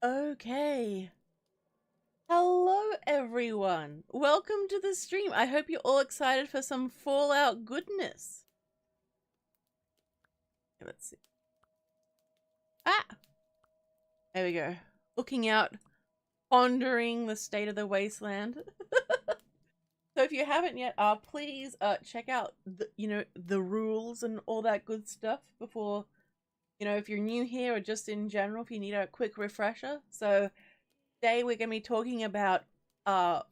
Okay. Hello, everyone. Welcome to the stream. I hope you're all excited for some Fallout goodness. Let's see. Ah! There we go. Looking out, pondering the state of the wasteland. So if you haven't yet, please check out the rules and all that good stuff before, if you're new here or just in general, if you need a quick refresher. So today we're going to be talking about the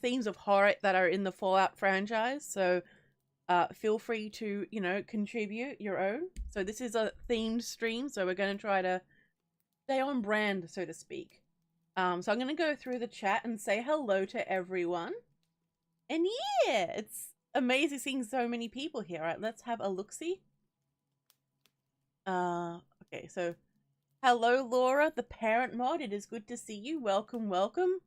themes of horror that are in the Fallout franchise. So feel free to contribute your own. So this is a themed stream, so we're going to try to stay on brand, so to speak. So I'm going to go through the chat and say hello to everyone. And yeah, it's amazing seeing so many people here. All right, let's have a look-see. Okay, so hello, Laura, the parent mod. It is good to see you. Welcome, welcome.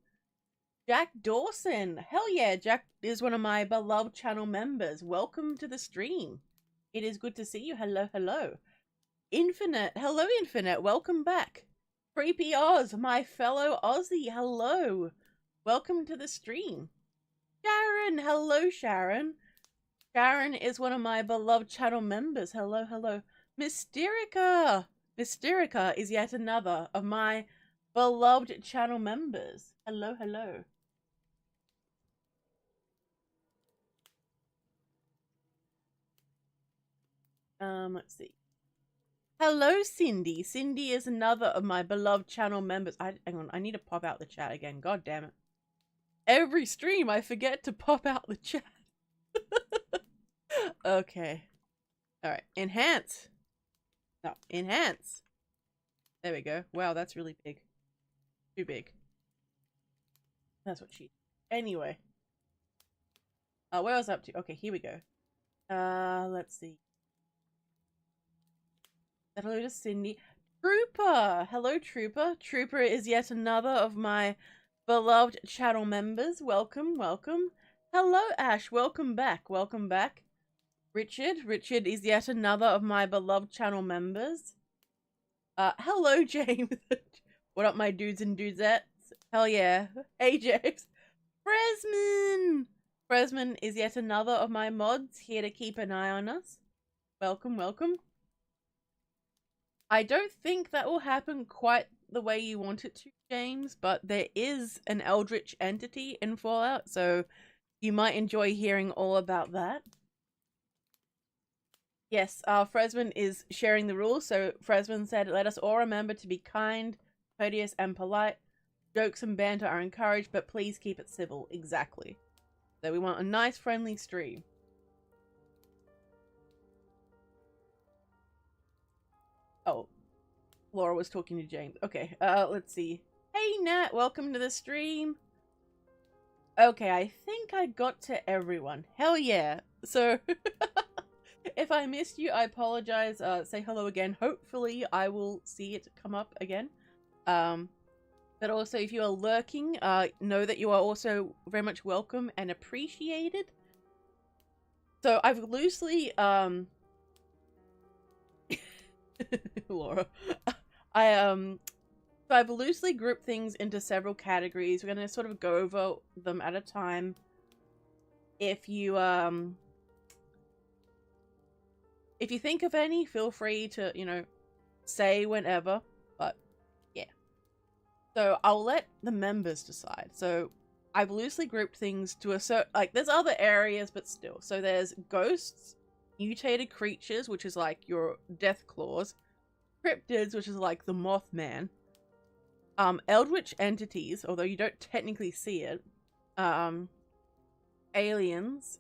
Jack Dawson. Hell yeah, Jack is one of my beloved channel members. Welcome to the stream. It is good to see you. Hello, hello. Infinite. Hello, Infinite. Welcome back. Creepy Oz, my fellow Aussie. Hello. Welcome to the stream. Sharon. Hello, Sharon. Sharon is one of my beloved channel members. Hello, hello. Mysterica. Mysterica is yet another of my beloved channel members. Hello, hello. Let's see. Hello, Cindy. Cindy is another of my beloved channel members. Hang on, I need to pop out the chat again. God damn it. Every stream I forget to pop out the chat. Okay. Alright, enhance. No, enhance. There we go. Wow, that's really big. Too big. That's what she... Anyway. Where was I up to? Okay, here we go. Let's see. Hello to Cindy. Trooper! Hello, Trooper. Trooper is yet another of my beloved channel members. Welcome, welcome. Hello, Ash. Welcome back. Welcome back. Richard. Richard is yet another of my beloved channel members. Hello, James. What up, my dudes and dudettes? Hell yeah. Hey, James. Fresman! Fresman is yet another of my mods here to keep an eye on us. Welcome, welcome. I don't think that will happen quite the way you want it to, James, but there is an eldritch entity in Fallout, so you might enjoy hearing all about that. Yes, Fresman is sharing the rules, so Fresman said, let us all remember to be kind, courteous, and polite. Jokes and banter are encouraged, but please keep it civil. Exactly. So we want a nice, friendly stream. Oh, Laura was talking to James. Okay, let's see. Hey, Nat, welcome to the stream. Okay, I think I got to everyone. Hell yeah. So, if I missed you, I apologize. Say hello again. Hopefully, I will see it come up again. But also, if you are lurking, know that you are also very much welcome and appreciated. So, I've loosely, Laura. So I've loosely grouped things into several categories. We're going to sort of go over them at a time. If you think of any, feel free to, say whenever. But, yeah. So I'll let the members decide. So I've loosely grouped things to a certain... Like, there's other areas, but still. So there's ghosts, mutated creatures, which is like your Deathclaws, cryptids, which is like the Mothman, eldritch entities, although you don't technically see it, aliens,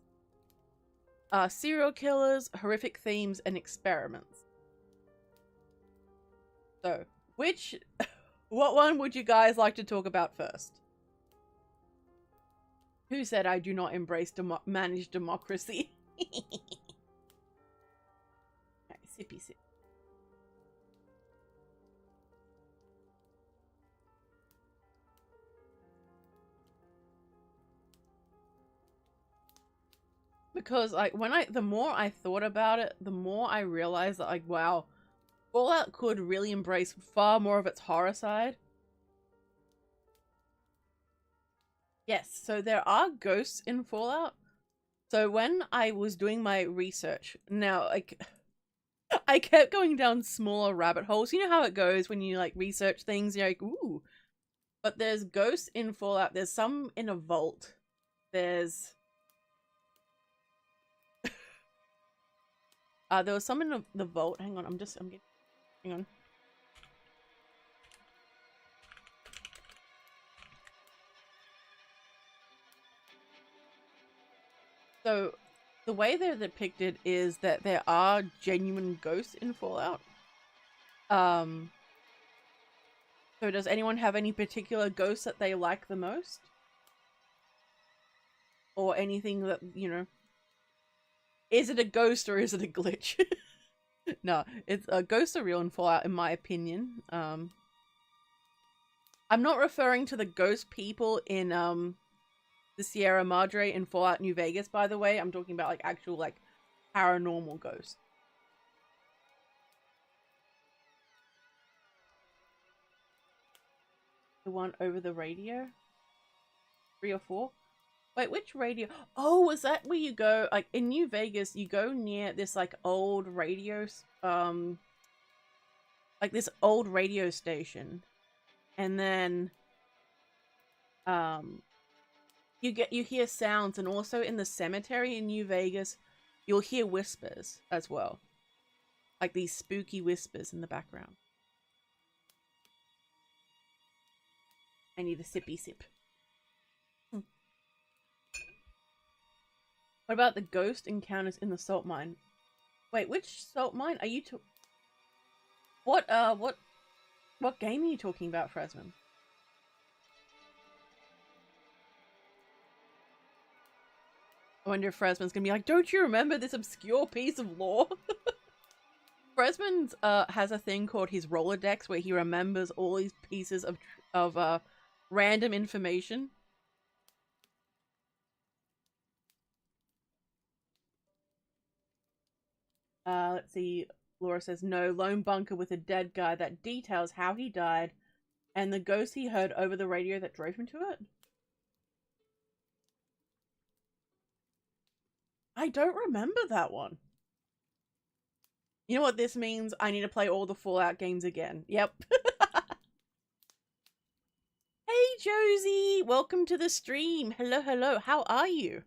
serial killers, horrific themes, and experiments. So, what one would you guys like to talk about first? Who said I do not embrace managed democracy? Okay, sippy sip. Because, like, the more I thought about it, the more I realized that, like, wow, Fallout could really embrace far more of its horror side. Yes, so there are ghosts in Fallout. So when I was doing my research, now, like, I kept going down smaller rabbit holes. You know how it goes when you, like, research things, you're like, ooh. But there's ghosts in Fallout. There's some in a vault. There's... there was some in the vault. Hang on, I'm getting... Hang on. So, the way they're depicted is that there are genuine ghosts in Fallout. So does anyone have any particular ghosts that they like the most? Or anything that, you know... Is it a ghost or is it a glitch? No, it's ghosts are real in Fallout, in my opinion. I'm not referring to the ghost people in the Sierra Madre in Fallout New Vegas, by the way. I'm talking about like actual like paranormal ghosts. The one over the radio? 3 or 4? Wait, which radio? Oh, was that where you go? Like in New Vegas, you go near this like old radio, like this old radio station, and then you hear sounds, and also in the cemetery in New Vegas, you'll hear whispers as well, like these spooky whispers in the background. I need a sippy sip. What about the ghost encounters in the salt mine? Wait, which salt mine are you what game are you talking about, Fresman? I wonder if Fresman's gonna be like, don't you remember this obscure piece of lore? Fresman has a thing called his Rolodex where he remembers all these pieces of random information. Let's see. Laura says, no, lone bunker with a dead guy that details how he died and the ghost he heard over the radio that drove him to it. I don't remember that one. You know what this means? I need to play all the Fallout games again. Yep. Hey, Josie! Welcome to the stream. Hello, hello. How are you?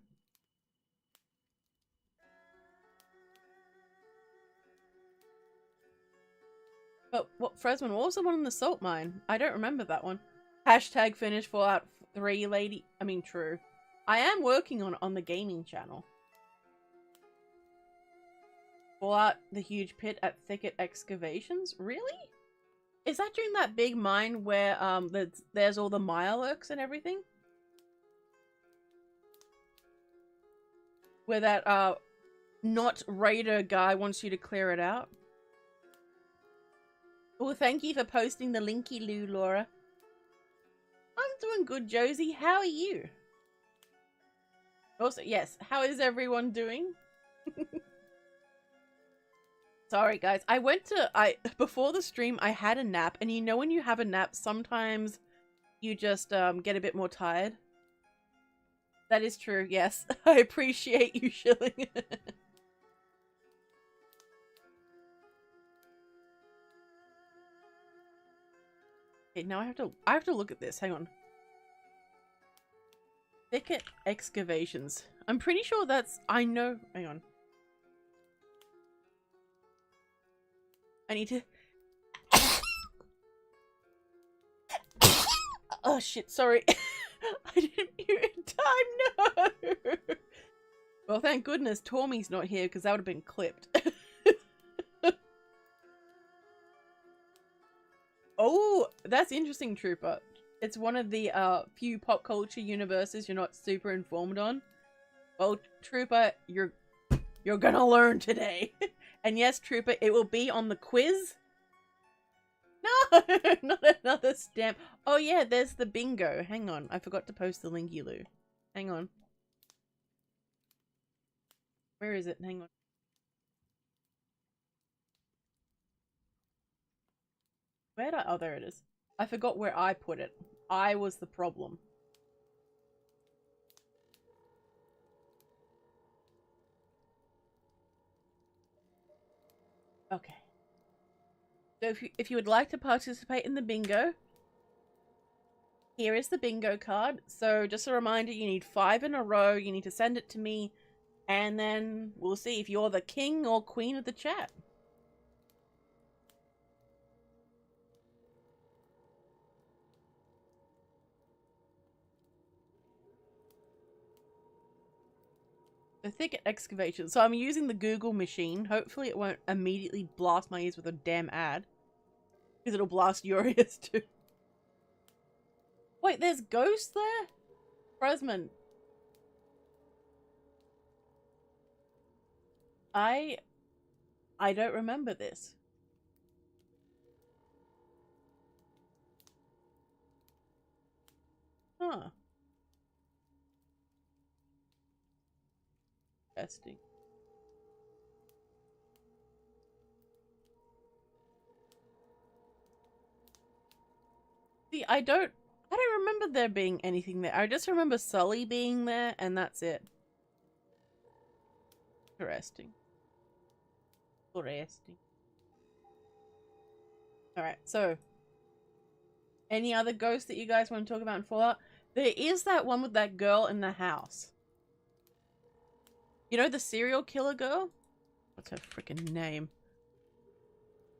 But what, Fresman, what was the one in the salt mine? I don't remember that one. Hashtag finish Fallout 3, lady. I mean, true. I am working on the gaming channel. Fallout the huge pit at Thicket Excavations? Really? Is that during that big mine where there's all the Mirelurks and everything? Where that not raider guy wants you to clear it out? Well, thank you for posting the linky loo, Laura. I'm doing good, Josie. How are you? Also, yes, how is everyone doing? Sorry, guys. Before the stream, I had a nap, and you know when you have a nap, sometimes you just get a bit more tired. That is true, yes. I appreciate you shilling. Okay, now I have to look at this. Hang on. Thicket Excavations. I'm pretty sure I know. Hang on. I need to... Oh shit, sorry. I didn't hear it in time, no! Well, thank goodness Tormy's not here, because that would have been clipped. Oh, that's interesting, Trooper. It's one of the few pop culture universes you're not super informed on. Well, Trooper, you're gonna learn today. And yes, Trooper, it will be on the quiz. No, not another stamp. Oh yeah, there's the bingo. Hang on, I forgot to post the linky loo. Hang on. Where is it? Hang on. Where did I... Oh, there it is. I forgot where I put it. I was the problem. Okay. So if you would like to participate in the bingo, here is the bingo card. So just a reminder, you need 5 in a row. You need to send it to me, and then we'll see if you're the king or queen of the chat. The thicket excavation. So I'm using the Google machine. Hopefully it won't immediately blast my ears with a damn ad. Because it'll blast your ears too. Wait, there's ghosts there? Fresman. I don't remember this. Huh. Interesting. See, I don't remember there being anything there. I just remember Sully being there, and that's it. Interesting. Interesting. Alright, so any other ghosts that you guys want to talk about in Fallout? There is that one with that girl in the house. You know the serial killer girl? What's her freaking name?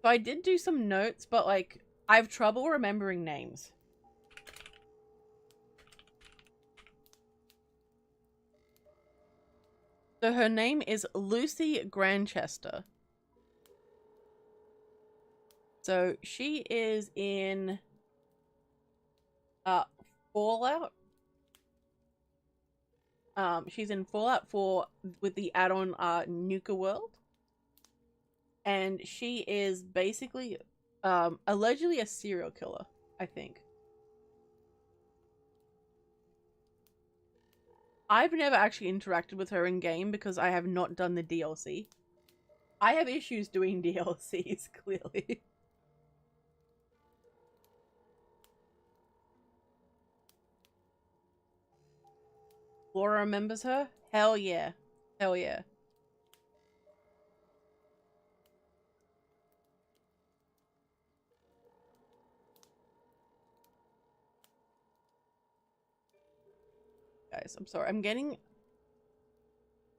So I did do some notes, but like, I have trouble remembering names. So her name is Lucy Grantchester. So she is in Fallout. She's in Fallout 4 with the add-on Nuka World. And she is basically allegedly a serial killer, I think. I've never actually interacted with her in game because I have not done the DLC. I have issues doing DLCs, clearly. Laura remembers her? Hell yeah. Hell yeah. Guys, I'm sorry. I'm getting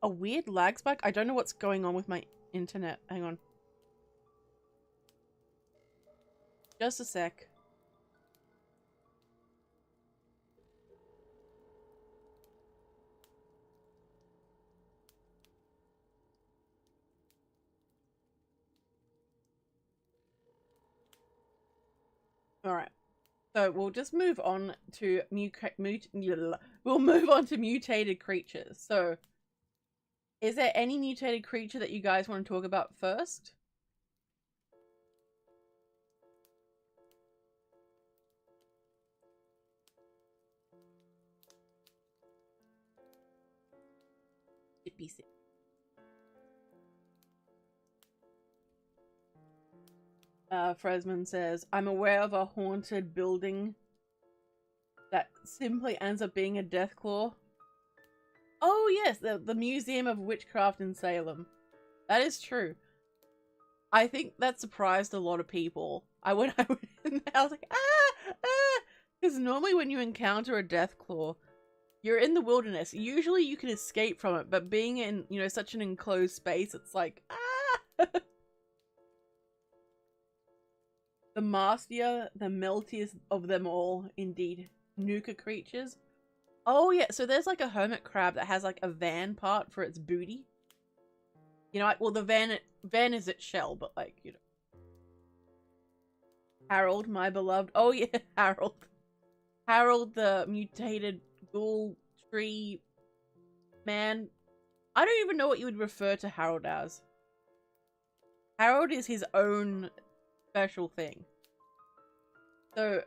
a weird lag spike. I don't know what's going on with my internet. Hang on. Just a sec. Alright. So we'll just move on to mutated creatures. So is there any mutated creature that you guys want to talk about first? It'd be sick. Fresman says, I'm aware of a haunted building that simply ends up being a Deathclaw. Oh yes, the Museum of Witchcraft in Salem. That is true. I think that surprised a lot of people. I went in there, I was like, because normally when you encounter a Deathclaw, you're in the wilderness. Usually you can escape from it, but being in, you know, such an enclosed space, it's like, The mastier, the meltiest of them all, indeed. Nuka creatures. Oh yeah, so there's like a hermit crab that has like a van part for its booty. You know, like, well, the van is its shell, but like, you know. Harold, my beloved. Oh yeah, Harold. Harold, the mutated ghoul tree man. I don't even know what you would refer to Harold as. Harold is his own special thing. So,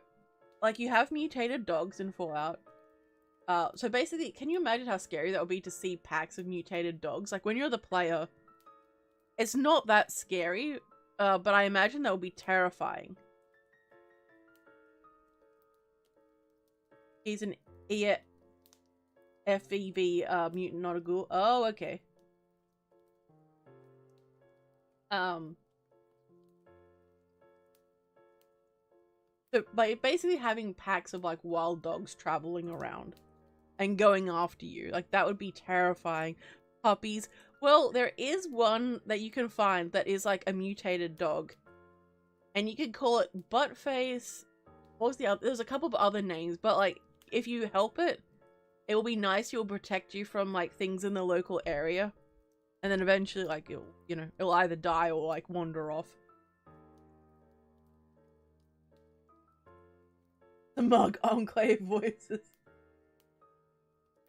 like, you have mutated dogs in Fallout. So basically, can you imagine how scary that would be to see packs of mutated dogs? Like, when you're the player, it's not that scary, but I imagine that would be terrifying. He's an FEV mutant, not a ghoul. Oh, okay. So by basically having packs of like wild dogs traveling around and going after you, like that would be terrifying. Puppies. Well, there is one that you can find that is like a mutated dog. And you could call it Buttface. What was the other? There's a couple of other names, but like if you help it, it will be nice. It will protect you from like things in the local area. And then eventually like it'll either die or like wander off. The Mug Enclave voices.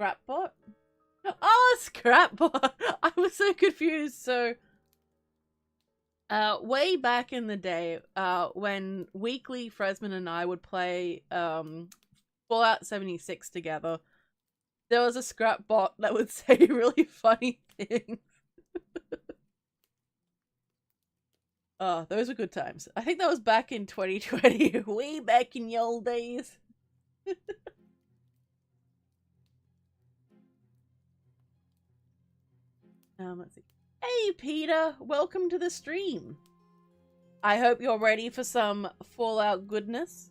Scrapbot? Oh, Scrapbot! I was so confused. So, way back in the day, when Weekly, Fresman, and I would play Fallout 76 together, there was a Scrapbot that would say really funny things. Oh, those were good times. I think that was back in 2020. Way back in the old days. Let's see. Hey, Peter! Welcome to the stream. I hope you're ready for some Fallout goodness.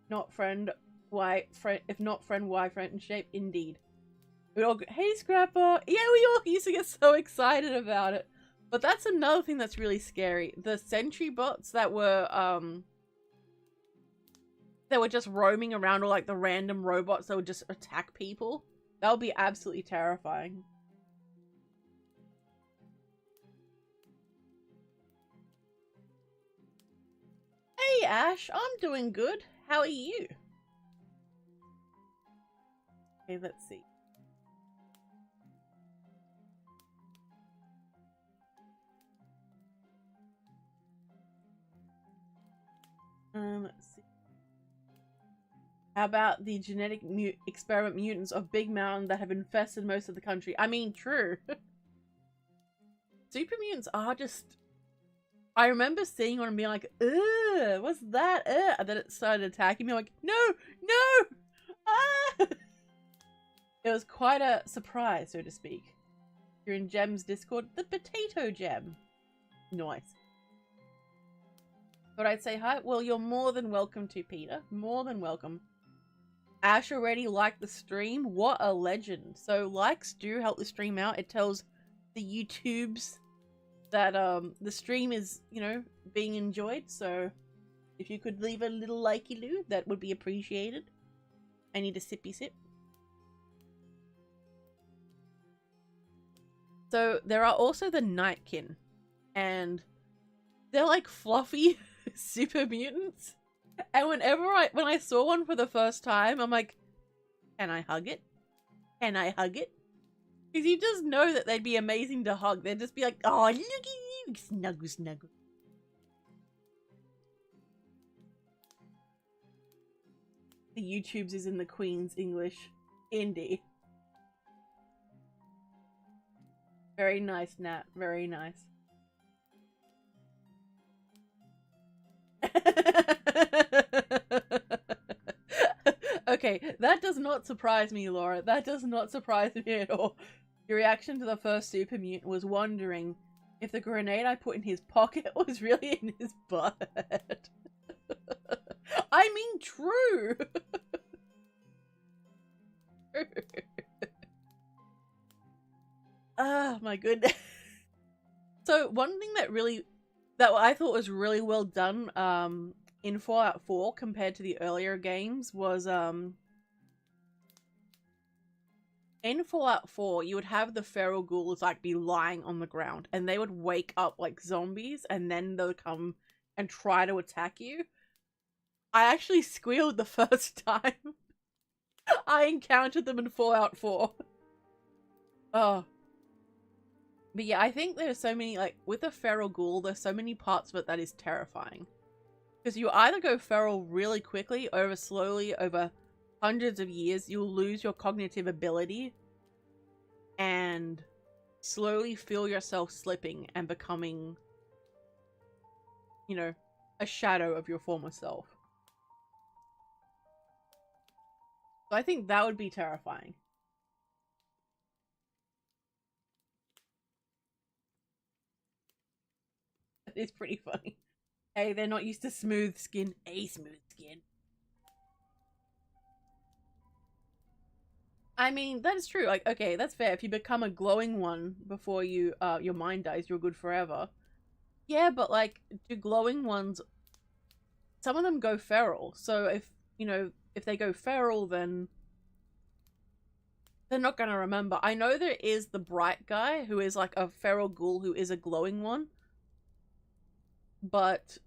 Not friend, why friend? If not friend, why friend in shape? Indeed. We all go, hey, Scrapbot! Yeah, we all used to get so excited about it. But that's another thing that's really scary. The sentry bots that were just roaming around, or like the random robots that would just attack people. That would be absolutely terrifying. Hey, Ash! I'm doing good. How are you? Okay, let's see. Let's see. How about the genetic experiment mutants of Big Mountain that have infested most of the country? I mean, true. Super mutants are just... I remember seeing one and being like, ugh, what's that? Ugh. And then it started attacking me. I'm like, no, no! Ah! It was quite a surprise, so to speak. You're in Gem's Discord. The potato gem. Nice. But I'd say hi. Well, you're more than welcome to, Peter. More than welcome. Ash already liked the stream. What a legend. So likes do help the stream out. It tells the YouTubes that the stream is, you know, being enjoyed. So if you could leave a little likey-loo, that would be appreciated. I need a sippy sip. So there are also the Nightkin, and they're like fluffy super mutants. And when I saw one for the first time, I'm like, can I hug it? Can I hug it? Because you just know that they'd be amazing to hug. They'd just be like, oh, look at you, snuggle, snuggle. The YouTubes is in the Queen's English. Indeed. Very nice, Nat. Very nice. Okay, that does not surprise me, Laura. That does not surprise me at all. Your reaction to the first super mutant was wondering if the grenade I put in his pocket was really in his butt. I mean, true. Oh my goodness. So one thing that I thought was really well done in Fallout 4 compared to the earlier games was in Fallout 4 you would have the feral ghouls like be lying on the ground and they would wake up like zombies and then they'll come and try to attack you. I actually squealed the first time I encountered them in Fallout 4. Oh. But yeah, I think there's so many, like, with a feral ghoul, there's so many parts of it that is terrifying. Because you either go feral really quickly, slowly, over hundreds of years, you'll lose your cognitive ability, and slowly feel yourself slipping and becoming, you know, a shadow of your former self. So I think that would be terrifying. It's pretty funny. Hey, they're not used to smooth skin. A smooth skin. I mean, that is true. Like, okay, that's fair. If you become a glowing one before you, your mind dies, you're good forever. Yeah, but like, do glowing ones... Some of them go feral. So if, you know, if they go feral, then... they're not gonna remember. I know there is the bright guy who is like a feral ghoul who is a glowing one. But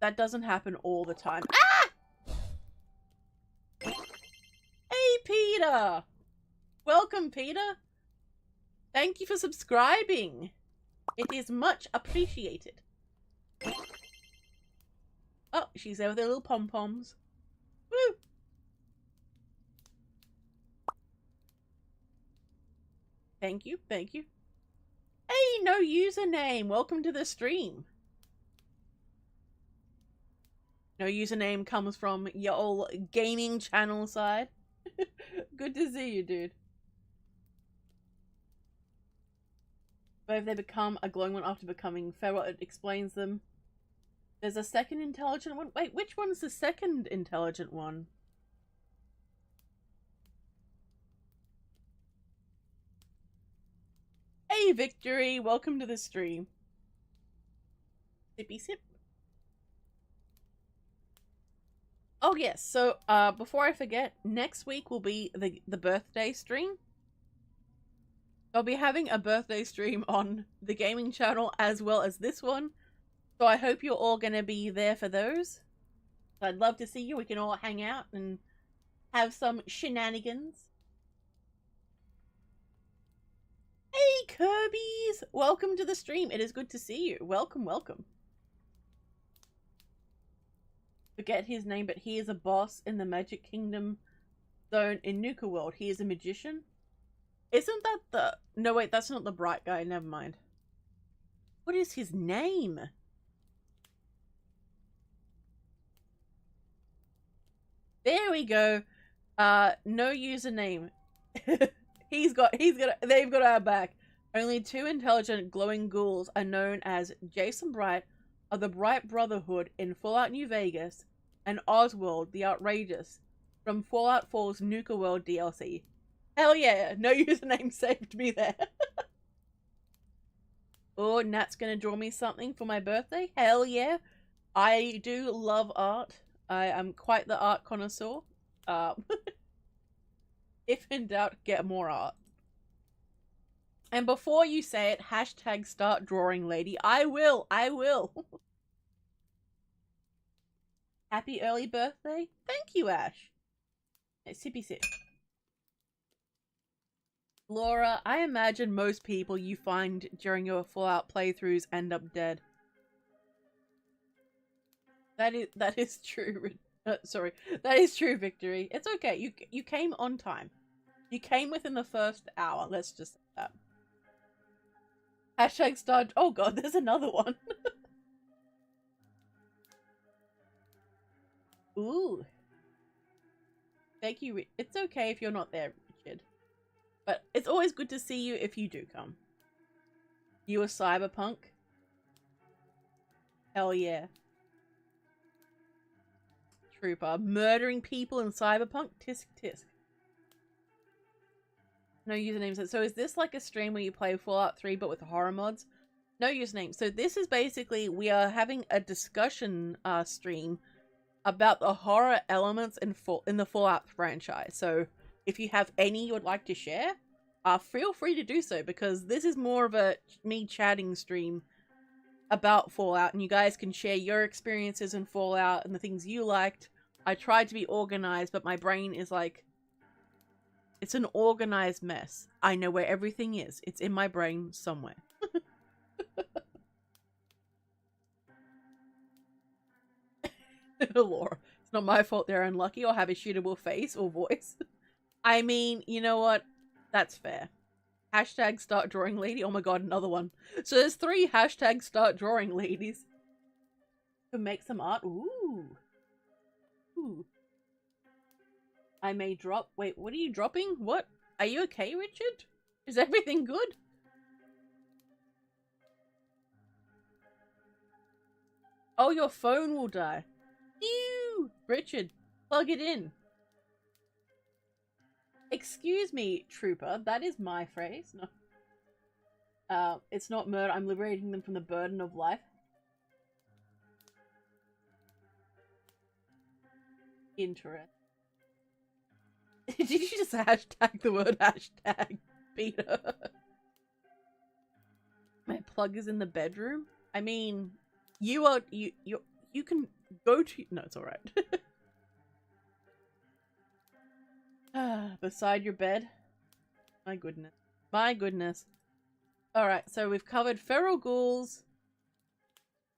that doesn't happen all the time. Ah! Hey, Peter! Welcome, Peter! Thank you for subscribing! It is much appreciated. Oh, she's there with her little pom-poms. Woo! Thank you, thank you. Hey, no username! Welcome to the stream. No username comes from your old gaming channel side. Good to see you, dude. But if they become a glowing one after becoming feral, it explains them. There's a second intelligent one. Wait, which one's the second intelligent one? Hey, Victory! Welcome to the stream. Sippy sip. Oh yes, so before I forget, next week will be the birthday stream. I'll be having a birthday stream on the gaming channel as well as this one. So I hope you're all gonna be there for those. I'd love to see you. We can all hang out and have some shenanigans. Hey Kirby's! Welcome to the stream. It is good to see you. Welcome, welcome. Forget his name, but he is a boss in the Magic Kingdom zone in Nuka World. He is a magician. Isn't that the... No, wait, that's not the bright guy. Never mind. What is his name? There we go. No username. they've got our back. Only 2 intelligent glowing ghouls are known as Jason Bright of the Bright Brotherhood in Fallout New Vegas and Oswald the Outrageous from Fallout 4's Nuka World DLC. Hell yeah, no username saved me there. Oh, Nat's gonna draw me something for my birthday? Hell yeah. I do love art. I am quite the art connoisseur. If in doubt, get more art. And before you say it, hashtag start drawing lady. I will. Happy early birthday. Thank you, Ash. Hey, sippy sip. Laura, I imagine most people you find during your Fallout playthroughs end up dead. That is true. Sorry, that is true, Victory. It's okay. You came on time. You came within the first hour. Let's just say that. Hashtag start. Oh god, there's another one. Ooh. Thank you. It's okay if you're not there, Richard. But it's always good to see you if you do come. You a cyberpunk? Hell yeah. Trooper. Murdering people in cyberpunk? Tisk tisk. No usernames. So is this like a stream where you play Fallout 3 but with horror mods? No username. So this is basically, we are having a discussion stream about the horror elements in the Fallout franchise. So if you have any you would like to share, feel free to do so, because this is more of a me chatting stream about Fallout, and you guys can share your experiences in Fallout and the things you liked. I tried to be organized, but my brain is like, it's an organized mess. I know where everything is. It's in my brain somewhere. Laura, it's not my fault they're unlucky or have a shootable face or voice. I mean, you know what? That's fair. Hashtag start drawing lady. Oh my god, another one. So there's 3 hashtag start drawing ladies. To make some art. Ooh. Ooh. I may drop. Wait, what are you dropping? What? Are you okay, Richard? Is everything good? Oh, your phone will die. Ew! Richard, plug it in. Excuse me, trooper. That is my phrase. No. It's not murder. I'm liberating them from the burden of life. Interesting. Did you just hashtag the word hashtag Peter? My plug is in the bedroom. I mean, you can go to. No, it's all right. Beside your bed. My goodness. My goodness. All right, so we've covered feral ghouls,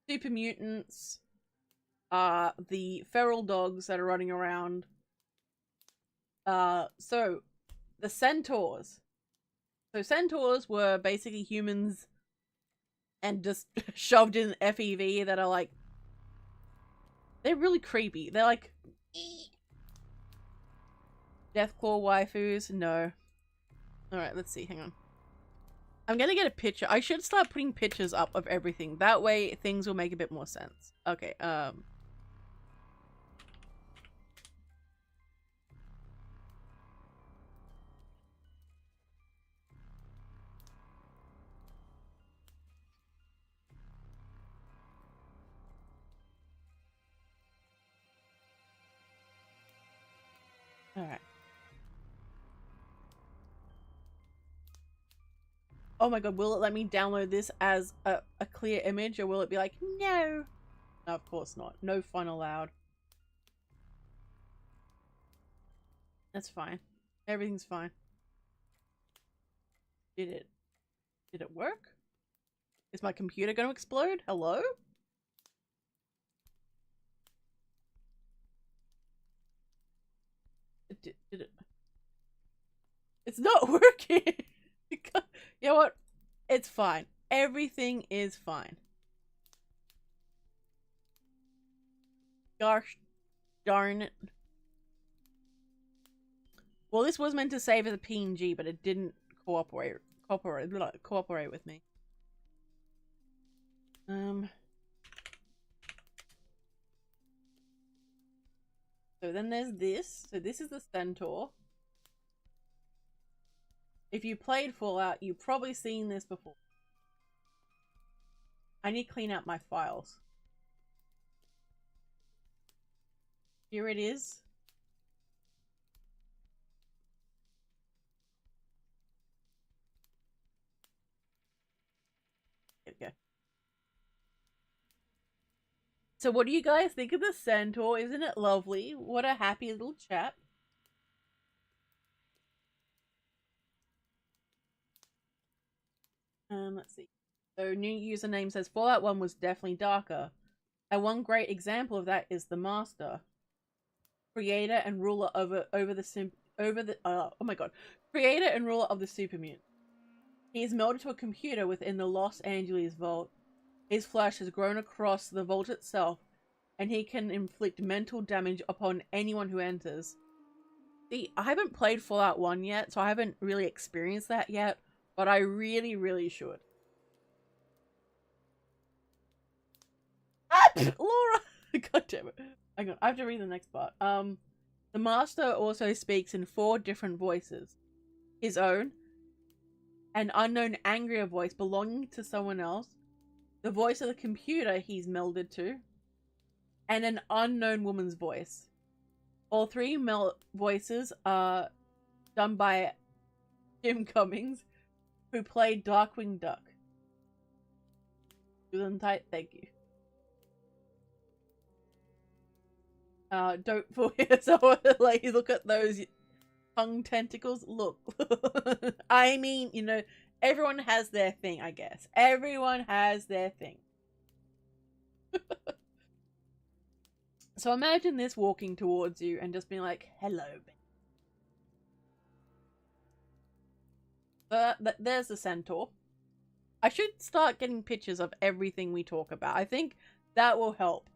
super mutants, the feral dogs that are running around. So the centaurs. So centaurs were basically humans and just shoved in FEV that are like, they're really creepy. They're like Deathclaw waifus. No. All right, let's see. Hang on. I'm gonna get a picture. I should start putting pictures up of everything. That way things will make a bit more sense. Okay, alright. Oh my god, will it let me download this as a clear image, or will it be like, no? No, of course not. No fun allowed. That's fine. Everything's fine. Did it work? Is my computer gonna explode? Hello? Did it? It's not working! You know what? It's fine. Everything is fine. Gosh darn it. Well, this was meant to save as a PNG, but it didn't cooperate with me. So then there's this. So this is the Centaur. If you played Fallout, you've probably seen this before. I need to clean out my files. Here it is. There we go. So what do you guys think of the Centaur? Isn't it lovely? What a happy little chap. Let's see. So new username says Fallout 1 was definitely darker. And one great example of that is the Master, creator and ruler creator and ruler of the super mutant. He is melded to a computer within the Los Angeles vault. His flesh has grown across the vault itself, and he can inflict mental damage upon anyone who enters. See, I haven't played Fallout 1 yet, so I haven't really experienced that yet, but I really, really should. Laura! God damn it. Hang on, I have to read the next part. The Master also speaks in 4 different voices. His own, an unknown angrier voice belonging to someone else, the voice of the computer he's melded to, and an unknown woman's voice. All 3 voices are done by Jim Cummings, who played Darkwing Duck. Tight, thank you. Don't fool yourself. Like, look at those tongue tentacles. Look. I mean, you know, everyone has their thing, I guess. Everyone has their thing. So imagine this walking towards you and just being like, hello. There's the Centaur. I should start getting pictures of everything we talk about. I think that will help.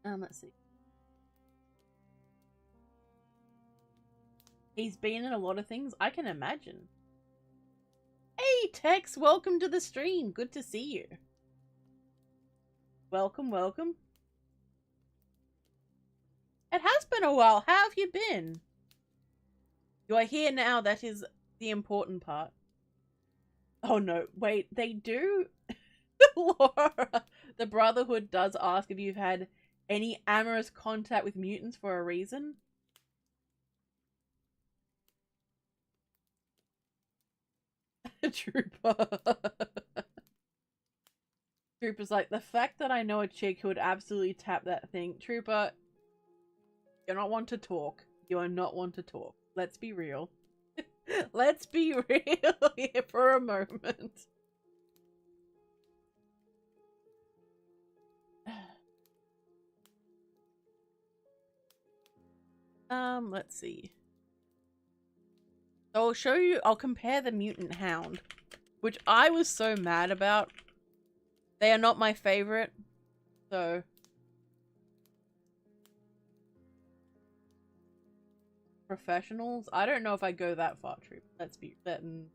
Let's see. He's been in a lot of things, I can imagine. Hey, Tex, welcome to the stream. Good to see you. Welcome, welcome. It has been a while. How have you been? You are here now. That is the important part. Oh no, wait, they do? Laura, the Brotherhood does ask if you've had any amorous contact with mutants for a reason. Trooper. Trooper's like, the fact that I know a chick who would absolutely tap that thing. Trooper, you're not one to talk. You are not one to talk. Let's be real. Let's be real here for a moment. Let's see. So I'll show you, I'll compare the Mutant Hound, which I was so mad about. They are not my favorite, so... Professionals? I don't know if I go that far, Troop. Let's be betting.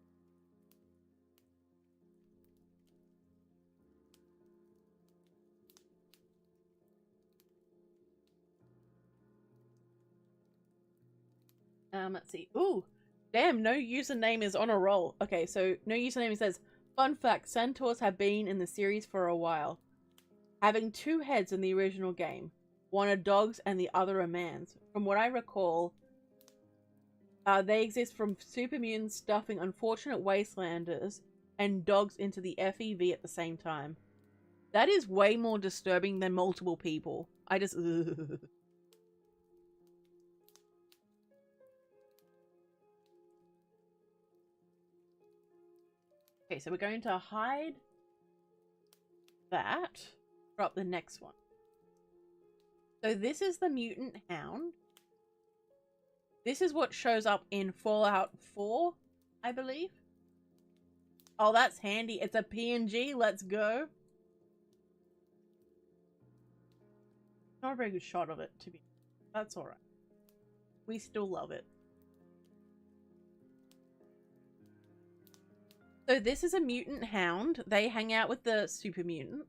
Let's see. Ooh! Damn, no username is on a roll. Okay, so no username says, fun fact, Centaurs have been in the series for a while, having two heads in the original game. One a dog's and the other a man's. From what I recall, they exist from super mutants stuffing unfortunate wastelanders and dogs into the FEV at the same time. That is way more disturbing than multiple people. I just... Ugh. Okay, so we're going to hide that. Drop the next one. So this is the Mutant Hound. This is what shows up in Fallout 4, I believe. Oh, that's handy. It's a PNG. Let's go. Not a very good shot of it, to be. That's alright. We still love it. So this is a Mutant Hound. They hang out with the super mutants.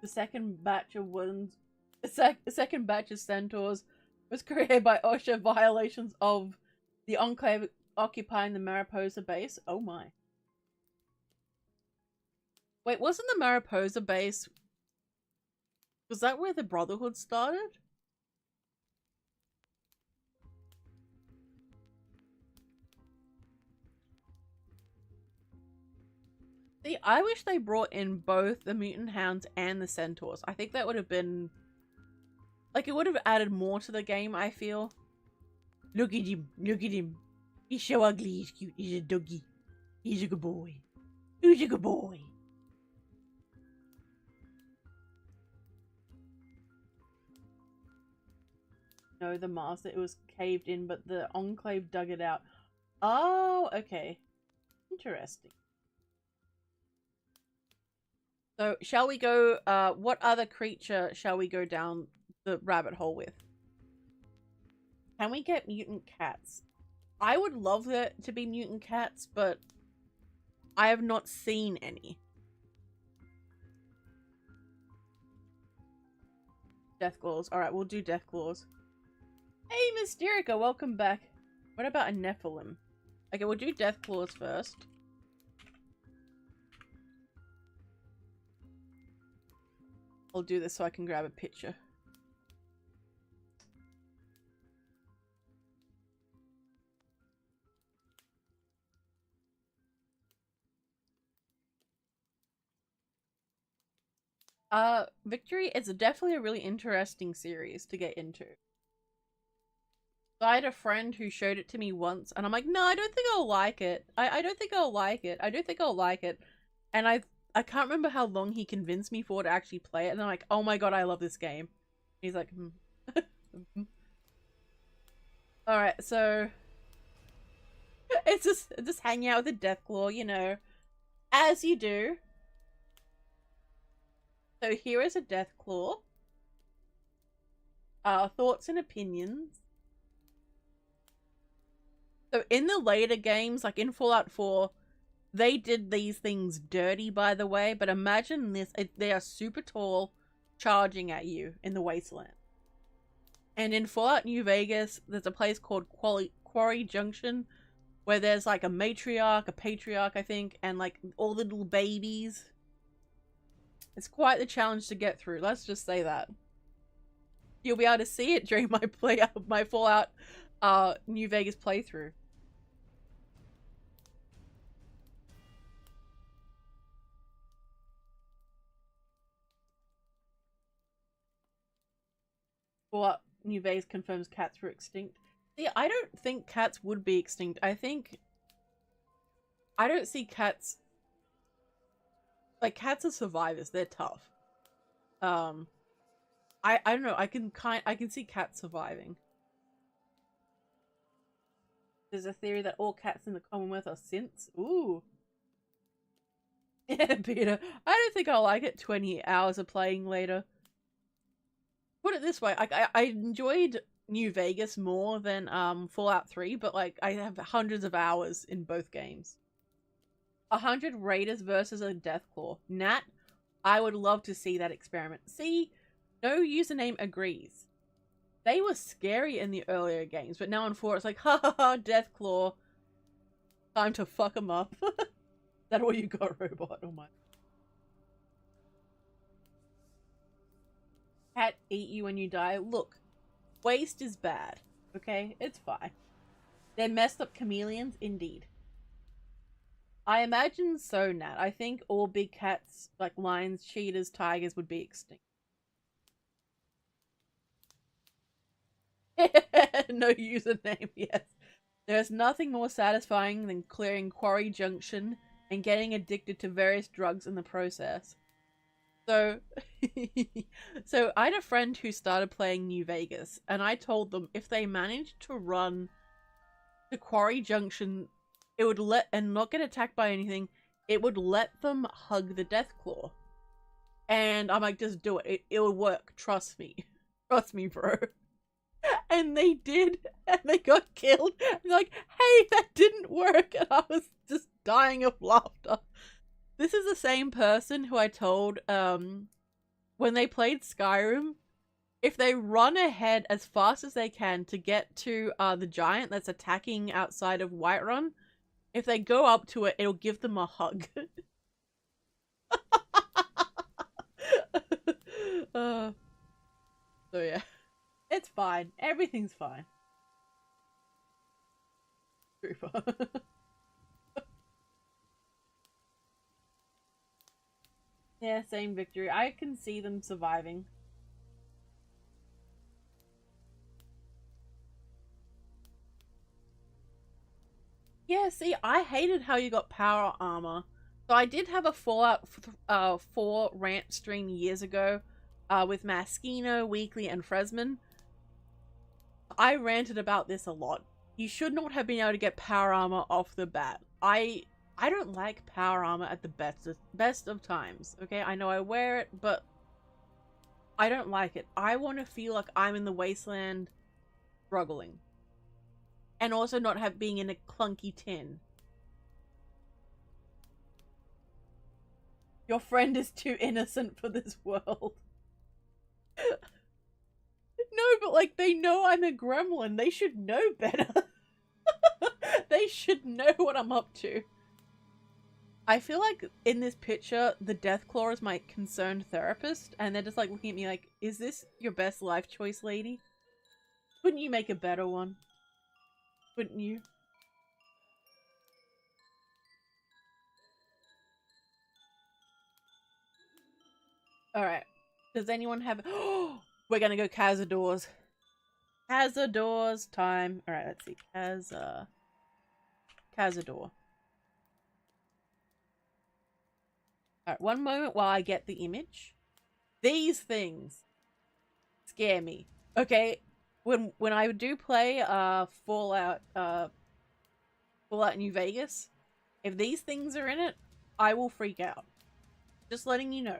The second batch of ones, the second batch of Centaurs was created by OSHA violations of the Enclave occupying the Mariposa base. Oh my. Wait, wasn't the Mariposa base... Was that where the Brotherhood started? See, I wish they brought in both the Mutant Hounds and the Centaurs. I think that would have been... Like, it would have added more to the game, I feel. Look at him. Look at him. He's so ugly. He's cute. He's a doggy. He's a good boy. Who's a good boy? No, the master. It was caved in, but the Enclave dug it out. Oh, okay. Interesting. So, shall we go, what other creature shall we go down the rabbit hole with? Can we get mutant cats? I would love there to be mutant cats, but I have not seen any. Deathclaws. Alright, we'll do Deathclaws. Hey, Mysterica, welcome back. What about a Nephilim? Okay, we'll do Deathclaws first. I'll do this so I can grab a picture. Victory is definitely a really interesting series to get into. So I had a friend who showed it to me once, and I'm like, no, I don't think I'll like it. I don't think I'll like it. I don't think I'll like it. And I can't remember how long he convinced me for to actually play it, and I'm like, oh my god, I love this game. He's like, Alright, so it's just hanging out with a Deathclaw, you know, as you do. So here is a Deathclaw. Thoughts and opinions. So in the later games, like in Fallout 4, they did these things dirty, by the way, but imagine this, they are super tall, charging at you in the wasteland. And in Fallout New Vegas, there's a place called Quarry Junction, where there's like a matriarch, a patriarch, I think, and like all the little babies. It's quite the challenge to get through, let's just say that. You'll be able to see it during my Fallout New Vegas playthrough. Fallout New Vegas confirms cats were extinct. See, I don't think cats would be extinct. I don't see cats... Like, cats are survivors. They're tough. I don't know. I can see cats surviving. There's a theory that all cats in the Commonwealth are synths. Ooh. Yeah, Peter. I don't think I'll like it 20 hours of playing later. Put it this way, I enjoyed New Vegas more than Fallout 3, but like I have hundreds of hours in both games. 100 raiders versus a Deathclaw. Nat, I would love to see that experiment. See, no username agrees. They were scary in the earlier games, but now on 4 it's like, ha ha ha, Deathclaw. Time to fuck them up. Is that all you got, Robot? Oh my. Cat eat you when you die. Look, waste is bad, okay? It's fine. They're messed up chameleons, indeed. I imagine so, Nat. I think all big cats, like lions, cheetahs, tigers, would be extinct. No username, yes. There's nothing more satisfying than clearing Quarry Junction and getting addicted to various drugs in the process. So, so I had a friend who started playing New Vegas, and I told them if they managed to run to Quarry Junction, it would and not get attacked by anything, it would let them hug the Deathclaw. And I'm like, just do it. It will work. Trust me. Trust me, bro. And they did, and they got killed. And they're like, hey, that didn't work. And I was just dying of laughter. This is the same person who I told, when they played Skyrim, if they run ahead as fast as they can to get to the giant that's attacking outside of Whiterun, if they go up to it, it'll give them a hug. So yeah, it's fine. Everything's fine. Trooper. Yeah, same victory. I can see them surviving. Yeah, see, I hated how you got power armor. So I did have a Fallout 4 rant stream years ago with Maskino, Weekly, and Fresman. I ranted about this a lot. You should not have been able to get power armor off the bat. I don't like power armor at the best of times, okay? I know I wear it, but I don't like it. I want to feel like I'm in the wasteland struggling. And also not being in a clunky tin. Your friend is too innocent for this world. No, but like, they know I'm a gremlin. They should know better. They should know what I'm up to. I feel like in this picture, the Deathclaw is my concerned therapist, and they're just like looking at me like, is this your best life choice, lady? Couldn't you make a better one? Wouldn't you? Alright. Does anyone have... Oh! We're gonna go Kazador's. Kazador's time. Alright, let's see. Kazador. Alright, one moment while I get the image. These things scare me. Okay, when I do play Fallout New Vegas, if these things are in it, I will freak out. Just letting you know.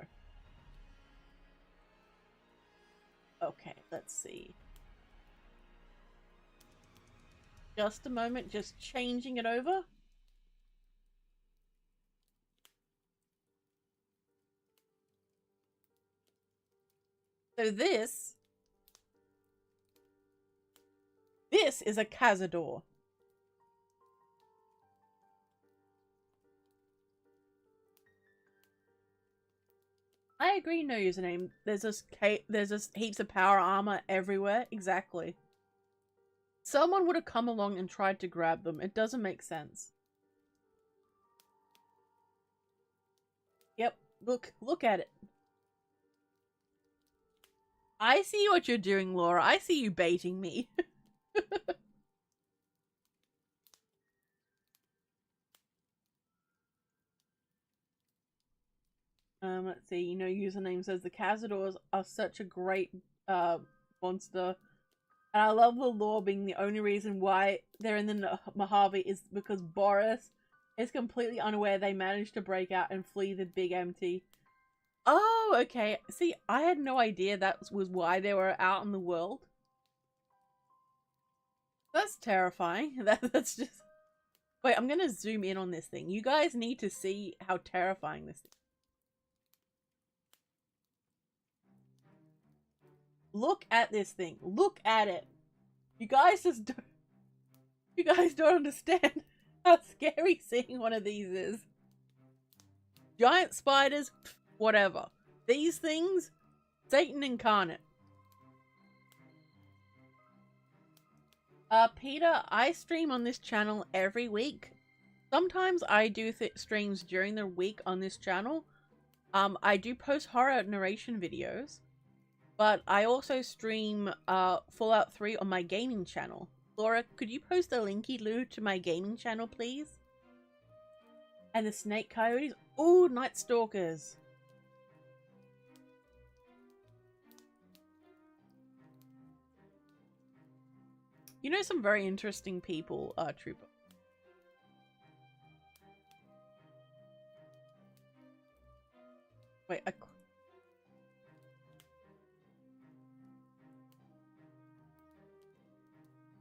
Okay, let's see. Just a moment, just changing it over. So this is a Kazador. I agree, no username. There's just heaps of power armor everywhere. Exactly. Someone would have come along and tried to grab them. It doesn't make sense. Yep, look at it. I see what you're doing, Laura. I see you baiting me. Let's see. You know, username says the Kazadors are such a great monster. And I love the lore being the only reason why they're in the Mojave is because Boris is completely unaware they managed to break out and flee the Big Empty. Oh, okay. See, I had no idea that was why they were out in the world. That's terrifying. That's just... Wait, I'm gonna zoom in on this thing. You guys need to see how terrifying this is. Look at this thing. Look at it. You guys just don't... You guys don't understand how scary seeing one of these is. Giant spiders, whatever. These things, Satan incarnate. Peter, I stream on this channel every week. Sometimes I do streams during the week on this channel. I do post horror narration videos. But I also stream Fallout 3 on my gaming channel. Laura, could you post a linky-loo to my gaming channel, please? And the snake coyotes. Ooh, night stalkers. You know some very interesting people, Trooper. Wait,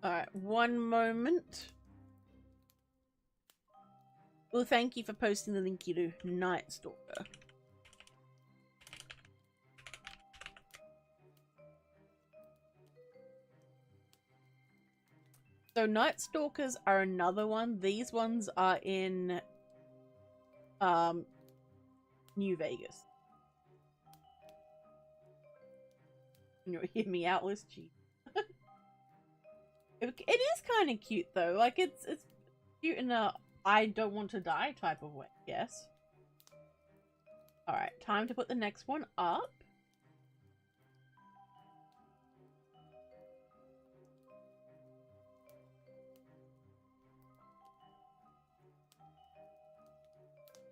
Alright, one moment. Well, thank you for posting the link, you do. Night Stalker. So Night Stalkers are another one. These ones are in New Vegas. You hear me out, Liz? Gee. It is kind of cute though. Like it's cute in a I don't want to die type of way. Yes. All right, time to put the next one up.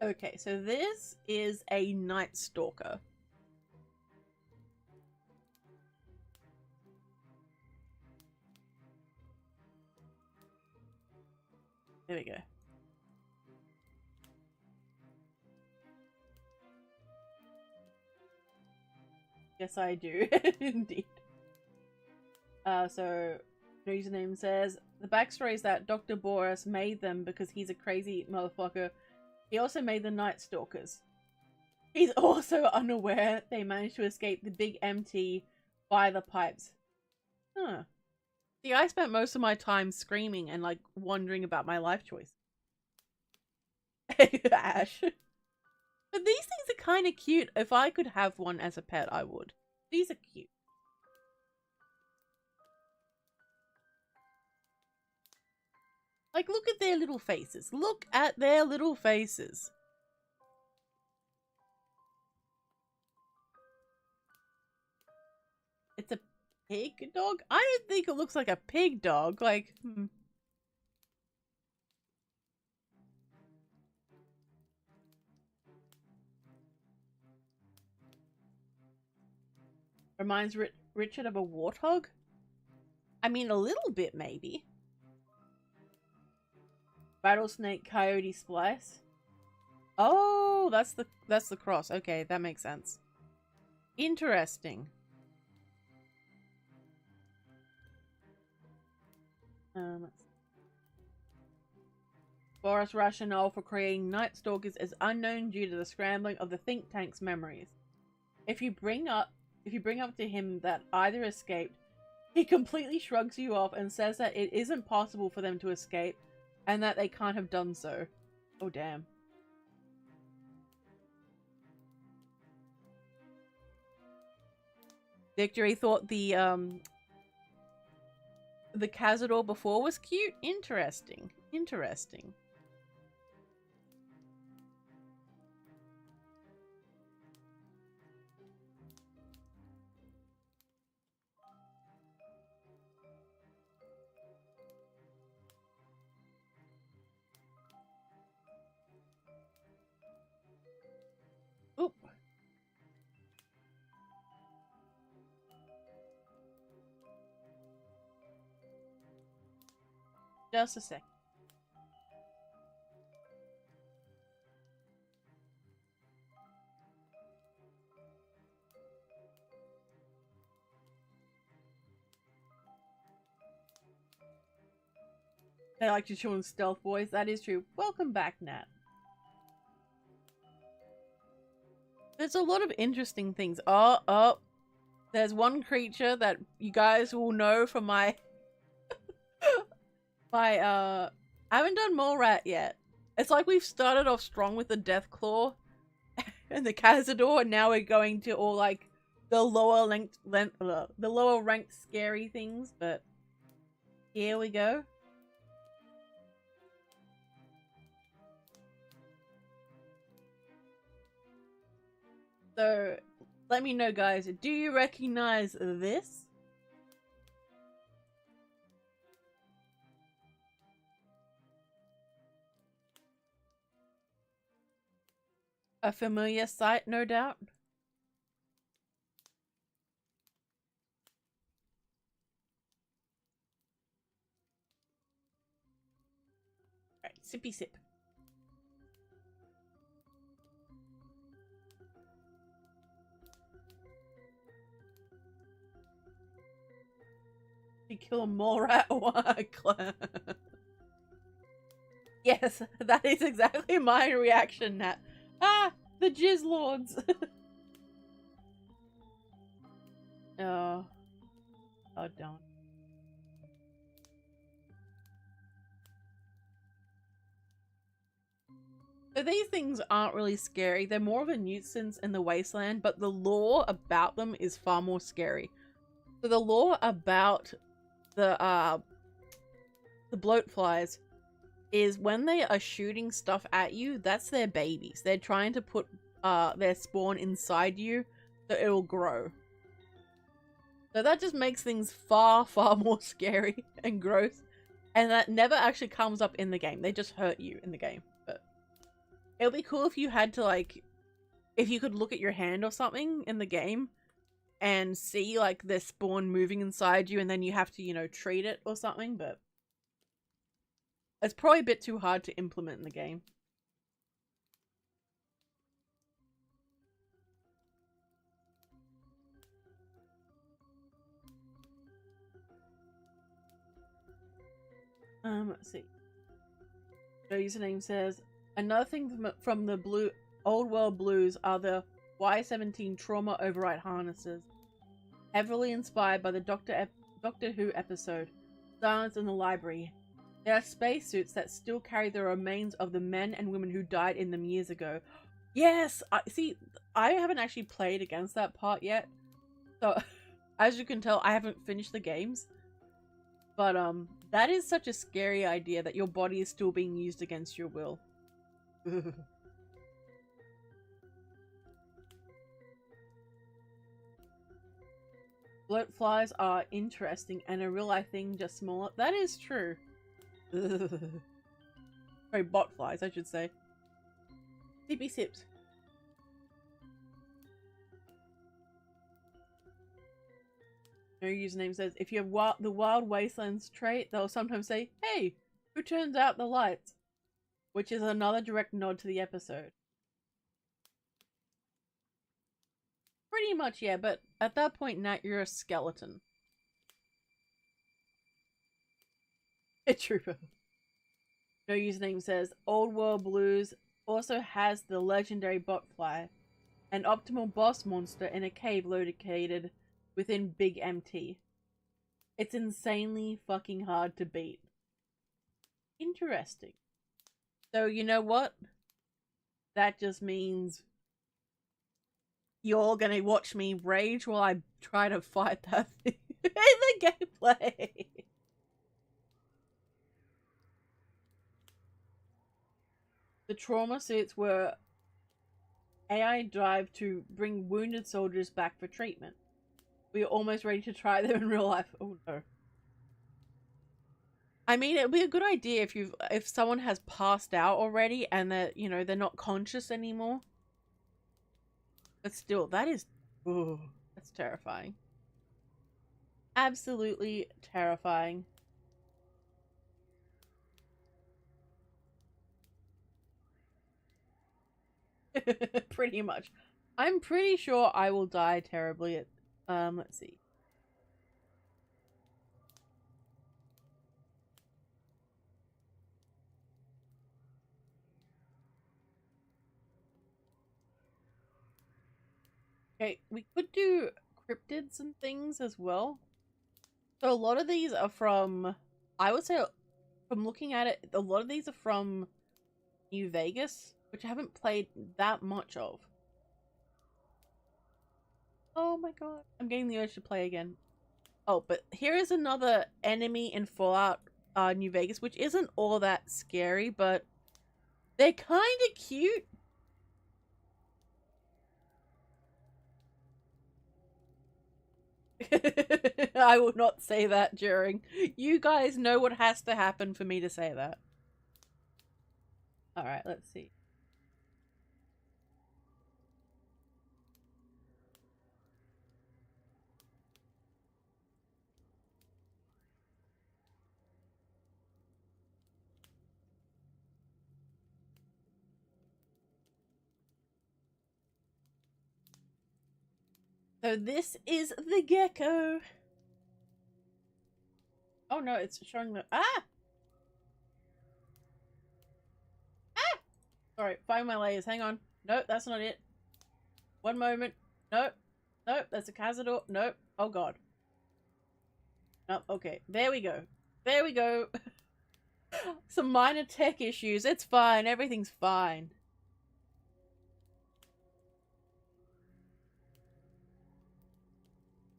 Okay, so this is a Night Stalker. There we go. Yes, I do. Indeed. So, no username says, the backstory is that Dr. Boris made them because he's a crazy motherfucker. He also made the Night Stalkers. He's also unaware they managed to escape the Big Empty by the pipes. Huh. See, I spent most of my time screaming and, like, wondering about my life choice. Ash. But these things are kind of cute. If I could have one as a pet, I would. These are cute. Like, look at their little faces. Look at their little faces. It's a pig dog? I don't think it looks like a pig dog. Like, Reminds Richard of a warthog? I mean, a little bit, maybe. Rattlesnake Coyote Splice. Oh, that's the cross. Okay, that makes sense. Interesting. Boris' rationale for creating Night Stalkers is unknown due to the scrambling of the think tank's memories. If you bring up to him that either escaped, he completely shrugs you off and says that it isn't possible for them to escape and that they can't have done so. Oh damn. Victory thought the Kazador before was cute? Interesting. Interesting. Oop. Just a sec. They like to show in stealth boys. That is true. Welcome back, Nat. There's a lot of interesting things. Oh. There's one creature that you guys will know from my... I haven't done Mole Rat yet. It's like we've started off strong with the Deathclaw and the Kazador, and now we're going to all like the lower ranked scary things, but here we go. So, let me know, guys, do you recognize this? A familiar sight, no doubt. Alright, sippy sip. You kill a mole rat or a clan. Yes, that is exactly my reaction, Nat. Ah, the Jizz Lords. Oh. Oh, don't. So these things aren't really scary. They're more of a nuisance in the wasteland, but the lore about them is far more scary. So the lore about the bloat flies is when they are shooting stuff at you, that's their babies. They're trying to put their spawn inside you so it'll grow. So that just makes things far, far more scary and gross. And that never actually comes up in the game. They just hurt you in the game. But it would be cool if you had to, like, if you could look at your hand or something in the game and see, like, their spawn moving inside you and then you have to, you know, treat it or something, but it's probably a bit too hard to implement in the game. Let's see. The username says, another thing from the old world blues are the Y-17 trauma override harnesses. Heavily inspired by the Doctor Who episode, Silence in the Library. They are spacesuits that still carry the remains of the men and women who died in them years ago. Yes! I haven't actually played against that part yet. So, as you can tell, I haven't finished the games. But, that is such a scary idea that your body is still being used against your will. Bloat flies are interesting and a real life thing, just smaller. That is true. Sorry, bot flies, I should say. Sippy sips. No username says, if you have the Wild Wastelands trait, they'll sometimes say, hey, who turns out the lights? Which is another direct nod to the episode. Pretty much, yeah, but at that point, Nat, you're a skeleton. A trooper. No username says, Old World Blues also has the legendary botfly, an optimal boss monster in a cave located within Big MT. It's insanely fucking hard to beat. Interesting. So, you know what? That just means you're gonna watch me rage while I try to fight that thing in the gameplay. The trauma suits were AI drive to bring wounded soldiers back for treatment. We are almost ready to try them in real life. Oh no. I mean, it'd be a good idea if someone has passed out already and they're not conscious anymore. But still, that's terrifying. Absolutely terrifying. Pretty much. I'm pretty sure I will die terribly at let's see. Okay, we could do cryptids and things as well. So a lot of these are from, I would say, from looking at it, a lot of these are from New Vegas, which I haven't played that much of. Oh my god. I'm getting the urge to play again. Oh, but here is another enemy in Fallout New Vegas, which isn't all that scary, but they're kind of cute. I will not say that during. You guys know what has to happen for me to say that. Alright, let's see. So this is the gecko. Oh no, it's showing the ah! Sorry, find my layers. Hang on. Nope, that's not it. One moment. Nope. Nope, that's a Kazador. Nope. Oh god. Nope, okay. There we go. There we go. Some minor tech issues. It's fine. Everything's fine.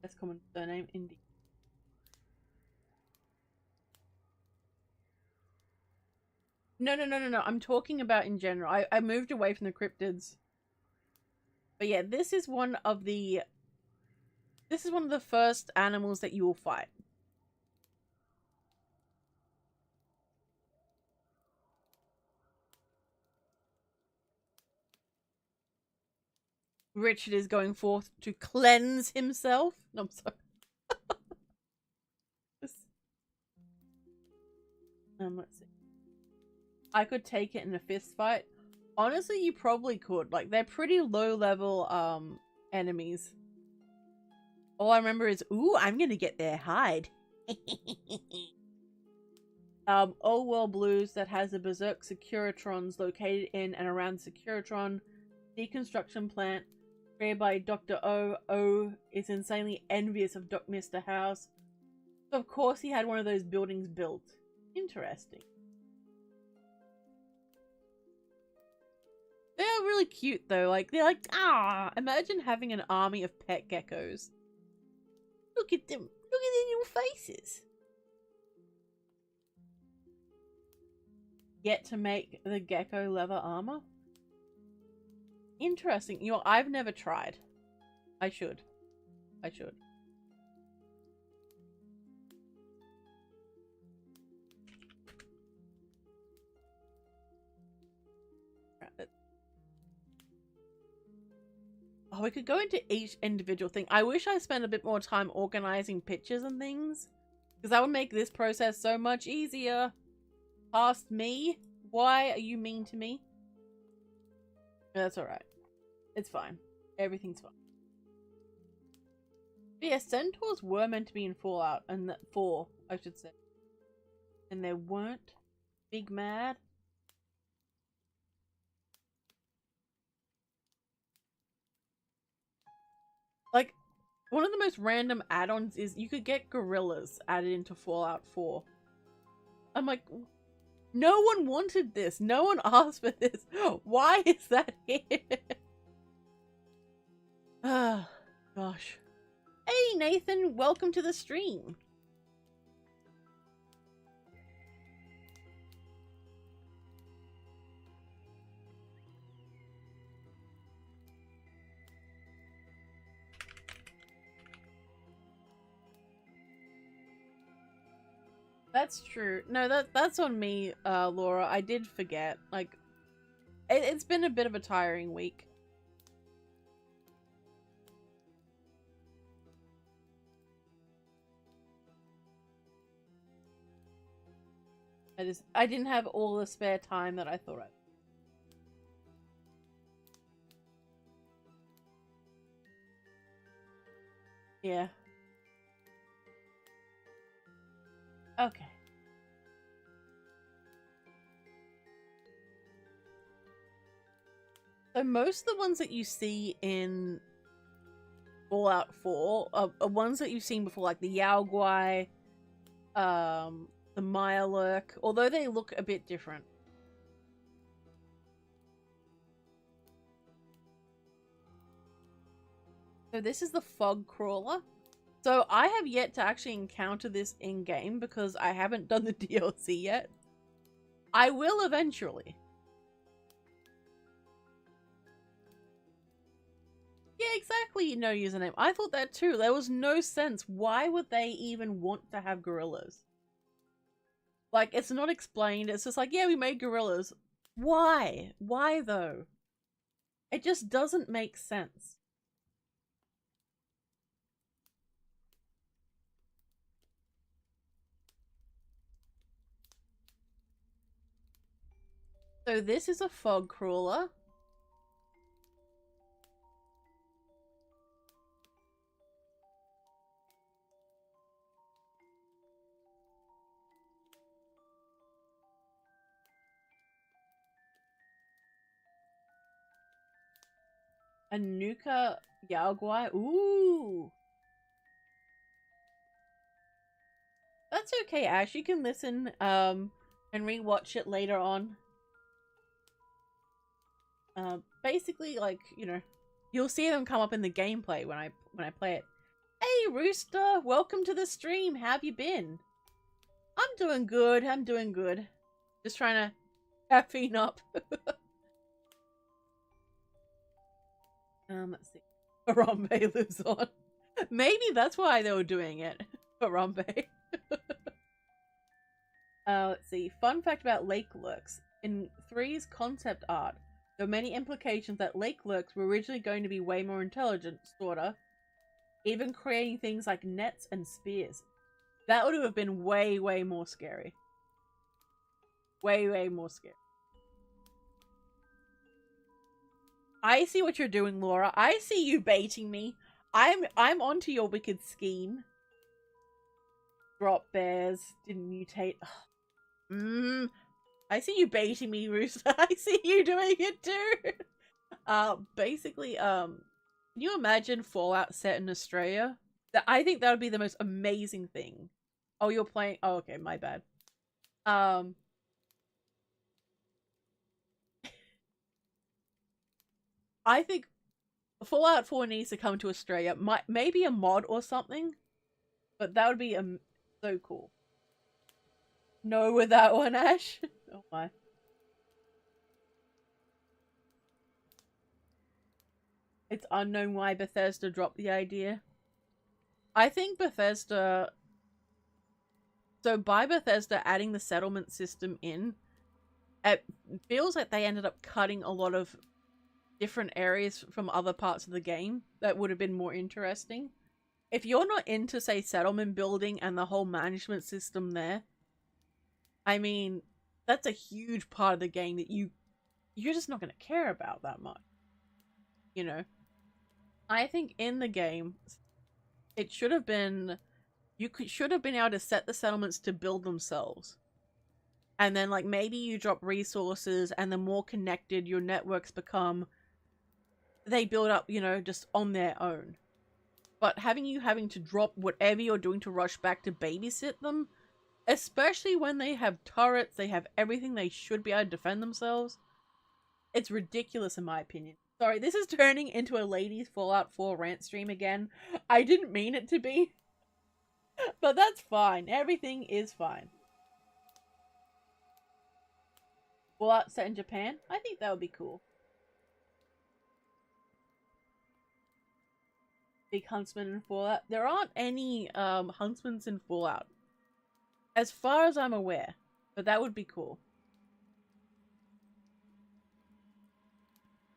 That's common surname, indeed. No. I'm talking about in general. I moved away from the cryptids. But yeah, this is one of the first animals that you will fight. Richard is going forth to cleanse himself. No, I'm sorry. Let's see. I could take it in a fist fight. Honestly, you probably could. Like, they're pretty low level enemies. All I remember is, ooh, I'm gonna get their hide. Old World Blues that has the Berserk Securitrons located in and around the Securitron deconstruction plant created by Dr. O. O is insanely envious of Mr. House. So of course he had one of those buildings built. Interesting. They're really cute though. Like, they're like, ah, imagine having an army of pet geckos. Look at them. Look at their little faces. Yet to make the gecko leather armor. Interesting. You know, I've never tried. I should. Oh, we could go into each individual thing. I wish I spent a bit more time organizing pictures and things, because that would make this process so much easier. Past me? Why are you mean to me? That's alright. It's fine. Everything's fine. But yeah, Centaurs were meant to be in Fallout, and 4, I should say. And they weren't. Big mad. Like, one of the most random add-ons is you could get gorillas added into Fallout 4. I'm like, no one wanted this. No one asked for this. Why is that here? Ah, gosh. Hey, Nathan, welcome to the stream. That's true. No, that's on me, Laura. I did forget. Like, it's been a bit of a tiring week. I didn't have all the spare time that I thought I. Yeah. Okay. So most of the ones that you see in Fallout 4 are ones that you've seen before, like the Yaoguai, the Mirelurk, although they look a bit different. So this is the Fog Crawler. So I have yet to actually encounter this in-game because I haven't done the DLC yet. I will eventually. Yeah, exactly, no username. I thought that too. There was no sense. Why would they even want to have gorillas? Like, it's not explained. It's just like, yeah, we made gorillas. Why? Why though? It just doesn't make sense. So this is a fog crawler. A Nuka Yaoguai. Ooh. That's okay, Ash. You can listen and rewatch it later on. Basically, like, you know, you'll see them come up in the gameplay when I play it. Hey, Rooster! Welcome to the stream. How have you been? I'm doing good. I'm doing good. Just trying to caffeine up. Let's see. Harambe lives on. Maybe that's why they were doing it. Harambe. Let's see. Fun fact about lake lurks. In 3's concept art, there were many implications that lake lurks were originally going to be way more intelligent, sorta. Even creating things like nets and spears. That would have been way, way more scary. Way, way more scary. I see what you're doing, Laura. I see you baiting me. I'm onto your wicked scheme. Drop bears didn't mutate. I see you baiting me, Rooster. I see you doing it too. Basically, can you imagine Fallout set in Australia? I think that would be the most amazing thing. Oh, you're playing. Oh, okay, my bad. I think Fallout 4 needs to come to Australia. Maybe a mod or something, but that would be so cool. No with that one, Ash. Oh my. It's unknown why Bethesda dropped the idea. I think Bethesda... So by Bethesda adding the settlement system in, it feels like they ended up cutting a lot of different areas from other parts of the game that would have been more interesting. If you're not into, say, settlement building and the whole management system there, I mean, that's a huge part of the game that you're just not going to care about that much. You know? I think in the game, it should have been, should have been able to set the settlements to build themselves. And then, like, maybe you drop resources, and the more connected your networks become, they build up, you know, just on their own. But having to drop whatever you're doing to rush back to babysit them, especially when they have turrets, they have everything, they should be able to defend themselves, it's ridiculous in my opinion. Sorry, this is turning into a ladies Fallout 4 rant stream again. I didn't mean it to be. But that's fine. Everything is fine. Fallout set in Japan? I think that would be cool. Big huntsman in Fallout. There aren't any huntsmen in Fallout, as far as I'm aware, but that would be cool.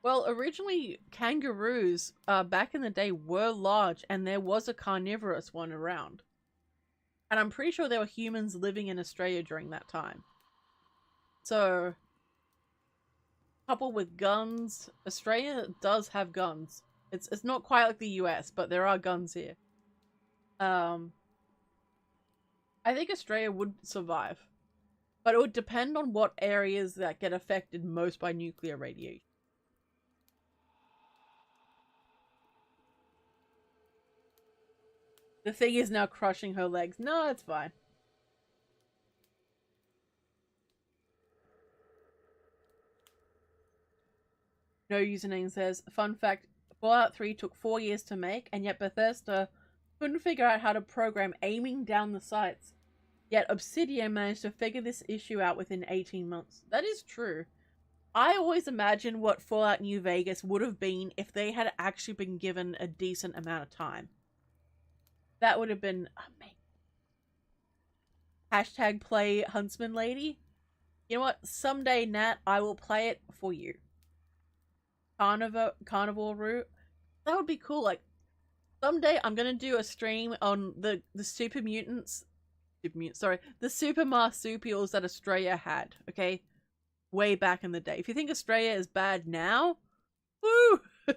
Well, originally kangaroos back in the day were large, and there was a carnivorous one around. And I'm pretty sure there were humans living in Australia during that time. So, coupled with guns, Australia does have guns. It's not quite like the US, but there are guns here. I think Australia would survive. But it would depend on what areas that get affected most by nuclear radiation. The thing is now crushing her legs. No, it's fine. No username says, fun fact, Fallout 3 took 4 years to make, and yet Bethesda couldn't figure out how to program aiming down the sights. Yet Obsidian managed to figure this issue out within 18 months. That is true. I always imagine what Fallout New Vegas would have been if they had actually been given a decent amount of time. That would have been amazing. Hashtag play Huntsman Lady. You know what? Someday, Nat, I will play it for you. Carnivore route. That would be cool. Like, someday I'm gonna do a stream on the super mutants. The super marsupials that Australia had, okay? Way back in the day. If you think Australia is bad now, woo!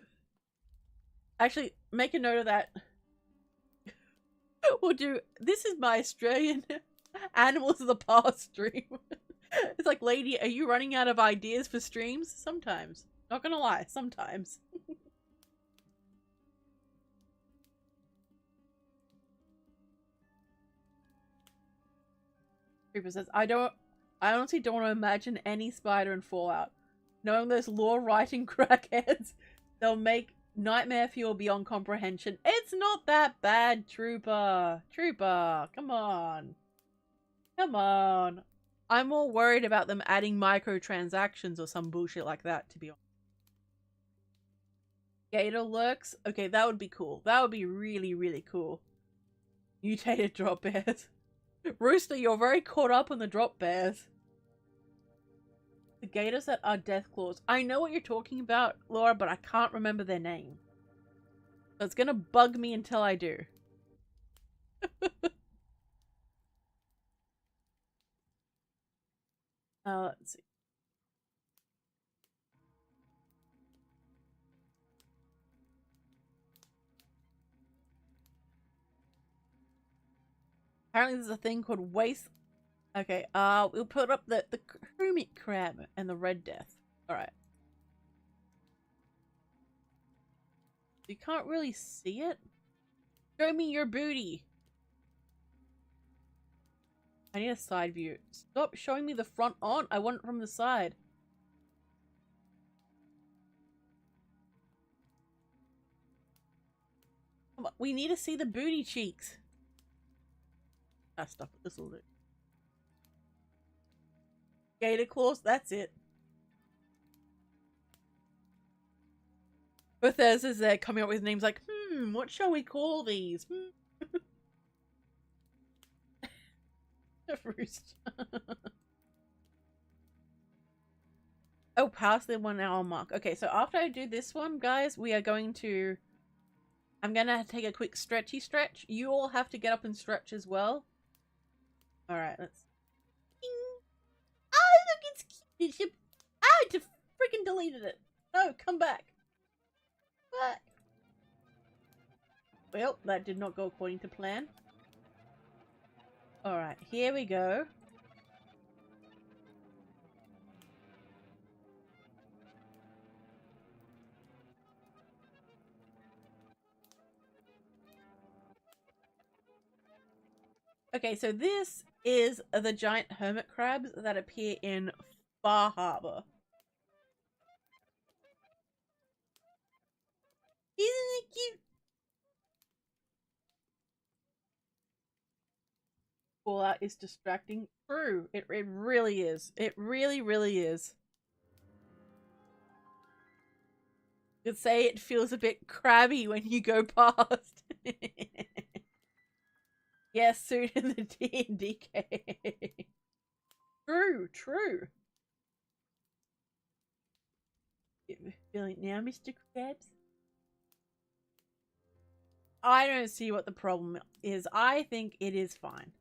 Actually, make a note of that. We'll do, this is my Australian Animals of the Past stream. It's like, lady, are you running out of ideas for streams? Sometimes. Not gonna lie, sometimes. Creeper says, I honestly don't want to imagine any spider in Fallout. Knowing those law-writing crackheads, they'll make nightmare fuel beyond comprehension. It's not that bad, Trooper. Trooper, come on. Come on. I'm more worried about them adding microtransactions or some bullshit like that, to be honest. Gator lurks? Okay, that would be cool. That would be really, really cool. Mutated drop bears. Rooster, you're very caught up on the drop bears. The gators that are Deathclaws. I know what you're talking about, Laura, but I can't remember their name. So it's gonna bug me until I do. Let's see. Apparently there's a thing called waste. Okay, we'll put up the hermit crab and the red death. Alright. You can't really see it? Show me your booty. I need a side view. Stop showing me the front on. I want it from the side. Come on, we need to see the booty cheeks. Ah, stop it. This will do. Gator claws, that's it. Bethesda's there coming up with names like, what shall we call these? Roost. Oh, past the 1 hour mark. Okay, so after I do this one, guys, we are going to... I'm gonna take a quick stretchy stretch. You all have to get up and stretch as well. Alright, let's... Ding. Oh, look, it's cute. Oh, it just freaking deleted it. No, come back. Back. Well, that did not go according to plan. Alright, here we go. Okay, so this is the giant hermit crabs that appear in Far Harbor. Isn't it cute? Fallout is distracting. True, it really is. It really, really is. You could say it feels a bit crabby when you go past. Yes, soon in the D&D game. True, true. Feeling now, Mr. Krabs? I don't see what the problem is. I think it is fine.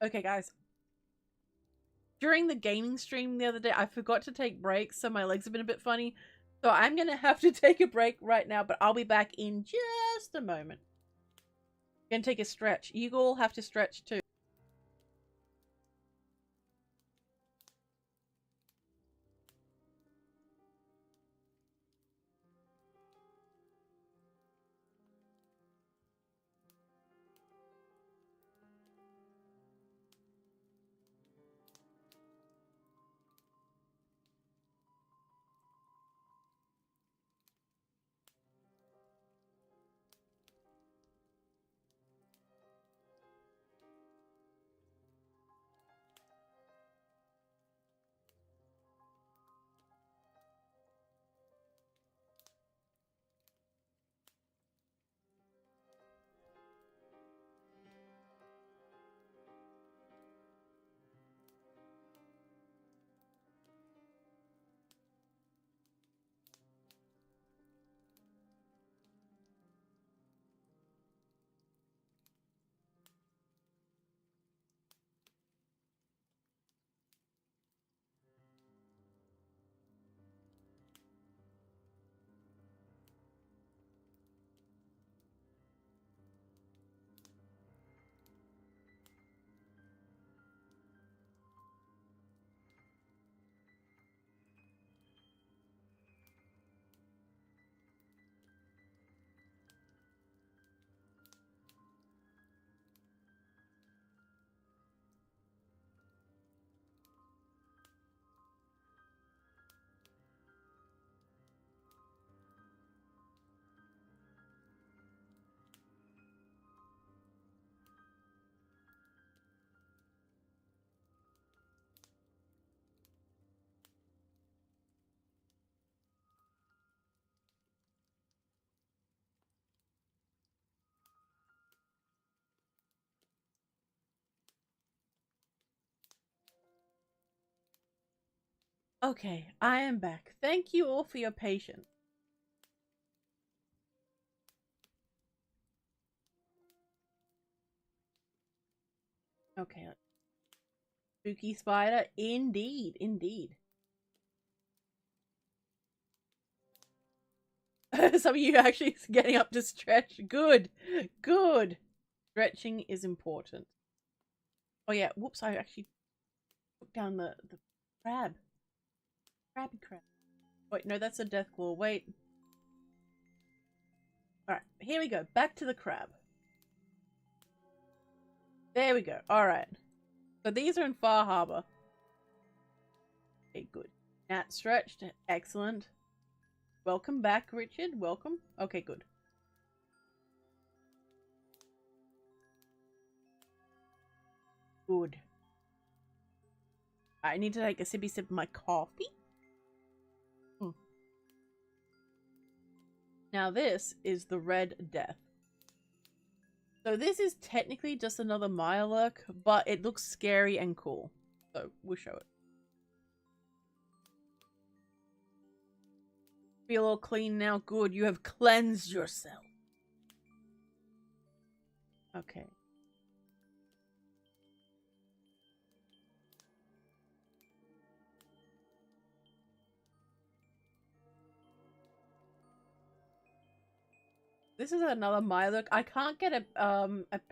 Okay, guys. During the gaming stream the other day, I forgot to take breaks, so my legs have been a bit funny. So I'm going to have to take a break right now, but I'll be back in just a moment. I'm going to take a stretch. You all have to stretch too. Okay, I am back. Thank you all for your patience. Okay. Spooky spider. Indeed, indeed. Some of you actually getting up to stretch. Good, good. Stretching is important. Oh yeah, whoops, I actually took down the crab. Crabby crab. Wait, no, that's a Deathclaw. Wait. Alright, here we go. Back to the crab. There we go. Alright. So these are in Far Harbor. Okay, good. Nat stretched. Excellent. Welcome back, Richard. Welcome. Okay, good. Good. I need to take a sippy sip of my coffee. Now this is the Red Death. So this is technically just another Mirelurk, but it looks scary and cool. So we'll show it. Feel all clean now? Good, you have cleansed yourself. Okay. This is another my look. I can't get a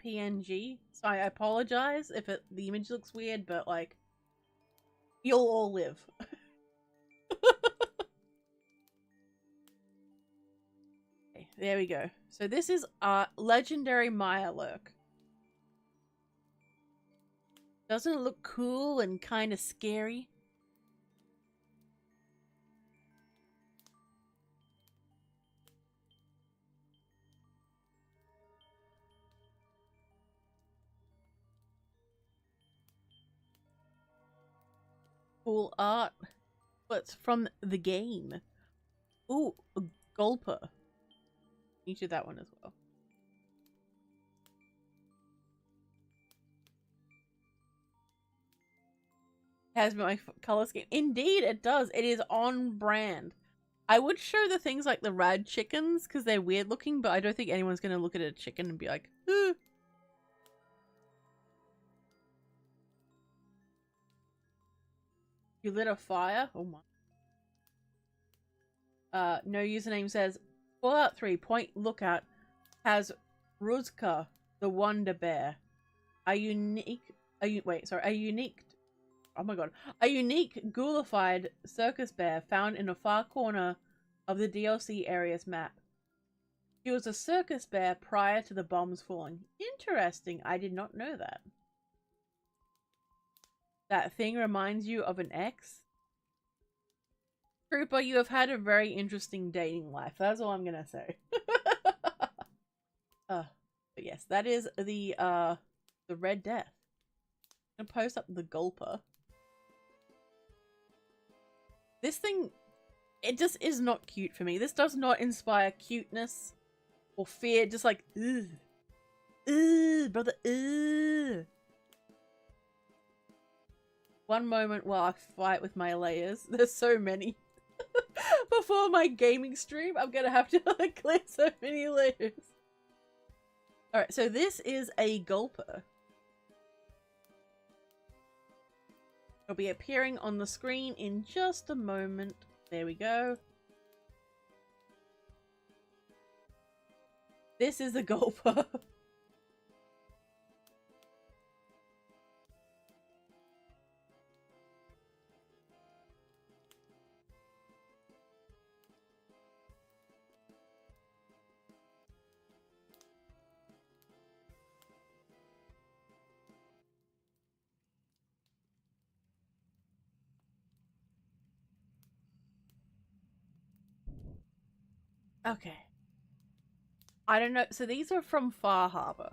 PNG, so I apologize if the image looks weird, but like, you'll all live. Okay, there we go. So this is legendary Maya lurk. Doesn't it look cool and kind of scary? Cool art. What's from the game? Ooh, a gulper. You do that one as well. Has my color scheme. Indeed, it does. It is on brand. I would show the things like the rad chickens because they're weird looking, but I don't think anyone's going to look at a chicken and be like, "Ugh." You lit a fire? Oh my. No username says, Fallout 3 point lookout has Ruzka, the Wonder Bear. A unique, oh my god, a unique ghoulified circus bear found in a far corner of the DLC area's map. She was a circus bear prior to the bombs falling. Interesting, I did not know that. That thing reminds you of an ex? Trooper, you have had a very interesting dating life. That's all I'm gonna say. But yes, that is the Red Death. I'm gonna post up the gulper. This thing, it just is not cute for me. This does not inspire cuteness or fear. Just like, ugh. Ugh, brother, ugh. One moment while I fight with my layers. There's so many. Before my gaming stream, I'm gonna have to like clear so many layers. Alright, so this is a gulper. It'll be appearing on the screen in just a moment. There we go. This is a gulper. Okay. I don't know. So these are from Far Harbor.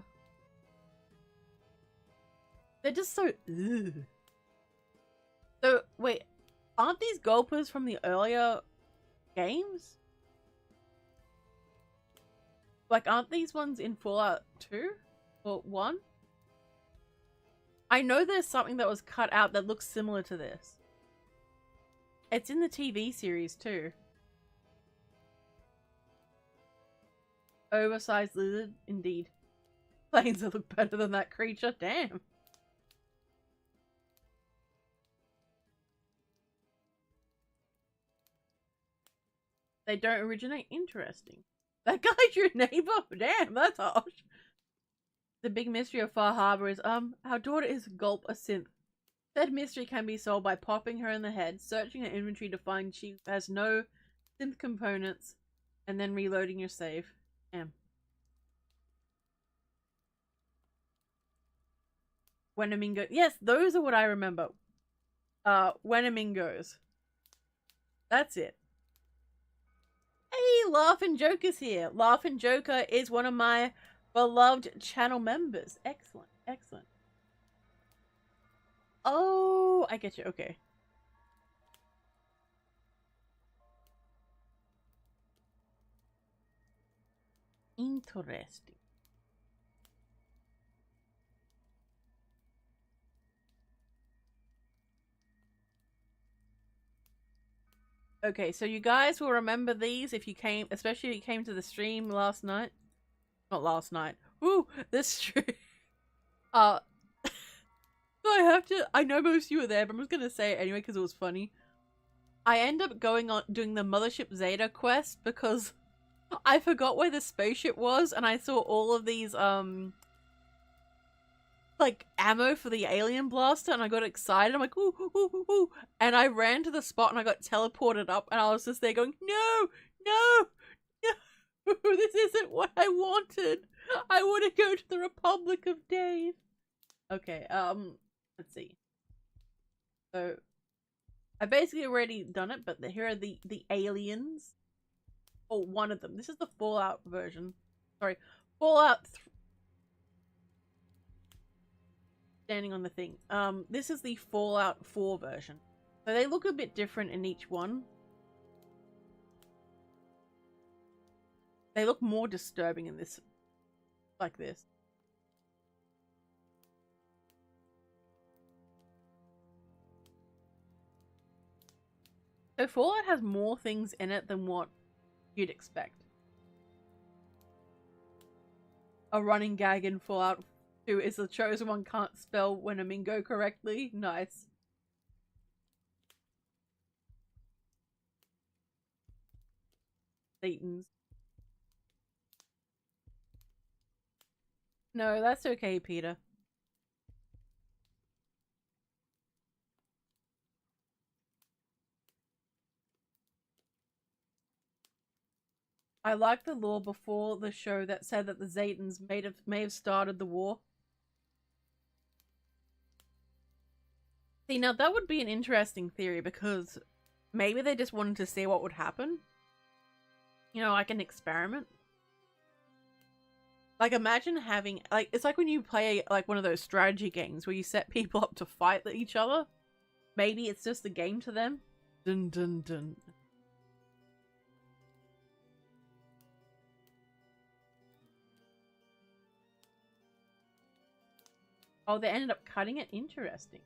They're just so... Ugh. So, wait. Aren't these gulpers from the earlier games? Like, aren't these ones in Fallout 2? Or 1? I know there's something that was cut out that looks similar to this. It's in the TV series too. Oversized lizard, indeed. Planes that look better than that creature, damn. They don't originate, interesting. That guy's your neighbor? Damn, that's harsh. The big mystery of Far Harbor is, our daughter is Gulp, a synth. Said mystery can be solved by popping her in the head, searching her inventory to find she has no synth components, and then reloading your save. Damn. Wenamingos. Yes, those are what I remember. Wenamingos. That's it. Hey, Laughin' Joker's here. Laughin' Joker is one of my beloved channel members. Excellent, excellent. Oh, I get you. Okay. Interesting. Okay, so you guys will remember these if you came, especially if you came to the stream last night. Not last night. Woo, this stream. So I know most of you were there, but I'm just gonna say it anyway because it was funny. I end up doing the Mothership Zeta quest because I forgot where the spaceship was, and I saw all of these like ammo for the alien blaster, and I got excited. I'm like, ooh, ooh, ooh, ooh, and I ran to the spot and I got teleported up, and I was just there going, no, no, no, this isn't what I wanted. I want to go to the Republic of Dave. Okay, let's see. So I basically already done it, but here are the aliens. Oh, one of them. This is the Fallout version. Sorry, Fallout. Standing on the thing. This is the Fallout 4 version. So they look a bit different in each one. They look more disturbing in this, like this. So Fallout has more things in it than what you'd expect. A running gag in Fallout 2 is the chosen one can't spell Winnemingo correctly. Nice. Satans. No, that's okay, Peter. I like the lore before the show that said that the Zetans may have started the war. See, now that would be an interesting theory because maybe they just wanted to see what would happen. You know, like an experiment. Like, imagine having, like, it's like when you play, like, one of those strategy games where you set people up to fight each other. Maybe it's just a game to them. Dun dun dun. Oh, they ended up cutting it? Interesting.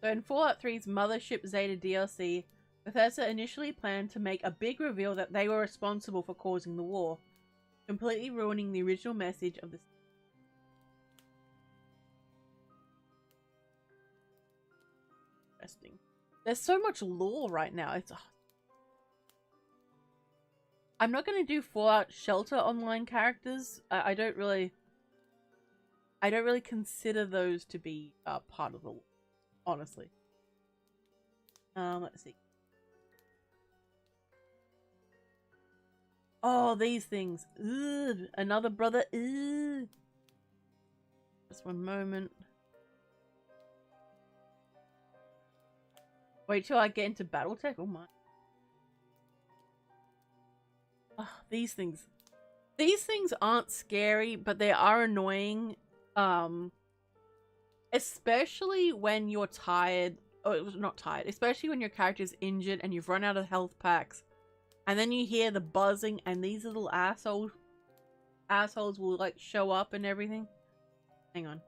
So in Fallout 3's Mothership Zeta DLC, Bethesda initially planned to make a big reveal that they were responsible for causing the war, completely ruining the original message of the... Interesting. There's so much lore right now. It's... I'm not going to do Fallout Shelter online characters. I don't really consider those to be part of the lore, honestly. Let's see. Oh, these things. Ugh, another brother. Ugh. Just one moment. Wait till I get into Battletech. Oh my. Oh, these things. These things aren't scary, but they are annoying. Especially when you're tired. Oh, not tired. Especially when your character's injured and you've run out of health packs. And then you hear the buzzing and these little assholes will like show up and everything. Hang on.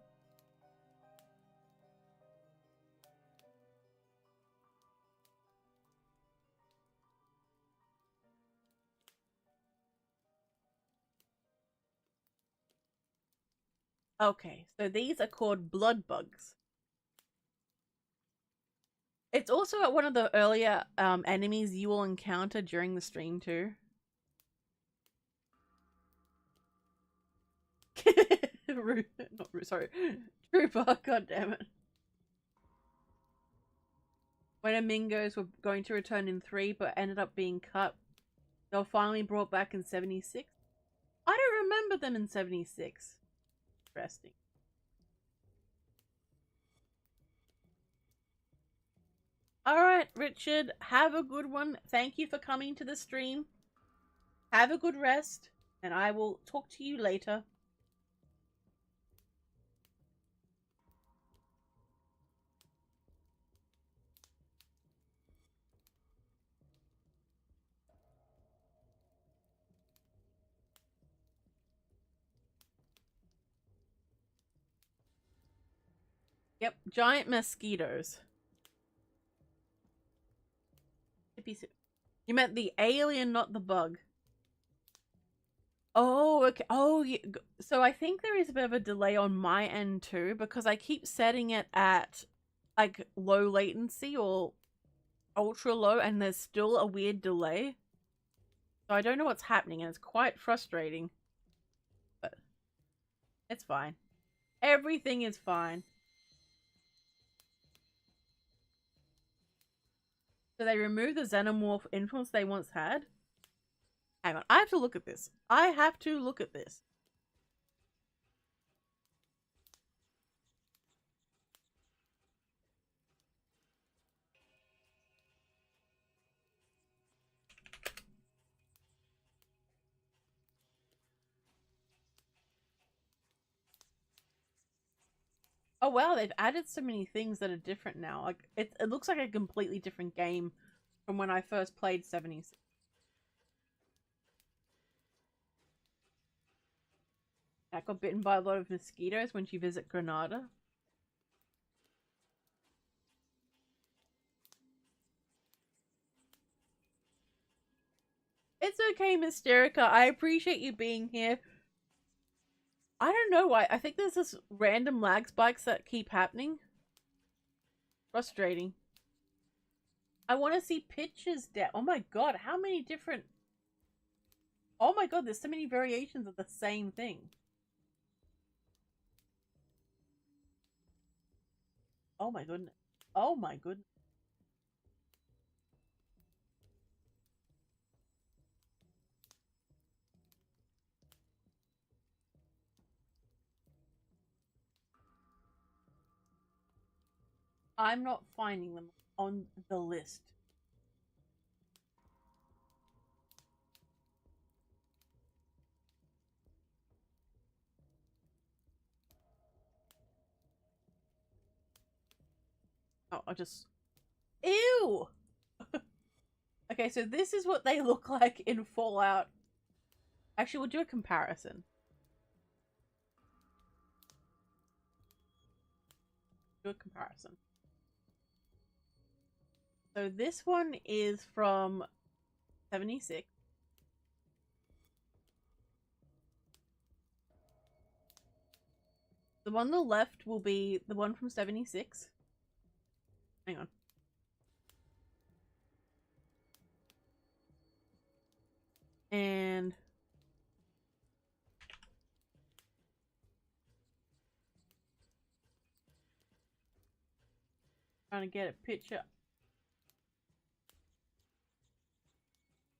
Okay, so these are called blood bugs. It's also one of the earlier enemies you will encounter during the stream too. Sorry. Trooper, god damn it. When Amingos were going to return in 3 but ended up being cut, they were finally brought back in 76. I don't remember them in 76. Interesting. Alright, Richard, have a good one. Thank you for coming to the stream. Have a good rest, and I will talk to you later. Yep, giant mosquitoes. You meant the alien, not the bug. Oh, okay. Oh, yeah. So I think there is a bit of a delay on my end too, because I keep setting it at like low latency or ultra low, and there's still a weird delay. So I don't know what's happening, and it's quite frustrating. But it's fine. Everything is fine. So they removed the xenomorph influence they once had. Hang on, I have to look at this. I have to look at this. Oh wow, they've added so many things that are different now. Like it looks like a completely different game from when I first played 76. I got bitten by a lot of mosquitoes when she visited Granada. It's okay, Mysterica. I appreciate you being here. I don't know why. I think there's this random lag spikes that keep happening. Frustrating. I want to see pictures. Oh my god, how many different... Oh my god, there's so many variations of the same thing. Oh my goodness. Oh my goodness. I'm not finding them on the list. Oh, I'll just... Ew! Okay, so this is what they look like in Fallout. Actually, we'll do a comparison. Do a comparison. So this one is from 76. The one on the left will be the one from 76. Hang on. And trying to get a picture.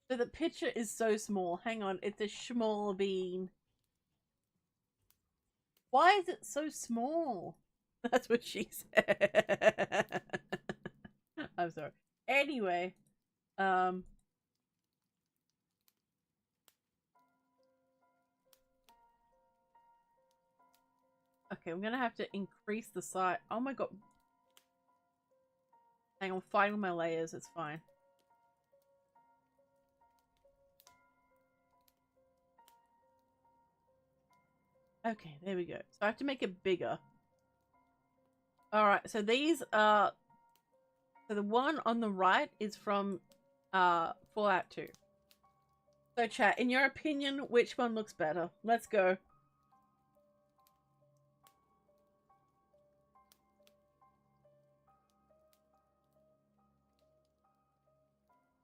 So the picture is so small. Hang on, it's a small bean. Why is it so small? That's what she said. I'm sorry. Anyway, okay, I'm gonna have to increase the size. Oh my god. Hang on, I'm fighting with my layers, it's fine. Okay, there we go. So I have to make it bigger. Alright, so these are... So the one on the right is from Fallout 2. So chat, in your opinion, which one looks better? Let's go.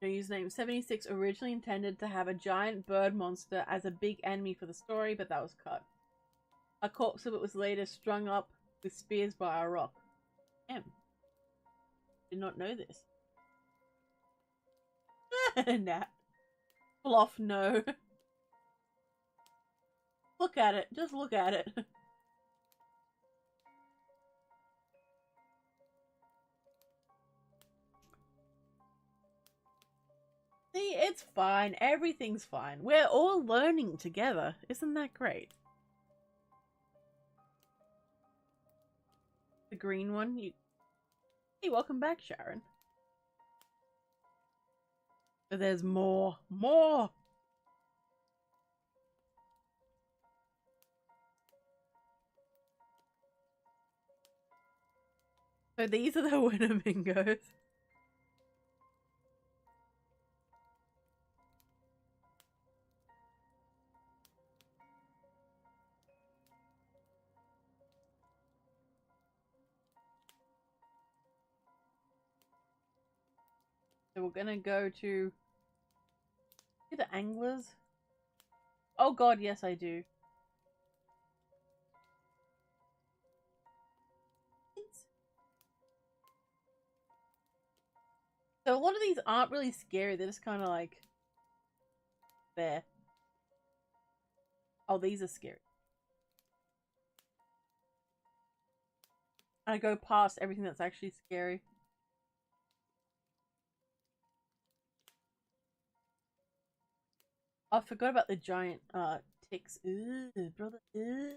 Your username 76 originally intended to have a giant bird monster as a big enemy for the story, but that was cut. A corpse of it was later strung up with spears by a rock. Damn. Did not know this. Nah. Fluff, no. Look at it. Just look at it. See, it's fine. Everything's fine. We're all learning together. Isn't that great? The green one. Hey, welcome back, Sharon. But there's more. More! So these are the Winnamingos. So we're gonna go to the anglers. Oh god, yes I do. So a lot of these aren't really scary, they're just kind of like there. Oh, these are scary. I go past everything that's actually scary. I forgot about the giant ticks. Ooh, brother. Ooh.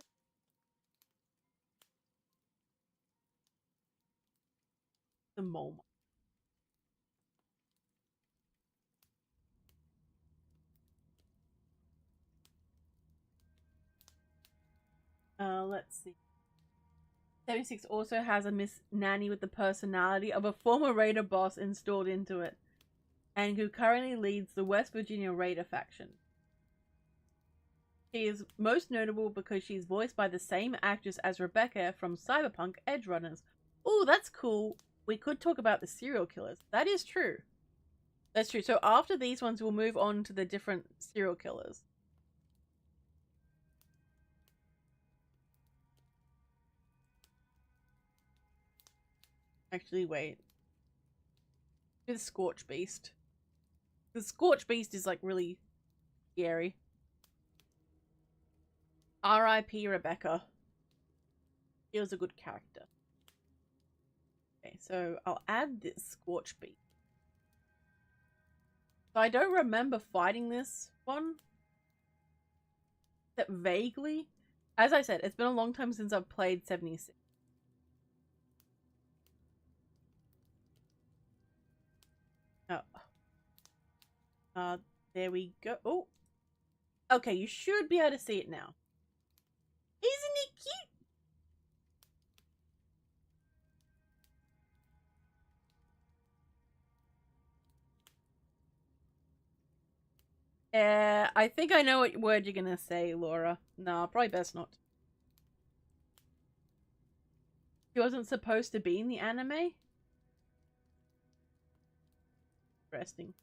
The mole. Let's see. 76 also has a Miss Nanny with the personality of a former Raider boss installed into it, and who currently leads the West Virginia Raider faction. She is most notable because she's voiced by the same actress as Rebecca from Cyberpunk Edge Runners. Oh, that's cool. We could talk about the serial killers. That is true. That's true. So after these ones, we'll move on to the different serial killers. Actually, wait. Do the Scorch Beast. The Scorch Beast is like really scary. R.I.P. Rebecca. She was a good character. Okay, so I'll add this Scorch Beast. So I don't remember fighting this one. Except vaguely. As I said, it's been a long time since I've played 76. Oh. There we go. Oh. Okay, you should be able to see it now. Isn't it cute? I think I know what word you're gonna say, Laura. No, probably best not. She wasn't supposed to be in the anime? Interesting.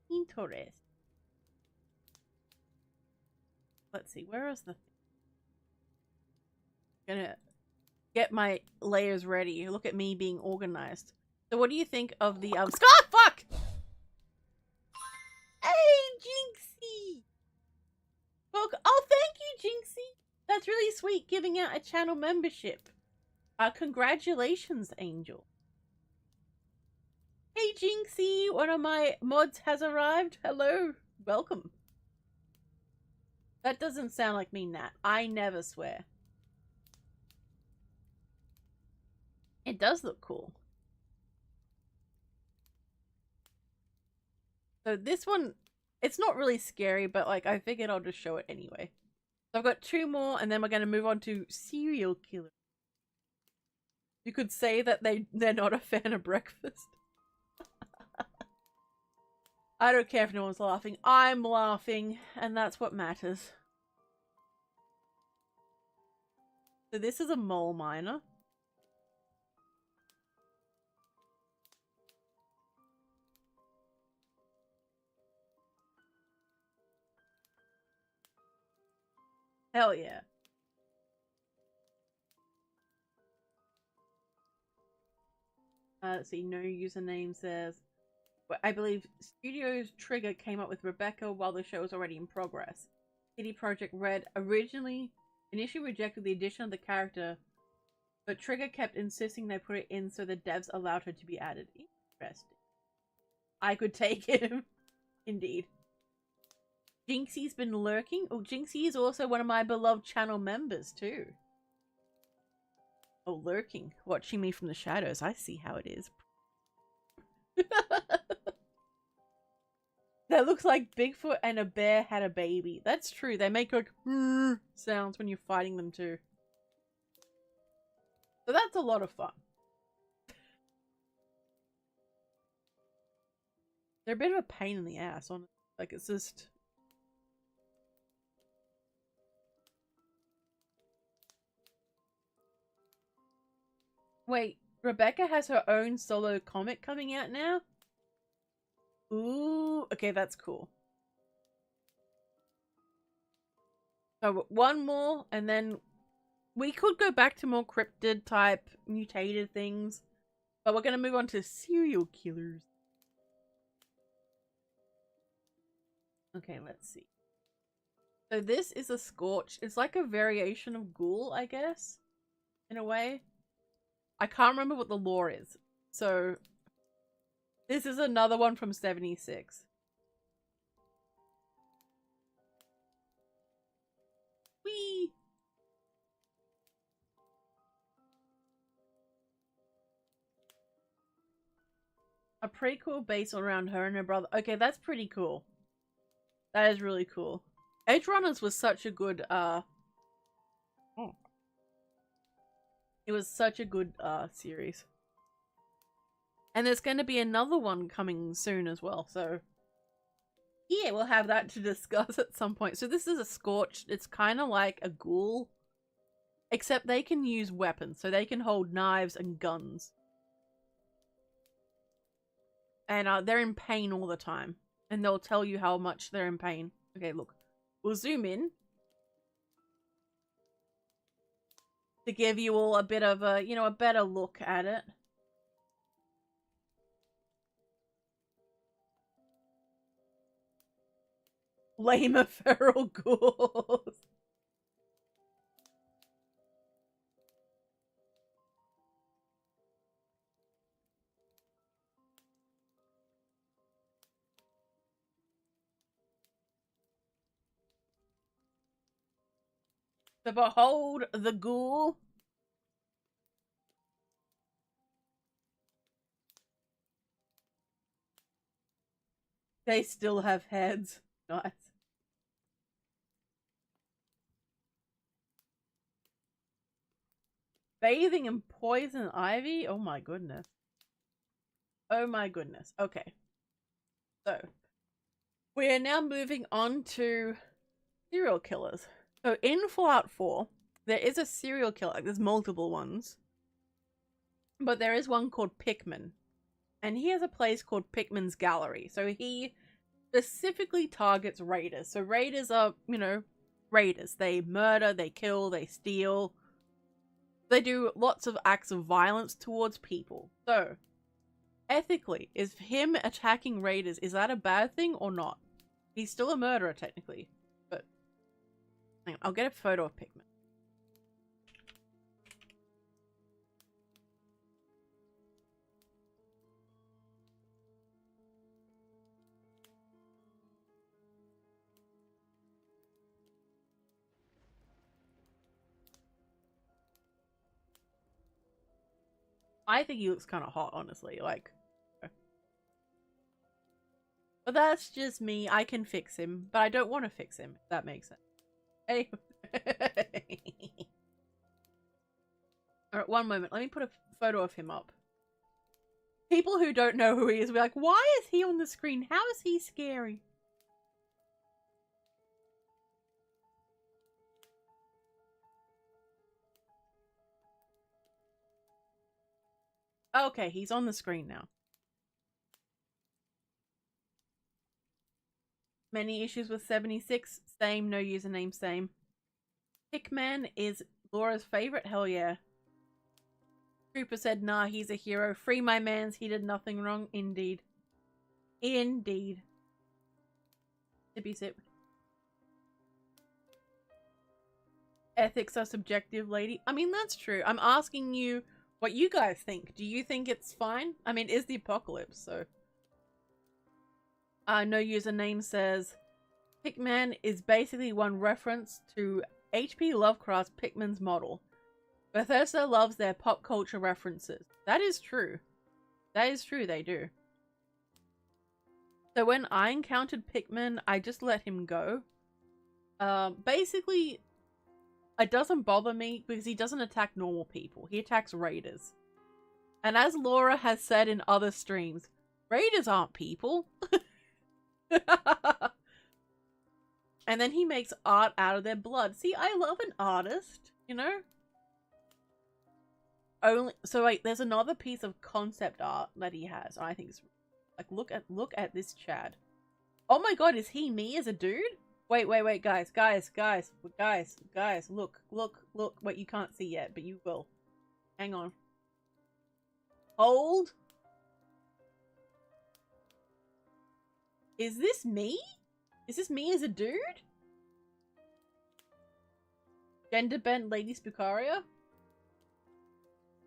Interesting. Let's see, where is the thing? Gonna get my layers ready. Look at me being organized. So what do you think of the Scott, fuck! Hey, Jinxie! Welcome. Oh, thank you, Jinxie! That's really sweet, giving out a channel membership. Congratulations, Angel. Hey, Jinxie! One of my mods has arrived. Hello. Welcome. That doesn't sound like me, Nat. I never swear. It does look cool. So this one, it's not really scary, but like I figured I'll just show it anyway. So I've got two more, and then we're going to move on to serial killer. You could say that they're not a fan of breakfast. I don't care if no one's laughing. I'm laughing, and that's what matters. So this is a mole miner. Hell yeah. Let's see, no username says. I believe Studios Trigger came up with Rebecca while the show was already in progress. CD Projekt Red initially rejected the addition of the character, but Trigger kept insisting they put it in, so the devs allowed her to be added. Interesting. I could take him. Indeed. Jinxie's been lurking. Oh, Jinxie is also one of my beloved channel members too. Oh, lurking. Watching me from the shadows. I see how it is. That looks like Bigfoot and a bear had a baby. That's true. They make like sounds when you're fighting them too. So that's a lot of fun. They're a bit of a pain in the ass, honestly. Like, it's just... Wait, Rebecca has her own solo comic coming out now. Ooh, okay, that's cool. So one more, and then we could go back to more cryptid type mutated things, but we're gonna move on to serial killers. Okay, let's see. So this is a Scorch. It's like a variation of Ghoul, I guess, in a way. I can't remember what the lore is. So this is another one from 76. Whee! A prequel based around her and her brother. Okay, that's pretty cool. That is really cool. Edge Runners was such a good, it was such a good, series. And there's going to be another one coming soon as well, so... yeah, we'll have that to discuss at some point. So this is a Scorched. It's kind of like a Ghoul. Except they can use weapons, so they can hold knives and guns. And they're in pain all the time. And they'll tell you how much they're in pain. Okay, look. We'll zoom in. To give you all a bit of a, you know, a better look at it. Lamer feral ghouls. So behold the ghoul. They still have heads. Nice. Bathing in poison ivy? Oh my goodness. Oh my goodness. Okay. So, we are now moving on to serial killers. So in Fallout 4, there is a serial killer. There's multiple ones. But there is one called Pickman. And he has a place called Pickman's Gallery. So he specifically targets raiders. So raiders are, you know, raiders. They murder, they kill, they steal. They do lots of acts of violence towards people. So, ethically, is him attacking raiders, is that a bad thing or not? He's still a murderer, technically. But, hang on, I'll get a photo of Pickman. I think he looks kind of hot, honestly, like. But that's just me. I can fix him, but I don't want to fix him, if that makes sense. Anyway. Alright, one moment. Let me put a photo of him up. People who don't know who he is will be like, why is he on the screen? How is he scary? Okay, he's on the screen now. Many issues with 76. Same, no username, same. Pickman is Laura's favorite. Hell yeah. Trooper said, nah, he's a hero. Free my mans, he did nothing wrong. Indeed. Indeed. Sippy sip. Ethics are subjective, lady. I mean, that's true. I'm asking you what you guys think. Do you think it's fine? I mean, it's the apocalypse, so. No username says, Pickman is basically one reference to H.P. Lovecraft's Pickman's model. Bethesda loves their pop culture references. That is true. That is true, they do. So when I encountered Pickman, I just let him go. Basically, it doesn't bother me because he doesn't attack normal people. He attacks raiders. And as Laura has said in other streams, raiders aren't people. And then he makes art out of their blood. See, I love an artist, you know? only so like there's another piece of concept art that he has. And I think it's like look at this Chad. Oh my god, is he me as a dude? Wait, guys, look. Wait, you can't see yet, but you will. Hang on. Hold. Is this me? Is this me as a dude? Gender bent Lady Spookaria?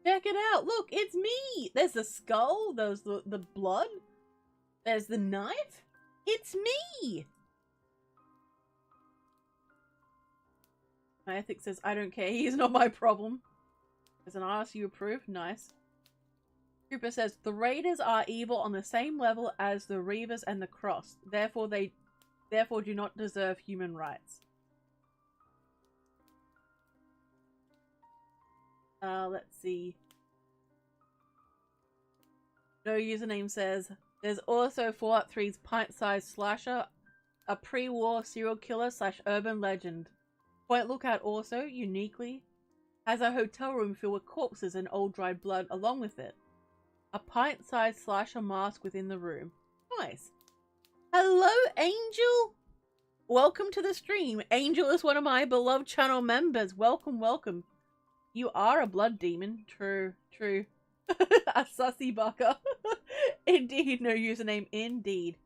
Check it out. Look, it's me. There's the skull. There's the blood. There's the knife. It's me. My ethics says, I don't care. He's not my problem. As an artist, you approve? Nice. Cooper says, the Raiders are evil on the same level as the Reavers and the Cross. Therefore, they do not deserve human rights. Let's see. No username says, there's also Fallout 3's pint-sized slasher, a pre-war serial killer / urban legend. Point Lookout also, uniquely, has a hotel room filled with corpses and old dried blood along with it. A pint-sized slasher mask within the room. Nice. Hello, Angel! Welcome to the stream. Angel is one of my beloved channel members. Welcome, welcome. You are a blood demon. True, true. A sussy bucker. Indeed, no username. Indeed.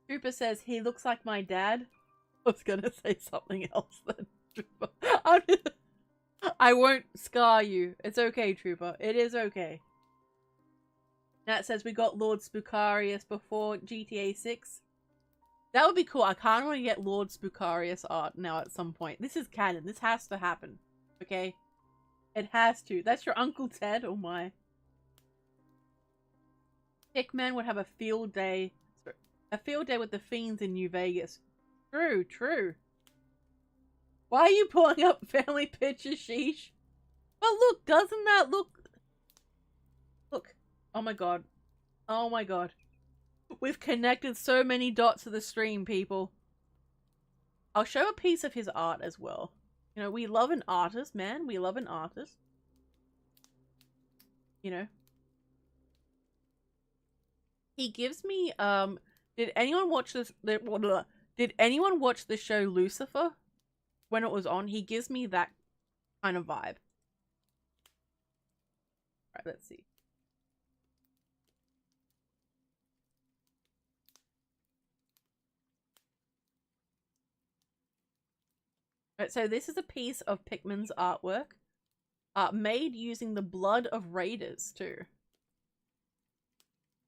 Trooper says, he looks like my dad. I was gonna say something else then. I won't scar you. It's okay, Trooper. It is okay. Nat says we got Lord Spookarius before GTA 6. That would be cool. I kind of want to get Lord Spookarius art now at some point. This is canon. This has to happen. Okay? It has to. That's your Uncle Ted. Oh my. Hickman would have a field day. A field day with the fiends in New Vegas. True, true. Why are you pulling up family pictures, sheesh? But look, doesn't that look... Look. Oh my god. Oh my god. We've connected so many dots to the stream, people. I'll show a piece of his art as well. You know, we love an artist, man. We love an artist. You know. He gives me, did anyone watch this? Did anyone watch the show Lucifer? When it was on, he gives me that kind of vibe. Alright, let's see. Right, so this is a piece of Pickman's artwork, made using the blood of raiders too.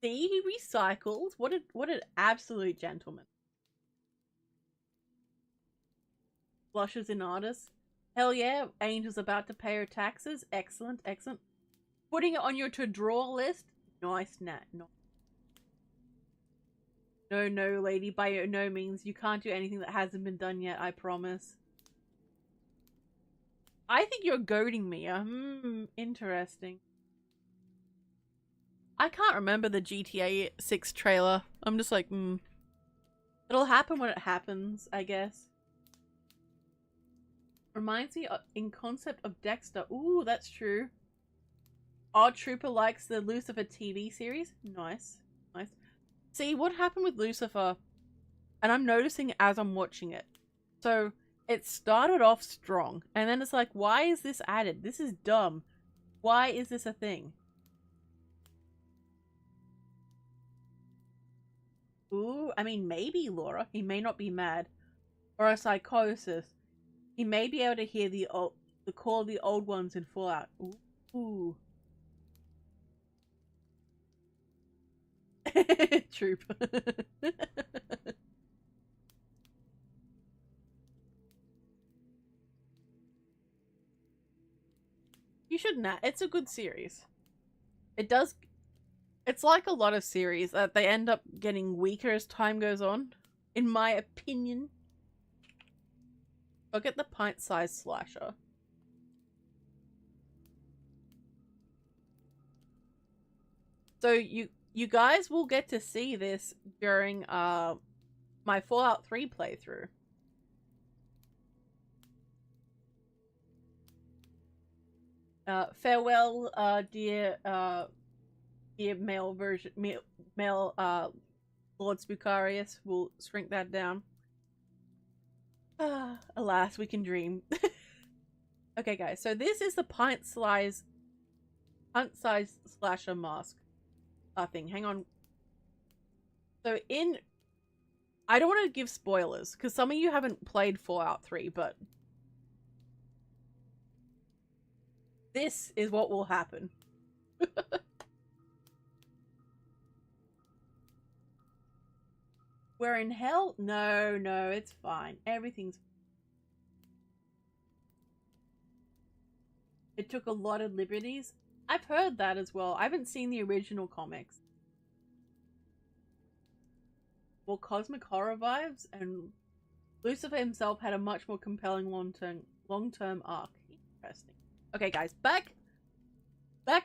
See, he recycled. What an absolute gentleman. Blushes in artists. Hell yeah, Angel's about to pay her taxes. Excellent, excellent. Putting it on your to-draw list. Nice, Nat. No, lady, by no means. You can't do anything that hasn't been done yet, I promise. I think you're goading me. Interesting. I can't remember the GTA 6 trailer. I'm just like, It'll happen when it happens, I guess. Reminds me in concept of Dexter. Ooh, that's true. Odd Trooper likes the Lucifer TV series. Nice. Nice. See, what happened with Lucifer, and I'm noticing as I'm watching it. So, it started off strong, and then it's like, why is this added? This is dumb. Why is this a thing? Ooh, I mean, maybe, Laura. He may not be mad. Or a psychosis. He may be able to hear the call of the old ones in Fallout. Ooh. Troop. You shouldn't. It's a good series. It does. It's like a lot of series that they end up getting weaker as time goes on. In my opinion. Look at the pint-sized slasher. So you guys will get to see this during my Fallout 3 playthrough. Farewell, dear male version, male Lord Spookarius. We'll shrink that down. Alas, we can dream. Okay, guys, so this is the pint-sized slasher mask thing. Hang on. So I don't want to give spoilers, because some of you haven't played Fallout 3, but this is what will happen. We're in hell? No, it's fine. Everything's... It took a lot of liberties. I've heard that as well. I haven't seen the original comics. Well, cosmic horror vibes, and Lucifer himself had a much more compelling long-term arc. Interesting. Okay, guys, back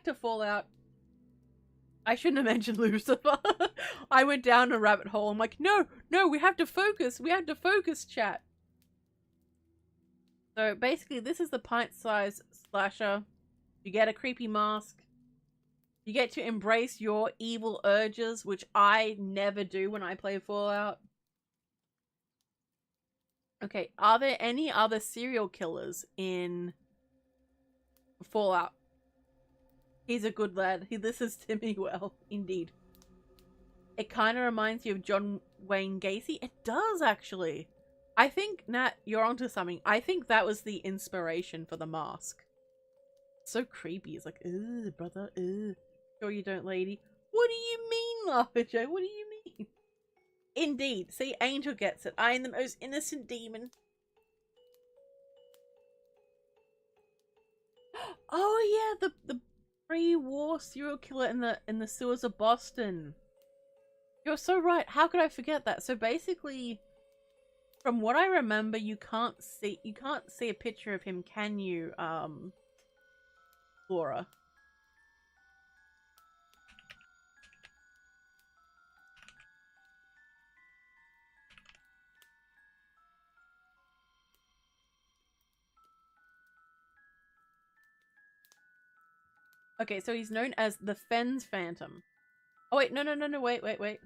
to Fallout. I shouldn't have mentioned Lucifer. I went down a rabbit hole. I'm like, no, we have to focus. We have to focus, chat. So basically, this is the pint-sized slasher. You get a creepy mask. You get to embrace your evil urges, which I never do when I play Fallout. Okay, are there any other serial killers in Fallout? He's a good lad. He listens to me well, indeed. It kind of reminds you of John Wayne Gacy. It does, actually. I think, Nat, you're onto something. I think that was the inspiration for the mask. So creepy. It's like, ugh, brother, ugh. Sure you don't, lady. What do you mean, Laughter Joe? What do you mean? Indeed. See, Angel gets it. I am the most innocent demon. Oh yeah, the pre-war serial killer in the sewers of Boston. You're so right. How could I forget that? So basically, from what I remember, you can't see a picture of him, can you, Laura? Okay, so he's known as the Fens Phantom. Oh wait, no, wait.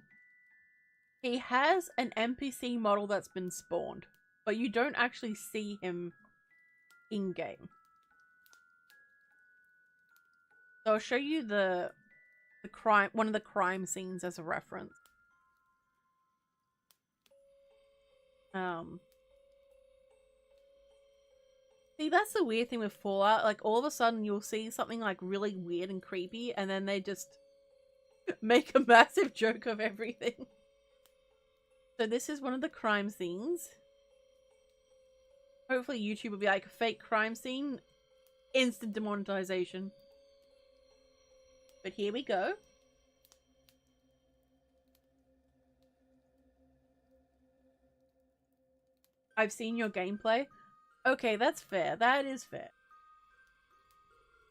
He has an NPC model that's been spawned, but you don't actually see him in-game. So I'll show you one of the crime scenes as a reference. See, that's the weird thing with Fallout. Like, all of a sudden you'll see something like really weird and creepy, and then they just make a massive joke of everything. So this is one of the crime scenes. Hopefully YouTube will be like, fake crime scene, instant demonetization. But here we go. I've seen your gameplay. Okay, that's fair. That is fair.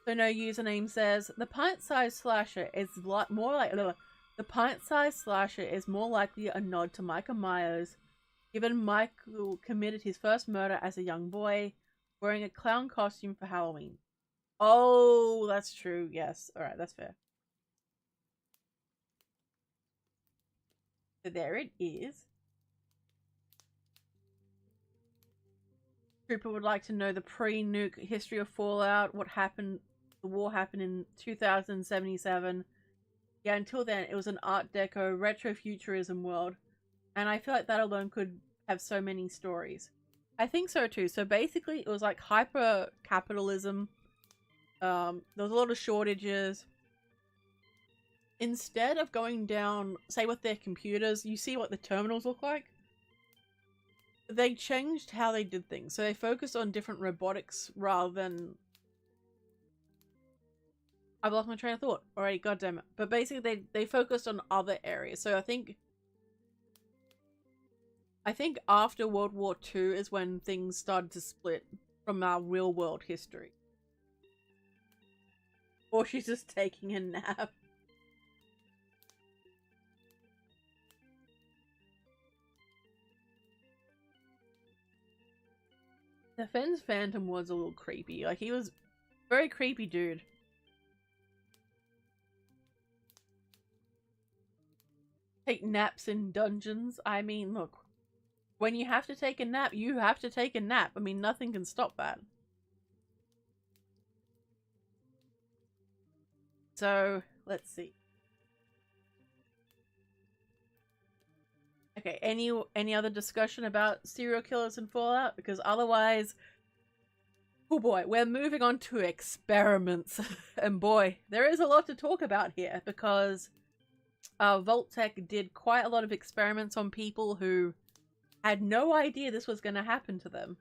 So no username says, the pint-sized slasher is more like... The pint-sized slasher is more likely a nod to Michael Myers, given Michael committed his first murder as a young boy, wearing a clown costume for Halloween. Oh, that's true. Yes. Alright, that's fair. So there it is. Trooper would like to know the pre-nuke history of Fallout, what happened, the war happened in 2077. Yeah, until then, it was an Art Deco, retro-futurism world. And I feel like that alone could have so many stories. I think so too. So basically, it was like hyper-capitalism. There was a lot of shortages. Instead of going down, say with their computers, you see what the terminals look like? They changed how they did things. So they focused on different robotics rather than... I've lost my train of thought already, goddammit. But basically they focused on other areas. So I think after World War II is when things started to split from our real world history. Or she's just taking a nap. The Fens Phantom was a little creepy. Like, he was Very creepy dude. Take naps in dungeons. I mean, look. When you have to take a nap, you have to take a nap. I mean, nothing can stop that. So, let's see. Okay, any other discussion about serial killers in Fallout? Because otherwise, oh boy, we're moving on to experiments. And boy, there is a lot to talk about here because Vault-Tec did quite a lot of experiments on people who had no idea this was going to happen to them.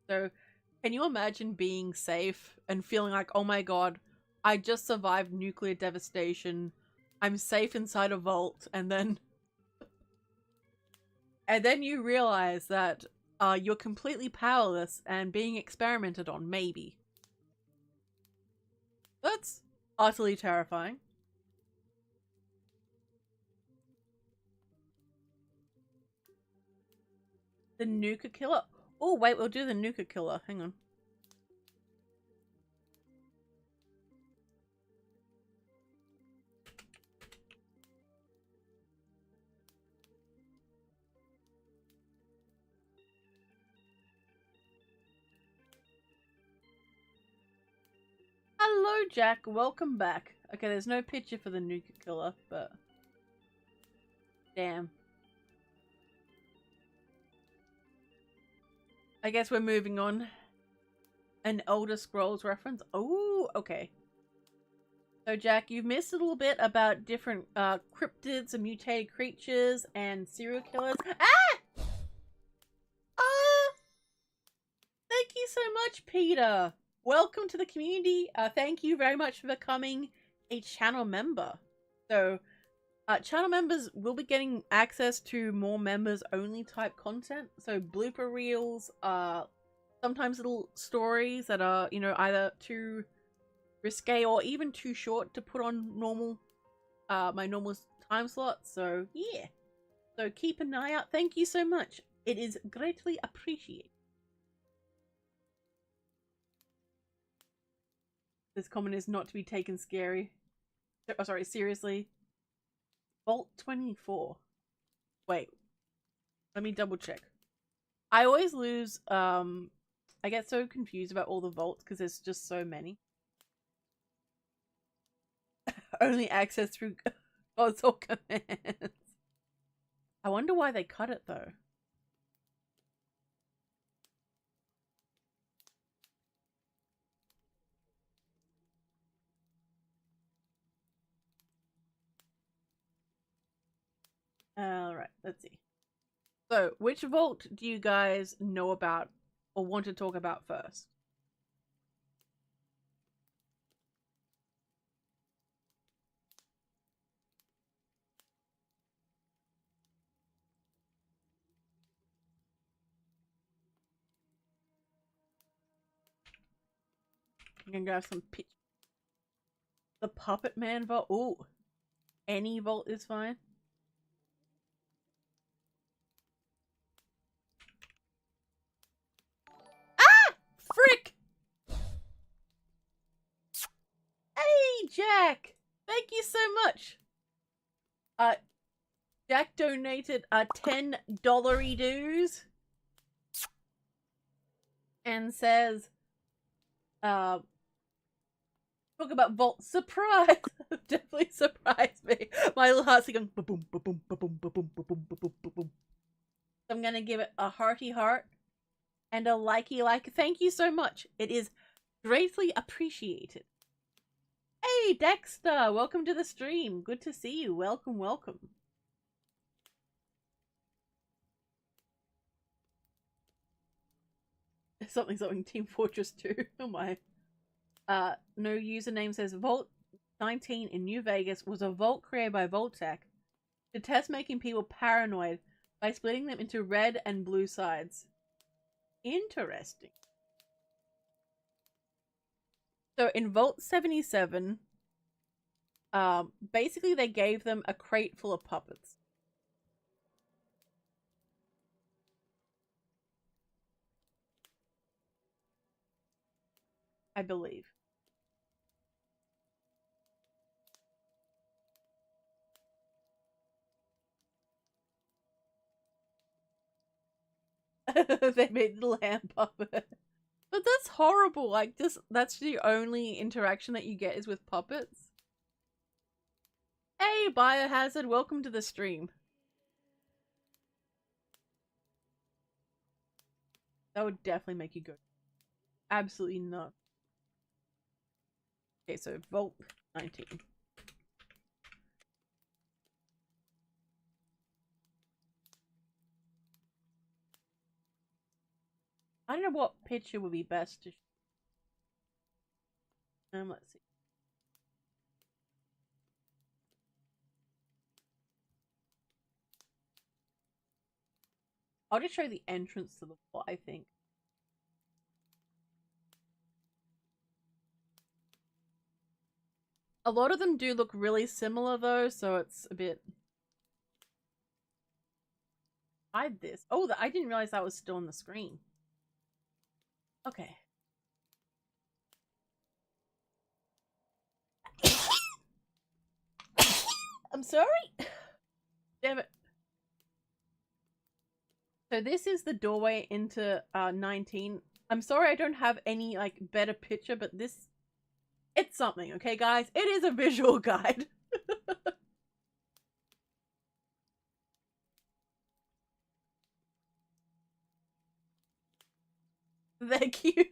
So, can you imagine being safe and feeling like, oh my god, I just survived nuclear devastation, I'm safe inside a vault, and then you realize that you're completely powerless and being experimented on, maybe. That's utterly terrifying. The Nuka Killer? Oh, wait, we'll do the Nuka Killer. Hang on. Hello, Jack. Welcome back. Okay, there's no picture for the Nuka Killer, but... damn. I guess we're moving on. An Elder Scrolls reference. Oh, okay. So, Jack, you've missed a little bit about different cryptids and mutated creatures and serial killers. Ah! Thank you so much, Peter. Welcome to the community. Thank you very much for becoming a channel member. So, channel members will be getting access to more members-only type content. So, blooper reels, sometimes little stories that are, you know, either too risque or even too short to put on normal, my normal time slots. So, yeah. So, keep an eye out. Thank you so much. It is greatly appreciated. This comment is not to be taken scary. Oh, sorry, seriously. Vault 24. Wait. Let me double check. I always lose, I get so confused about all the vaults because there's just so many. Only access through console commands. I wonder why they cut it though. Alright, let's see. So, which vault do you guys know about or want to talk about first? I'm gonna grab some pictures. The Puppet Man vault. Ooh. Any vault is fine. Ah! Frick! Hey, Jack! Thank you so much. Jack donated $10 dues and says, talk about vault surprise. Definitely surprised me. My little heart's going boom, boom, boom, boom, boom, boom, boom, boom, boom. So I'm gonna give it a hearty heart and a likey like. Thank you so much. It is greatly appreciated. Hey, Dexter, welcome to the stream. Good to see you. Welcome, welcome. Something, Team Fortress 2. Oh my. No username says Vault 19 in New Vegas was a vault created by Vault-Tec to test making people paranoid by splitting them into red and blue sides. Interesting. So in Vault 77, basically they gave them a crate full of puppets. I believe. They made the lamp puppet. But that's horrible. Like, that's the only interaction that you get is with puppets. Hey, Biohazard, welcome to the stream. That would definitely make you go. Absolutely not. Okay, so Vault 19. I don't know what picture would be best to let's see. I'll just show the entrance to the vault, I think. A lot of them do look really similar though, so it's a bit... Hide this. Oh, I didn't realize that was still on the screen. Okay. I'm sorry? Damn it. So this is the doorway into 19. I'm sorry I don't have any like better picture, but this... It's something, okay guys? It is a visual guide. Thank you.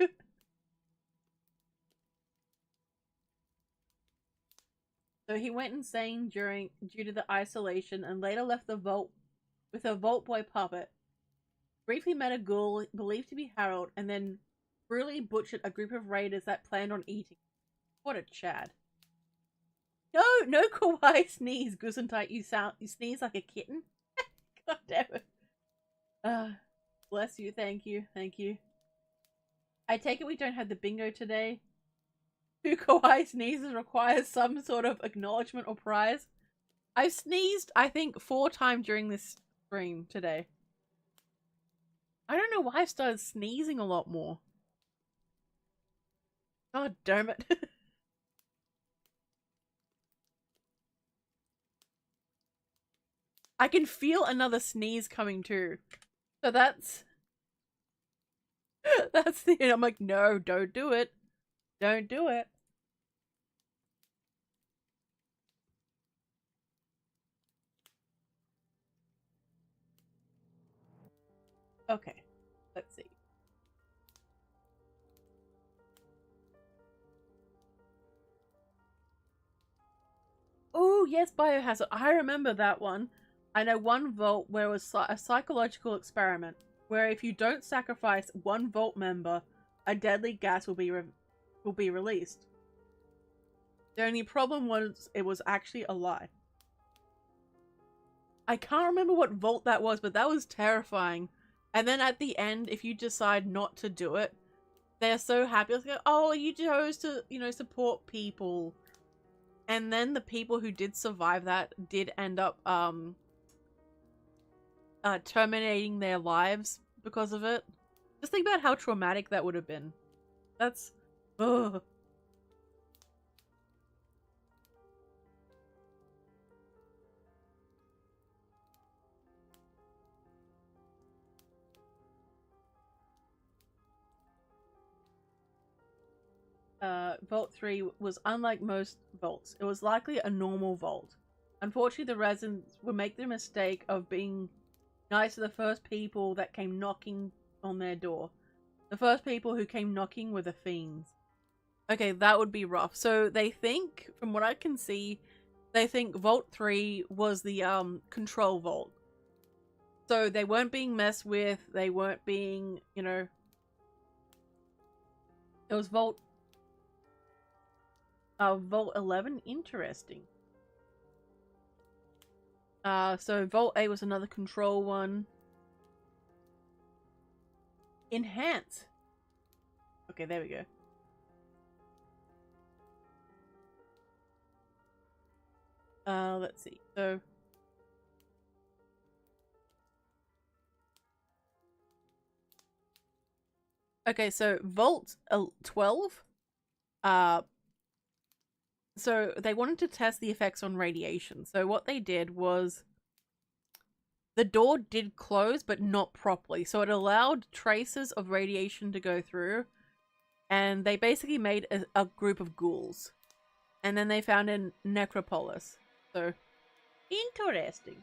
So he went insane due to the isolation and later left the vault with a Vault Boy puppet. Briefly met a ghoul believed to be Harold and then brutally butchered a group of raiders that planned on eating. What a Chad. No kawaii sneeze, Gusentite, you sneeze like a kitten. God damn it. Bless you, thank you. I take it we don't have the bingo today. 2 kawaii sneezes requires some sort of acknowledgement or prize. I've sneezed, I think, 4 times during this stream today. I don't know why I started sneezing a lot more. God damn it. I can feel another sneeze coming too. So that's the end. I'm like, no, don't do it. Don't do it. Okay, let's see. Oh, yes, Biohazard. I remember that one. I know one vault where it was a psychological experiment where if you don't sacrifice one vault member, a deadly gas will be released. The only problem was it was actually a lie. I can't remember what vault that was, but that was terrifying. And then at the end, if you decide not to do it, they're so happy. It's like, oh, you chose to, you know, support people. And then the people who did survive that did end up terminating their lives because of it. Just think about how traumatic that would have been. That's... ugh. Vault 3 was unlike most vaults. It was likely a normal vault. Unfortunately, the residents would make the mistake of being nice to the first people that came knocking on their door. The first people who came knocking were the fiends. Okay, that would be rough. So they think, from what I can see, they think Vault 3 was the control vault. So they weren't being messed with, they weren't being, you know... It was Vault 11? Interesting. So Vault 8 was another control one. Enhance. Okay, there we go. Let's see. So okay, so Vault 12. So they wanted to test the effects on radiation. So what they did was the door did close, but not properly. So it allowed traces of radiation to go through. And they basically made a group of ghouls. And then they found a necropolis. So, interesting.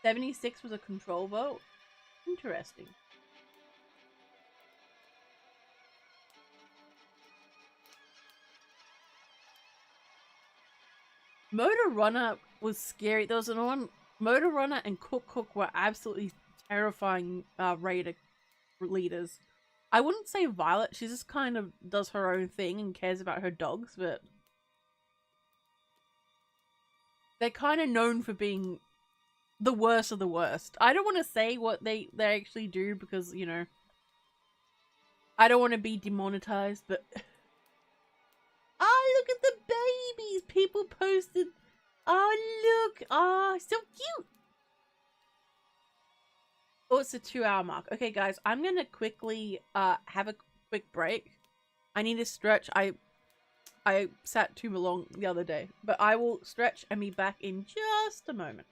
76 was a control vote. Interesting. Motor Runner was scary. There was another one. Motor Runner and Cook were absolutely terrifying raider leaders. I wouldn't say Violet. She just kind of does her own thing and cares about her dogs, but they're kind of known for being the worst of the worst. I don't want to say what they actually do because, you know, I don't want to be demonetized, but oh, look at the babies! People posted. Oh, look! Oh, so cute! Oh, it's a 2-hour mark. Okay, guys, I'm gonna quickly have a quick break. I need to stretch. I sat too long the other day, but I will stretch and be back in just a moment.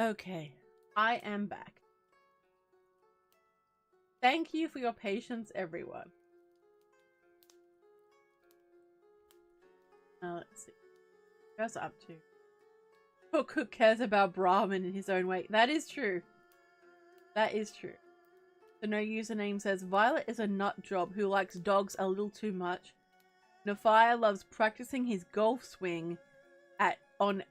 Okay, I am back. Thank you for your patience, everyone. Now let's see. What's up to? Cook cares about Brahmin in his own way. That is true. That is true. The no username says Violet is a nut job who likes dogs a little too much. Nafire loves practicing his golf swing on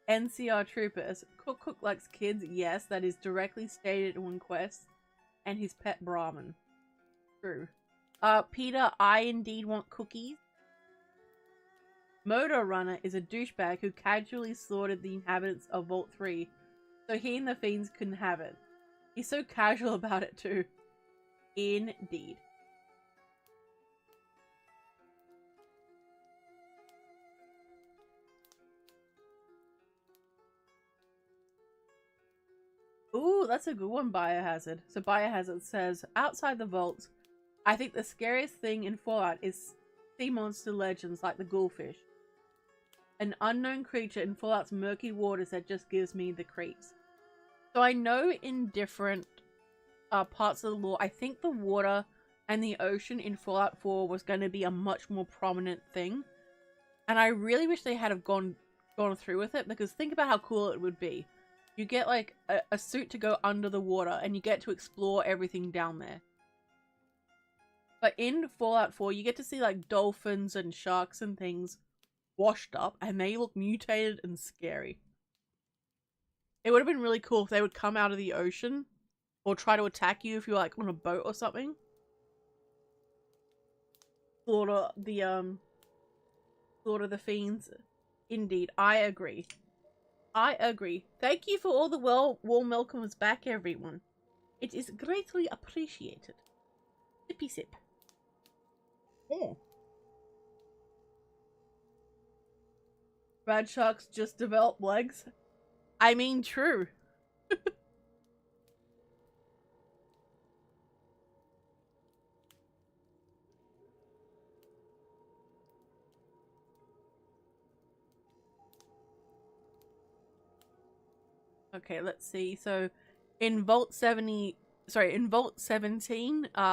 NCR troopers. Cook likes kids. Yes, that is directly stated in one quest. And his pet Brahmin. True. Peter, I indeed want cookies. Motor Runner is a douchebag who casually slaughtered the inhabitants of Vault 3, so he and the fiends couldn't have it. He's so casual about it too. Indeed. Ooh, that's a good one, Biohazard. So Biohazard says, outside the vaults, I think the scariest thing in Fallout is sea monster legends like the Ghoulfish. An unknown creature in Fallout's murky waters that just gives me the creeps. So I know in different parts of the lore, I think the water and the ocean in Fallout 4 was going to be a much more prominent thing. And I really wish they had have gone through with it, because think about how cool it would be. You get like a suit to go under the water and you get to explore everything down there. But in Fallout 4, you get to see like dolphins and sharks and things washed up, and they look mutated and scary. It would have been really cool if they would come out of the ocean or try to attack you if you're like on a boat or something. Slaughter the fiends. Indeed, I agree. I agree. Thank you for all the warm welcomes back, everyone. It is greatly appreciated. Sippy sip. Oh. Rad sharks just develop legs. I mean, true. Okay, let's see. So, in Vault 17,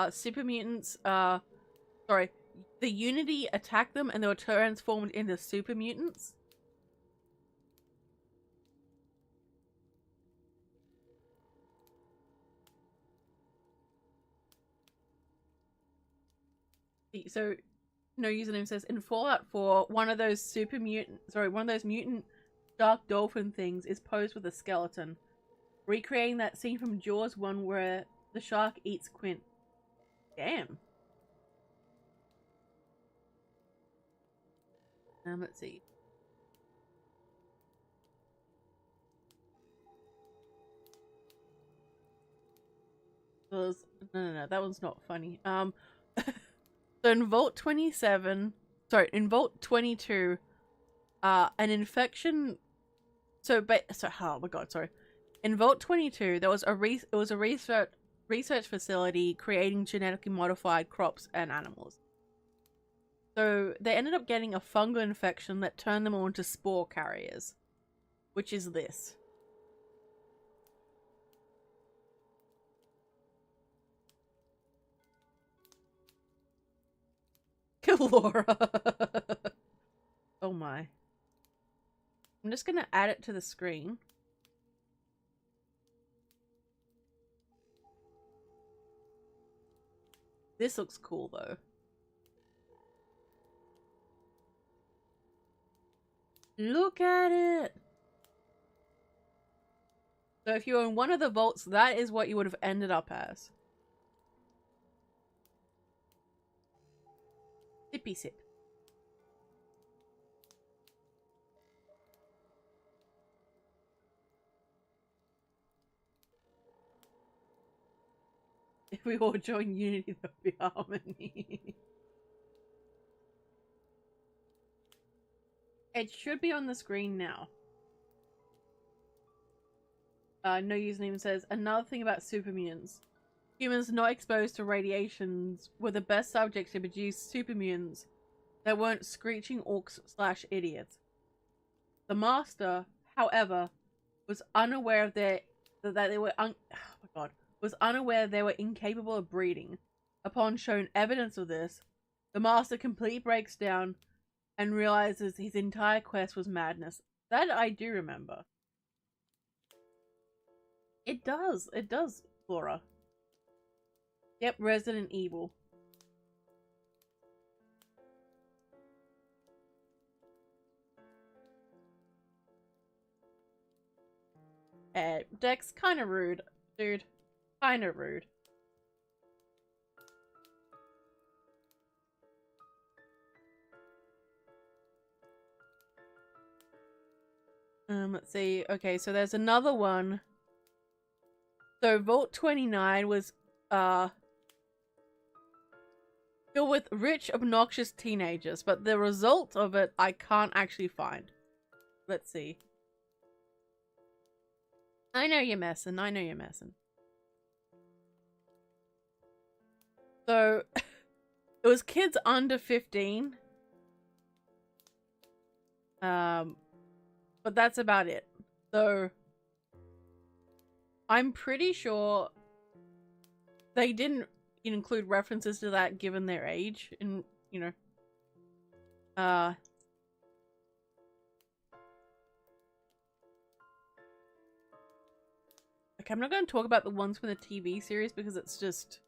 super mutants, sorry, the Unity attacked them and they were transformed into super mutants. So, no username says in Fallout 4, one of those mutant shark dolphin things is posed with a skeleton, recreating that scene from Jaws 1 where the shark eats Quint. Damn. Let's see. No, that one's not funny. So in Vault 27, in Vault 22, an infection. Oh my god, sorry. In Vault 22, there was a research facility creating genetically modified crops and animals. So they ended up getting a fungal infection that turned them all into spore carriers, which is this. Laura. Oh my. I'm just gonna add it to the screen. This looks cool though. Look at it! So if you're in one of the vaults, that is what you would have ended up as. Sippy sip. If we all join Unity, there'll be harmony. It should be on the screen now. No username says, another thing about super mutants. Humans not exposed to radiations were the best subjects to produce super mutants that weren't screeching orcs/idiots. The Master, however, was unaware of was unaware they were incapable of breeding. Upon shown evidence of this, the Master completely breaks down and realizes his entire quest was madness. That I do remember. It does, Flora. Yep, Resident Evil. Dex, kinda rude, dude. Kinda rude. Let's see. Okay, so there's another one. So Vault 29 was filled with rich, obnoxious teenagers, but the result of it I can't actually find. Let's see. I know you're messing. So it was kids under 15. But that's about it. So I'm pretty sure they didn't include references to that given their age and, you know. Okay, I'm not going to talk about the ones from the TV series because it's just...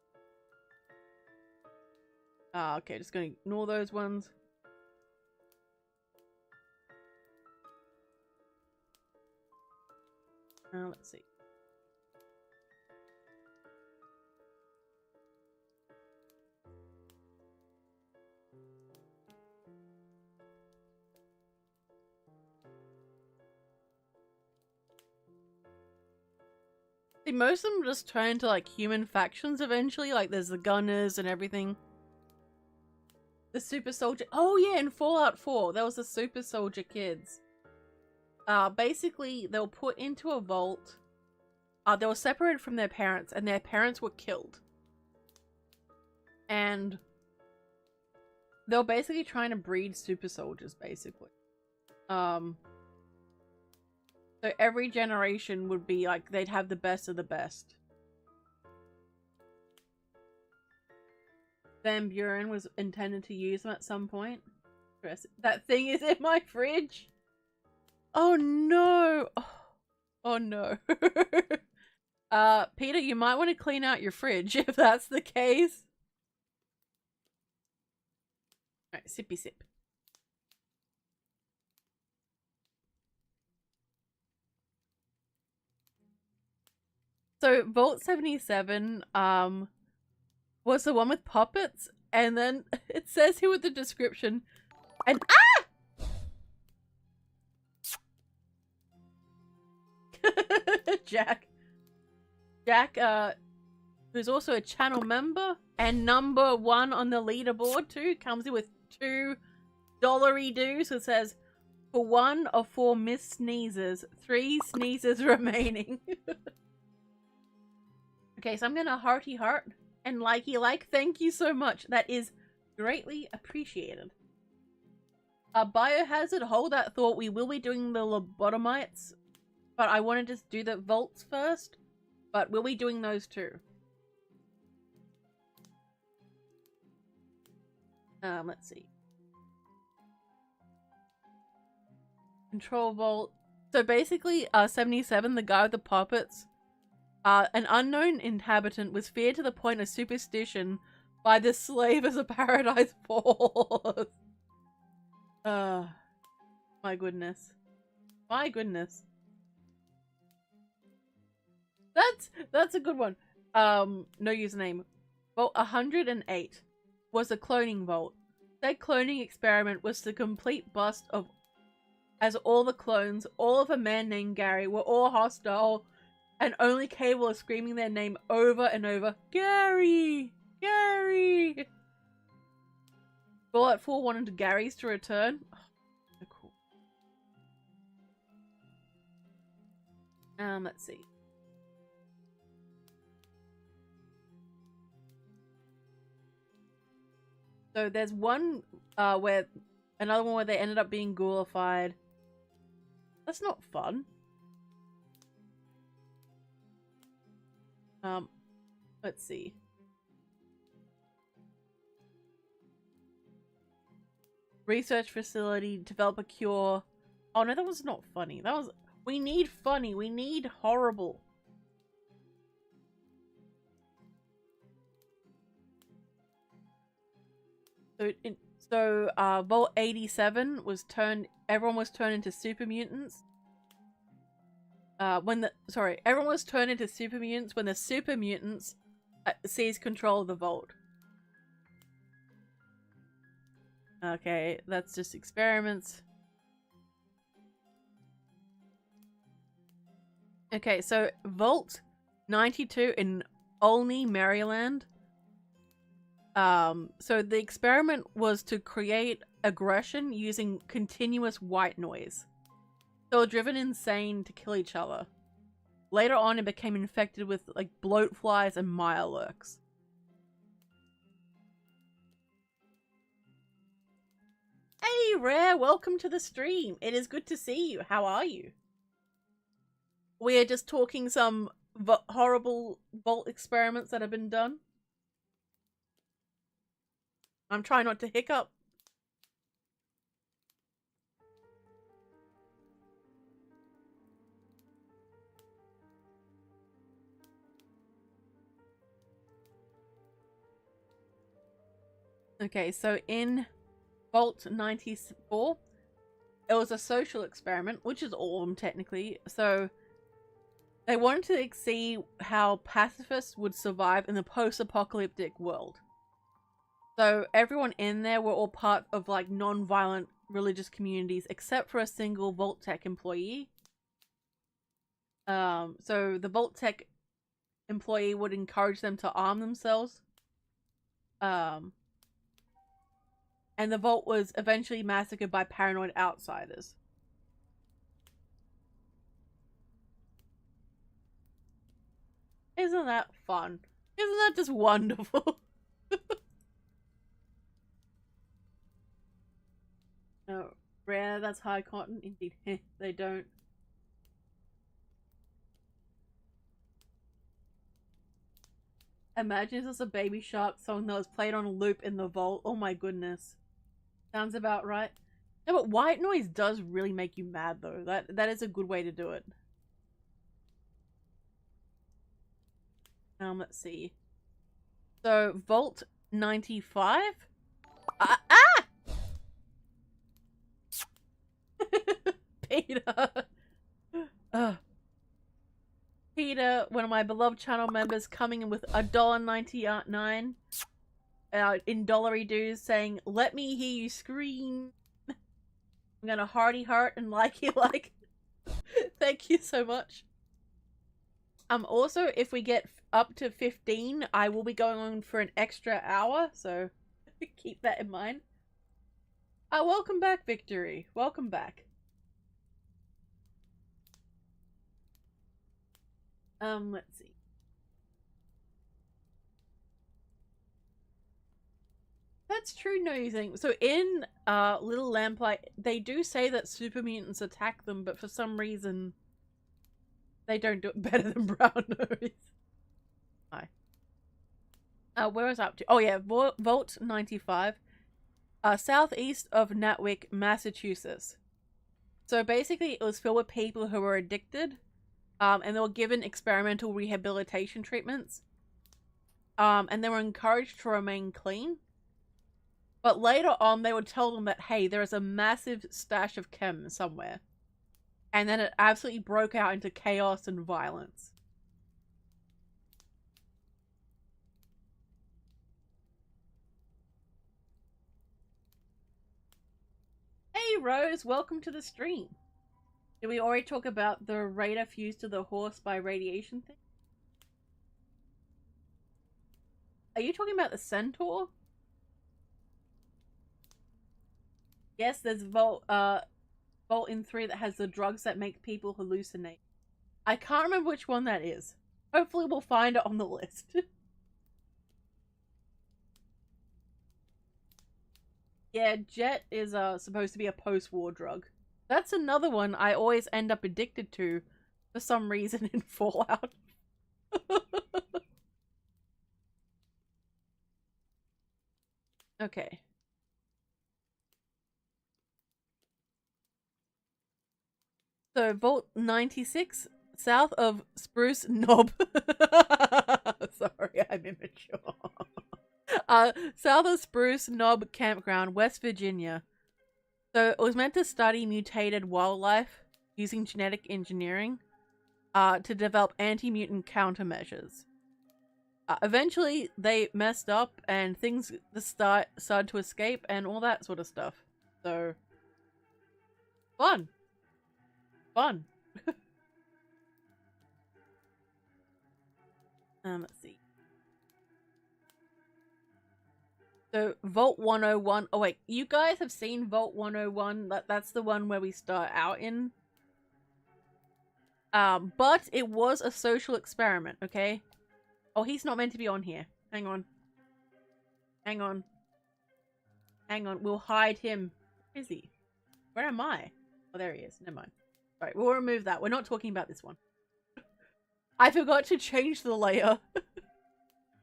okay, just going to ignore those ones. Let's see. See, most of them just turn into like human factions eventually. Like there's the gunners and everything. The super soldier. Oh yeah, in Fallout 4, there was the super soldier kids. Basically, they were put into a vault. They were separated from their parents, and their parents were killed. And they were basically trying to breed super soldiers, basically. So every generation would be like, they'd have the best of the best. Van Buren was intended to use them at some point. That thing is in my fridge. Oh no. Oh no. Peter, you might want to clean out your fridge if that's the case. Alright, sippy sip. So Vault 77 was the one with puppets, and then it says here with the description, and Jack, who's also a channel member and number 1 on the leaderboard too, comes in with $2 dues. So it says, for 1 of 4 missed sneezes, 3 sneezes remaining. Okay, so I'm gonna hearty heart and likey like. Thank you so much. That is greatly appreciated. Biohazard, hold that thought. We will be doing the lobotomites, but I wanted to do the vaults first. But we'll be doing those too. Let's see. Control vault. So basically, 77, the guy with the puppets, an unknown inhabitant was feared to the point of superstition by the slave as a paradise falls. My goodness. My goodness. That's a good one. No username. Vault 108 was a cloning vault. That cloning experiment was the complete bust of, as all the clones, all of a man named Gary, were all hostile and only capable of screaming their name over and over. Gary! Gary! Fallout 4 wanted Gary's to return. Oh, so cool. Let's see. So there's one where, another one where they ended up being ghoulified. That's not fun. Let's see. Research facility, develop a cure. Oh no, that was not funny. That was, we need funny, we need horrible. So, Vault 87 was turned, everyone was turned into super mutants. Everyone was turned into super mutants when the super mutants seized control of the vault. Okay, that's just experiments. Okay, so Vault 92 in Olney, Maryland. So the experiment was to create aggression using continuous white noise. They were driven insane to kill each other. Later on, it became infected with like bloat flies and mirelurks. Hey, Rare, welcome to the stream. It is good to see you. How are you? We are just talking some horrible vault experiments that have been done. I'm trying not to hiccup. Okay, so in Vault 94, it was a social experiment, which is all of them technically. So they wanted to see how pacifists would survive in the post-apocalyptic world. So everyone in there were all part of like non-violent religious communities, except for a single Vault Tech employee. So the Vault Tech employee would encourage them to arm themselves. And the vault was eventually massacred by paranoid outsiders. Isn't that fun? Isn't that just wonderful? No, rare, that's high cotton. Indeed, they don't. Imagine this was a Baby Shark song that was played on a loop in the vault. Oh my goodness. Sounds about right. No, but white noise does really make you mad though. That is a good way to do it. Let's see. So, Vault 95? Peter! Peter, one of my beloved channel members, coming in with $1.99 in dollary dues, saying, "Let me hear you scream." I'm gonna hearty heart and likey like. Thank you so much. Also, if we get up to 15, I will be going on for an extra hour, so keep that in mind. Welcome back, Victory. Welcome back. Let's see. That's true, no, you think. So in Little Lamplight, they do say that super mutants attack them, but for some reason they don't do it better than Brown Nose. Hi. Where was I up to? Oh yeah, Vault 95. Southeast of Natwick, Massachusetts. So basically it was filled with people who were addicted. And they were given experimental rehabilitation treatments. And they were encouraged to remain clean. But later on, they would tell them that, hey, there is a massive stash of chem somewhere. And then it absolutely broke out into chaos and violence. Hey, Rose, welcome to the stream. Did we already talk about the radar fused to the horse by radiation thing? Are you talking about the Centaur? Yes, there's Vault in 3 that has the drugs that make people hallucinate. I can't remember which one that is. Hopefully we'll find it on the list. Yeah, Jet is supposed to be a post-war drug. That's another one I always end up addicted to for some reason in Fallout. Okay. So, Vault 96, south of Spruce Knob. Sorry, I'm immature. South of Spruce Knob Campground, West Virginia. So, it was meant to study mutated wildlife using genetic engineering to develop anti-mutant countermeasures. Eventually, they messed up and things started to escape and all that sort of stuff. So, fun. Fun. Let's see. So, Vault 101. Oh, wait. You guys have seen Vault 101? That's the one where we start out in. But it was a social experiment, okay? Oh, he's not meant to be on here. Hang on. Hang on. Hang on. We'll hide him. Where is he? Where am I? Oh, there he is. Never mind. Alright, we'll remove that. We're not talking about this one. I forgot to change the layer.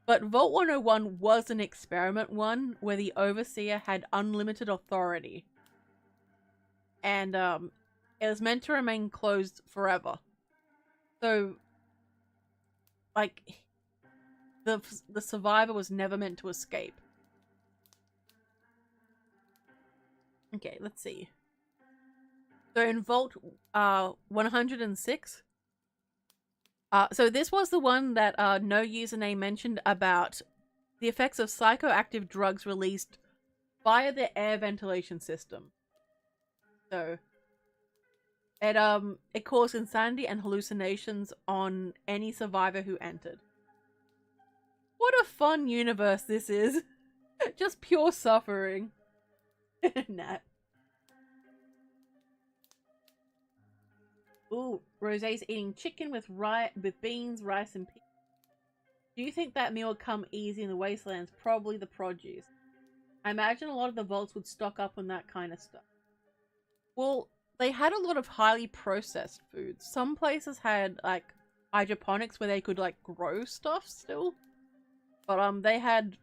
But Vault 101 was an experiment one where the Overseer had unlimited authority. And it was meant to remain closed forever. So, like, the survivor was never meant to escape. Okay, let's see. So in Vault 106, so this was the one that no username mentioned about the effects of psychoactive drugs released via the air ventilation system. So it caused insanity and hallucinations on any survivor who entered. What a fun universe this is. Just pure suffering. Nat. Ooh, Rosé's eating chicken with beans, rice, and peas. Do you think that meal would come easy in the wastelands? Probably the produce. I imagine a lot of the vaults would stock up on that kind of stuff. Well, they had a lot of highly processed foods. Some places had, like, hydroponics where they could, like, grow stuff still. But, they had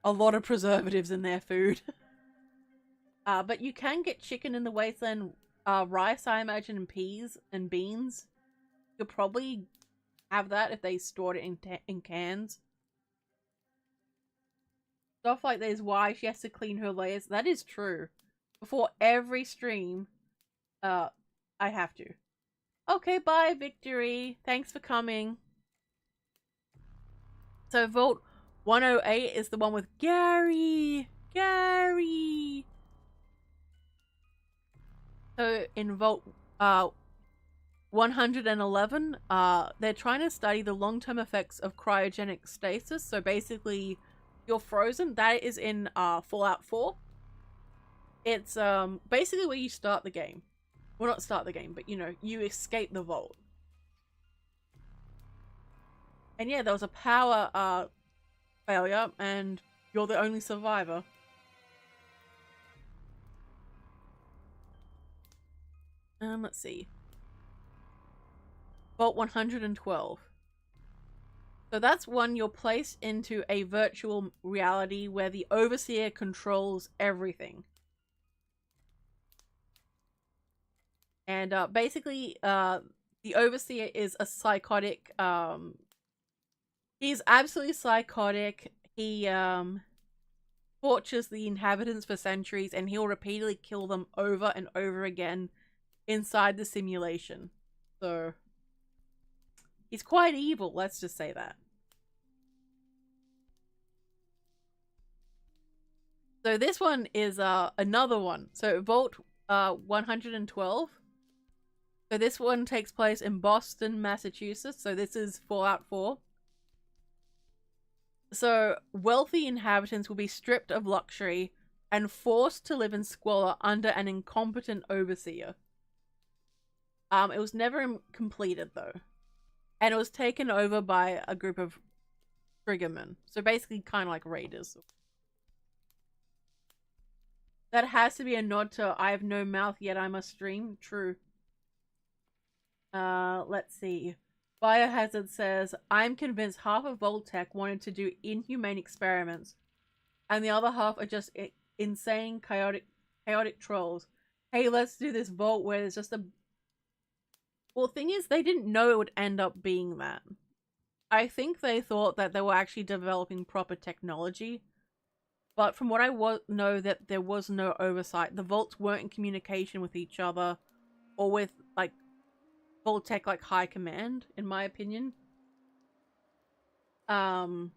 a lot of preservatives in their food. But you can get chicken in the wasteland, rice, I imagine, and peas and beans. You'll probably have that if they stored it in cans. Stuff like that is why she has to clean her layers. That is true. Before every stream, I have to. Okay, bye, Victory. Thanks for coming. So Vault 108 is the one with Gary. Gary. So in Vault 111, they're trying to study the long-term effects of cryogenic stasis. So basically, you're frozen. That is in Fallout 4. It's basically where you start the game. Well, not start the game, but you know, you escape the vault. And yeah, there was a power failure, and you're the only survivor. Let's see. Vault 112. So that's one you're placed into a virtual reality where the Overseer controls everything. And basically, the Overseer is a psychotic, he's absolutely psychotic. He tortures the inhabitants for centuries, and he'll repeatedly kill them over and over again inside the simulation. So he's quite evil, let's just say that. So this one is another one. So Vault 112. So this one takes place in Boston, Massachusetts. So this is Fallout 4. So wealthy inhabitants will be stripped of luxury and forced to live in squalor under an incompetent overseer. It was never completed though. And it was taken over by a group of triggermen. So basically kind of like raiders. That has to be a nod to I have no mouth yet I must stream. True. Let's see. Biohazard says, I'm convinced half of Voltech wanted to do inhumane experiments, and the other half are just insane, chaotic trolls. Hey, let's do this vault where there's just a... Well, thing is, they didn't know it would end up being that. I think they thought that they were actually developing proper technology, but from what I know, that there was no oversight. The vaults weren't in communication with each other, or with, like, Voltech, like, high command, in my opinion. So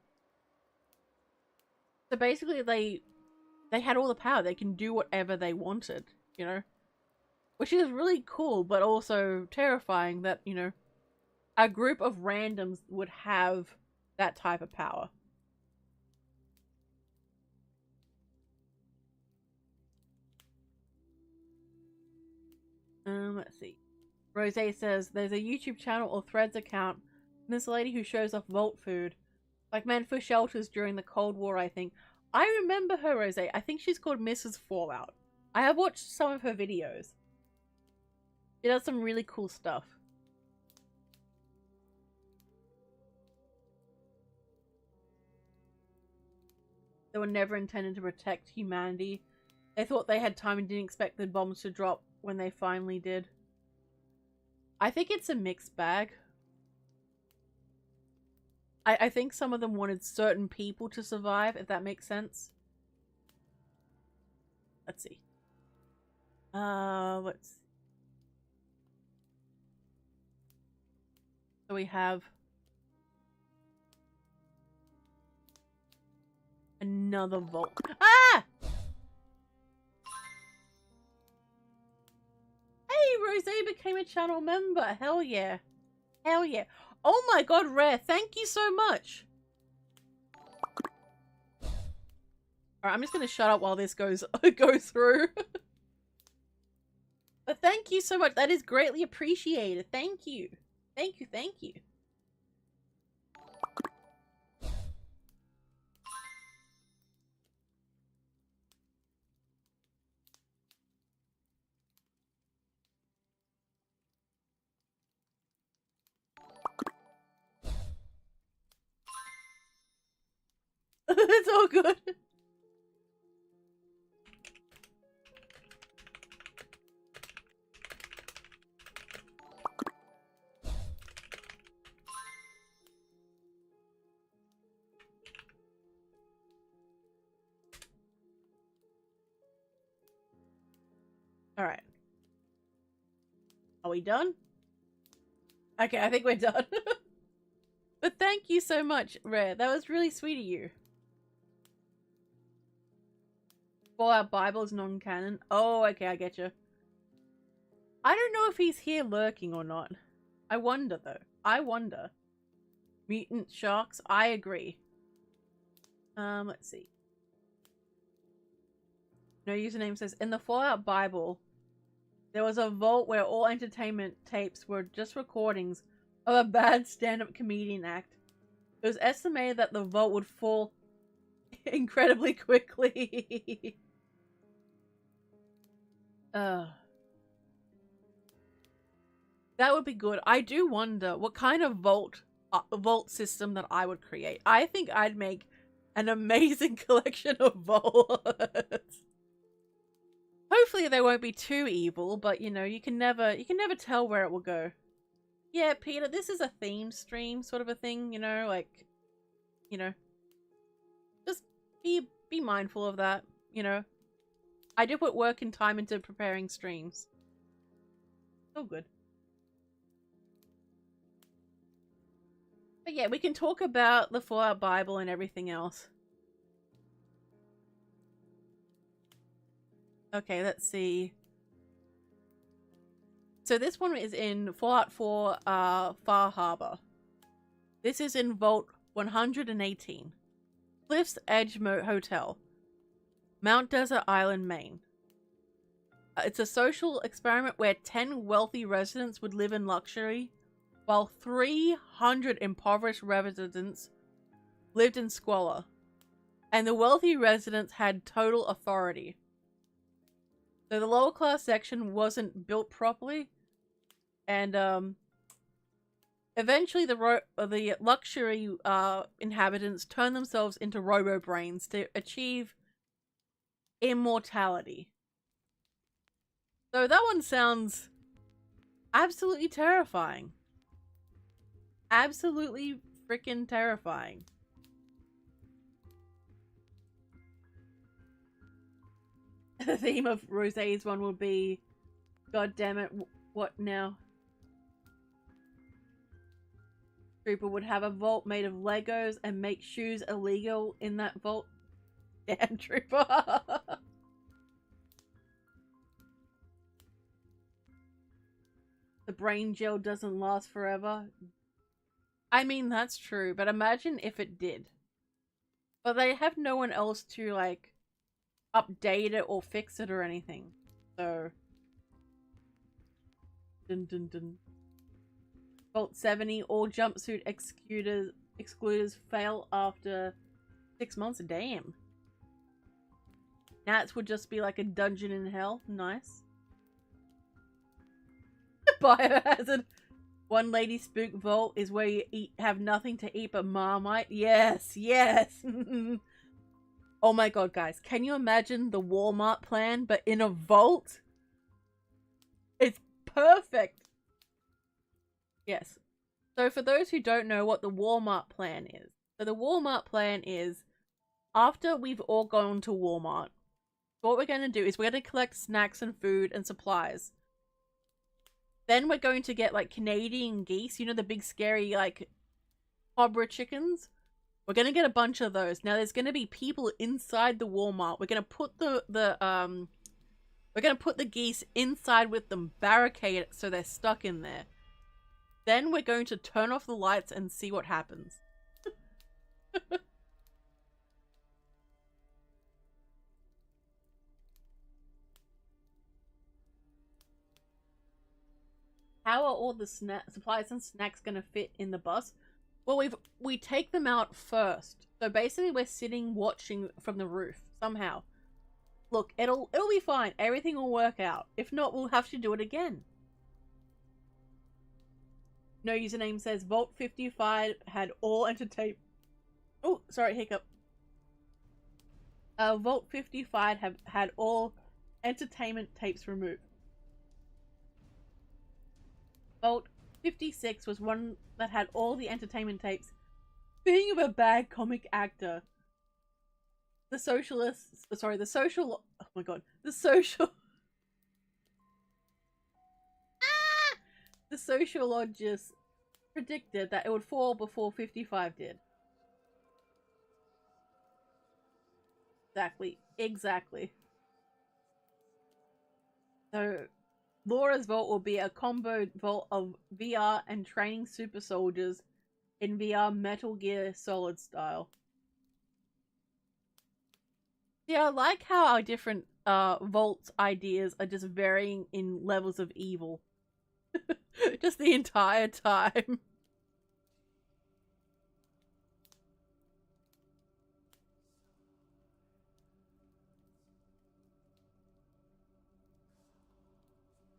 basically they had all the power. They can do whatever they wanted, you know? Which is really cool, but also terrifying that, you know, a group of randoms would have that type of power. Let's see. Rose says, there's a YouTube channel or Threads account, and this lady who shows off vault food. Like meant for shelters during the Cold War, I think. I remember her, Rose. I think she's called Mrs. Fallout. I have watched some of her videos. She does some really cool stuff. They were never intended to protect humanity. They thought they had time and didn't expect the bombs to drop when they finally did. I think it's a mixed bag. I think some of them wanted certain people to survive, if that makes sense. Let's see. Let's see. So we have another vault. Ah! Hey, Rose became a channel member. Hell yeah. Hell yeah. Oh my god, Rare, thank you so much. Alright, I'm just gonna shut up while this goes through. But thank you so much. That is greatly appreciated. Thank you. Thank you, thank you. It's all good. Alright. Are we done? Okay, I think we're done. But thank you so much, Rare. That was really sweet of you. Fallout Bible is non-canon. Oh, okay, I get you. I don't know if he's here lurking or not. I wonder, though. I wonder. Mutant sharks? I agree. Let's see. No username says, in the Fallout Bible, there was a vault where all entertainment tapes were just recordings of a bad stand-up comedian act. It was estimated that the vault would fall incredibly quickly. That would be good. I do wonder what kind of vault system that I would create. I think I'd make an amazing collection of vaults. Hopefully they won't be too evil, but you know, you can never tell where it will go. Yeah, Peter, this is a theme stream sort of a thing, you know, like, you know, just be mindful of that, you know. I do put work and time into preparing streams. So good. But yeah, we can talk about the Fallout Bible and everything else. Okay, let's see. So this one is in Fallout 4 Far Harbor. This is in Vault 118. Cliff's Edge Hotel. Mount Desert Island, Maine. It's a social experiment where 10 wealthy residents would live in luxury, while 300 impoverished residents lived in squalor. And the wealthy residents had total authority. So the lower class section wasn't built properly, and eventually the luxury inhabitants turned themselves into robo-brains to achieve immortality. So that one sounds absolutely terrifying. Absolutely freaking terrifying. The theme of Rosé's one will be, God damn it, what now? Trooper would have a vault made of Legos and make shoes illegal in that vault. Damn, Trooper. The brain gel doesn't last forever. I mean, that's true, but imagine if it did. But they have no one else to, like, update it or fix it or anything. So dun dun dun. Vault 70, all jumpsuit excluders fail after 6 months. Damn. Nats would just be like a dungeon in hell. Nice. Biohazard. One lady spook vault is where you have nothing to eat but Marmite. Yes, yes. Oh my god, guys. Can you imagine the Walmart plan, but in a vault? It's perfect. Yes. So for those who don't know what the Walmart plan is. So the Walmart plan is, after we've all gone to Walmart, what we're going to do is we're going to collect snacks and food and supplies. Then we're going to get, like, Canadian geese. You know, the big scary, like, cobra chickens? We're going to get a bunch of those. Now, there's going to be people inside the Walmart. We're going to put we're going to put the geese inside with them, barricade it so they're stuck in there. Then we're going to turn off the lights and see what happens. how are all the supplies and snacks gonna fit in the bus? Well, we take them out first. So basically we're sitting watching from the roof somehow. Look, it'll be fine. Everything will work out. If not, we'll have to do it again. No username says Vault 55 had all entertainment. Oh, sorry, hiccup. Vault 55 have had all entertainment tapes removed. Vault 56 was one that had all the entertainment tapes. Being of a bad comic actor. The socialists, sorry, the social, oh my god, the social, the sociologists predicted that it would fall before 55 did. Exactly. So, Laura's vault will be a combo vault of VR and training super soldiers in VR Metal Gear Solid style. Yeah, I like how our different vault ideas are just varying in levels of evil. Just the entire time.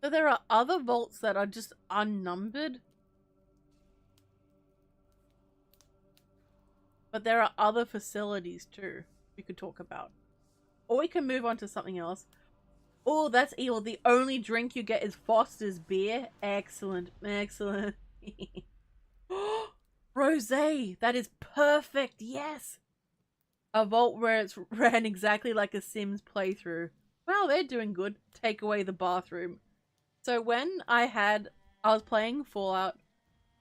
So there are other vaults that are just unnumbered. But there are other facilities too we could talk about. Or we can move on to something else. Oh, that's evil. The only drink you get is Foster's beer. Excellent. Excellent. Rosé. That is perfect. Yes. A vault where it's ran exactly like a Sims playthrough. Wow, they're doing good. Take away the bathroom. So when I was playing Fallout,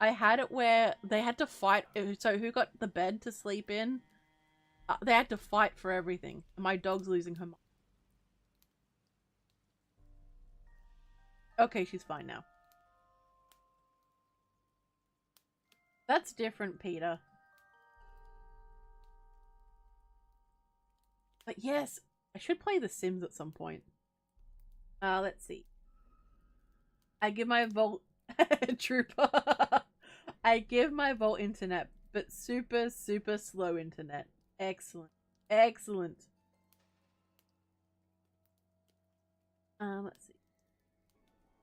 I had it where they had to fight. So who got the bed to sleep in? They had to fight for everything. My dog's losing her mind. Okay, she's fine now. That's different, Peter. But yes, I should play The Sims at some point. Let's see. I give my Vault Trooper. I give my Vault internet, but super slow internet. Excellent. Excellent. Let's see.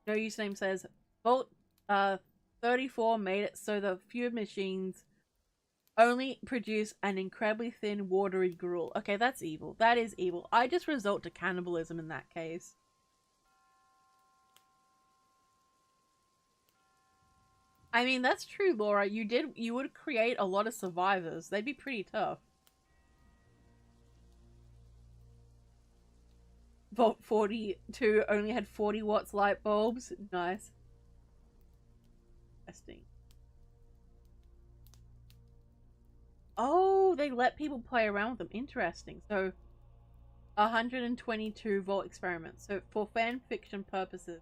No username says Vault 34 made it so the few machines only produce an incredibly thin, watery gruel. Okay, that's evil. That is evil. I just resort to cannibalism in that case. I mean, that's true, Laura. You would create a lot of survivors. They'd be pretty tough. Vault 42 only had 40 watts light bulbs. Nice. Interesting. Oh, they let people play around with them. Interesting. So, 122 Vault experiments. So, for fan fiction purposes,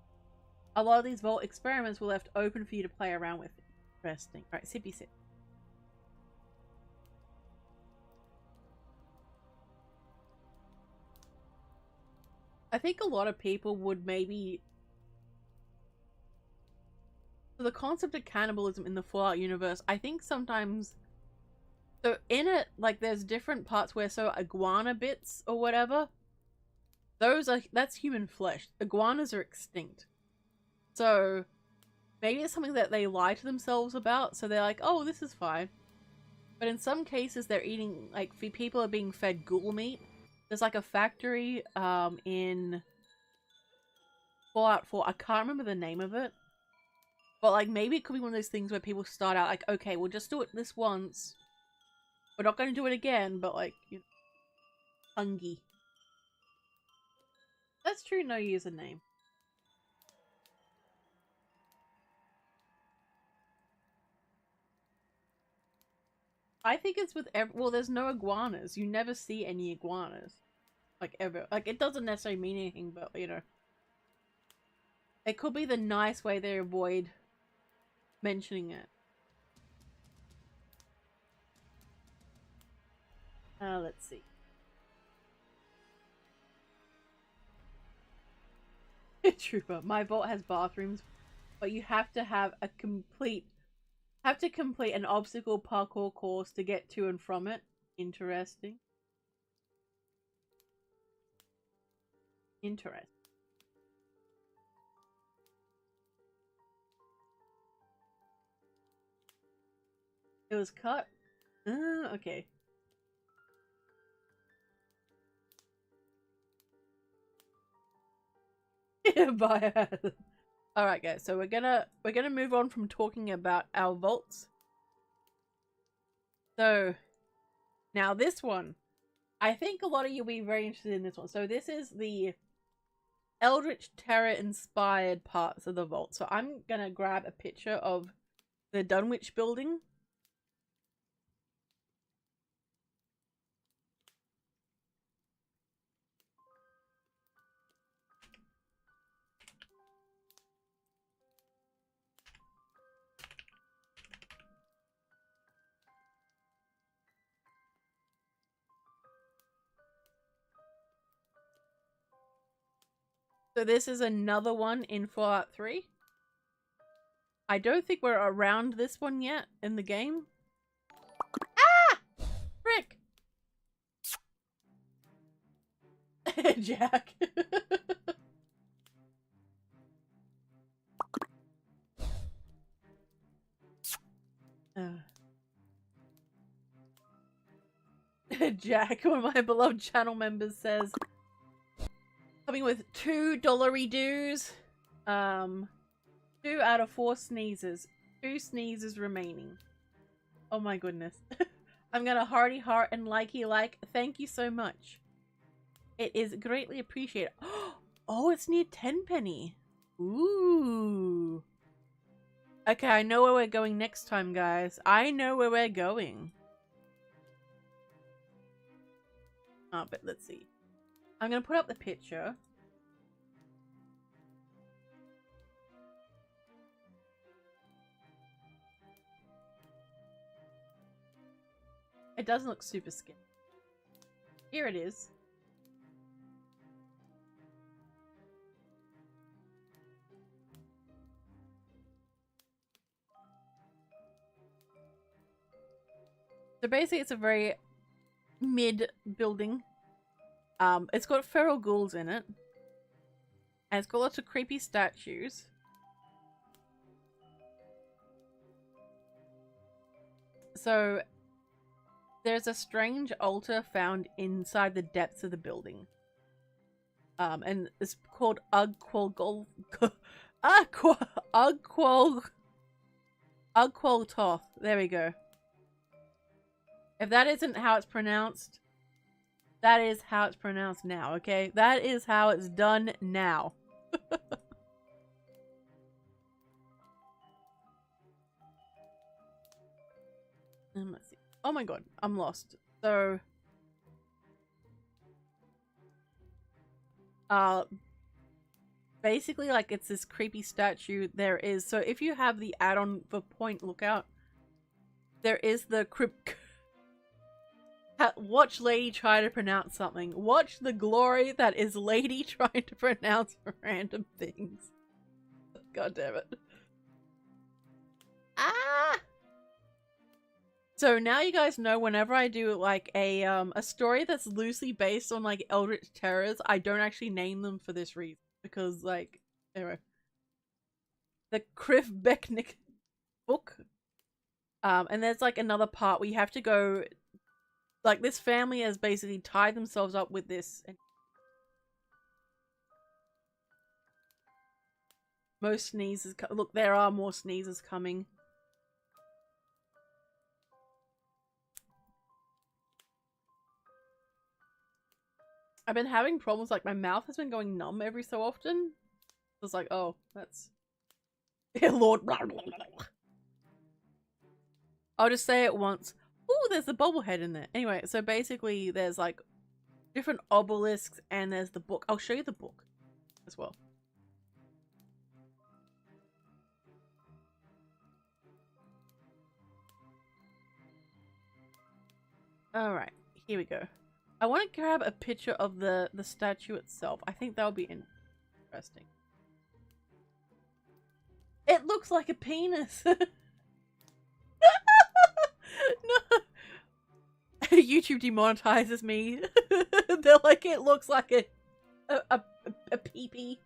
a lot of these Vault experiments were left open for you to play around with. Interesting. Alright, sippy sip. I think a lot of people would maybe... So the concept of cannibalism in the Fallout universe, I think sometimes... So in it, like, there's different parts where, so iguana bits or whatever, that's human flesh. Iguanas are extinct. So maybe it's something that they lie to themselves about, so they're like, oh, this is fine. But in some cases, they're eating, like, people are being fed ghoul meat. There's like a factory in Fallout 4. I can't remember the name of it. But like maybe it could be one of those things where people start out like, okay, we'll just do it this once. We're not going to do it again, but like, you know, hungry. That's true, no username. I think it's with well, there's no iguanas. You never see any iguanas. Like, ever. Like, it doesn't necessarily mean anything, but, you know. It could be the nice way they avoid mentioning it. Let's see. Trooper, my vault has bathrooms, but you have to have a complete an obstacle parkour course to get to and from it. Interesting. Interesting. It was cut. Okay. Bye. All right, guys. So we're gonna move on from talking about our vaults. So now this one, I think a lot of you will be very interested in this one. So this is the Eldritch Terror inspired parts of the vault. So I'm gonna grab a picture of the Dunwich building. So this is another one in Fallout 3. I don't think we're around this one yet in the game. Ah! Frick! Jack. Jack, one of my beloved channel members, says, coming with $2 dues. 2 out of 4 sneezes. 2 sneezes remaining. Oh my goodness. I'm gonna hearty heart and likey like. Thank you so much. It is greatly appreciated. Oh, it's near Tenpenny. Ooh. Okay, I know where we're going next time, guys. I know where we're going. Oh, but let's see. I'm gonna put up the picture. It doesn't look super scary. Here it is. So basically it's a very mid building. It's got feral ghouls in it. And it's got lots of creepy statues. So there's a strange altar found inside the depths of the building. And it's called Ugqual Toth. There we go. If that isn't how it's pronounced, that is how it's pronounced now, okay? That is how it's done now. Let's see. Oh my god, I'm lost. So, basically, like, it's this creepy statue. There is, so if you have the add-on for Point Lookout, there is the watch Lady try to pronounce something. Watch the glory that is Lady trying to pronounce random things. God damn it. Ah! So now you guys know whenever I do like a story that's loosely based on like Eldritch Terrors, I don't actually name them for this reason. Because like, anyway. The Kriv Becknick book. And there's like another part where you have to go, like this family has basically tied themselves up with this. Most sneezes, look, there are more sneezes coming. I've been having problems, like my mouth has been going numb every so often. It's like, oh, that's... Lord. I'll just say it once. Ooh, there's a bobblehead in there. Anyway, so basically there's like different obelisks and there's the book. I'll show you the book as well. Alright, here we go. I want to grab a picture of the statue itself. I think that would be interesting. It looks like a penis. No. YouTube demonetizes me. They're like, it looks like a pee-pee.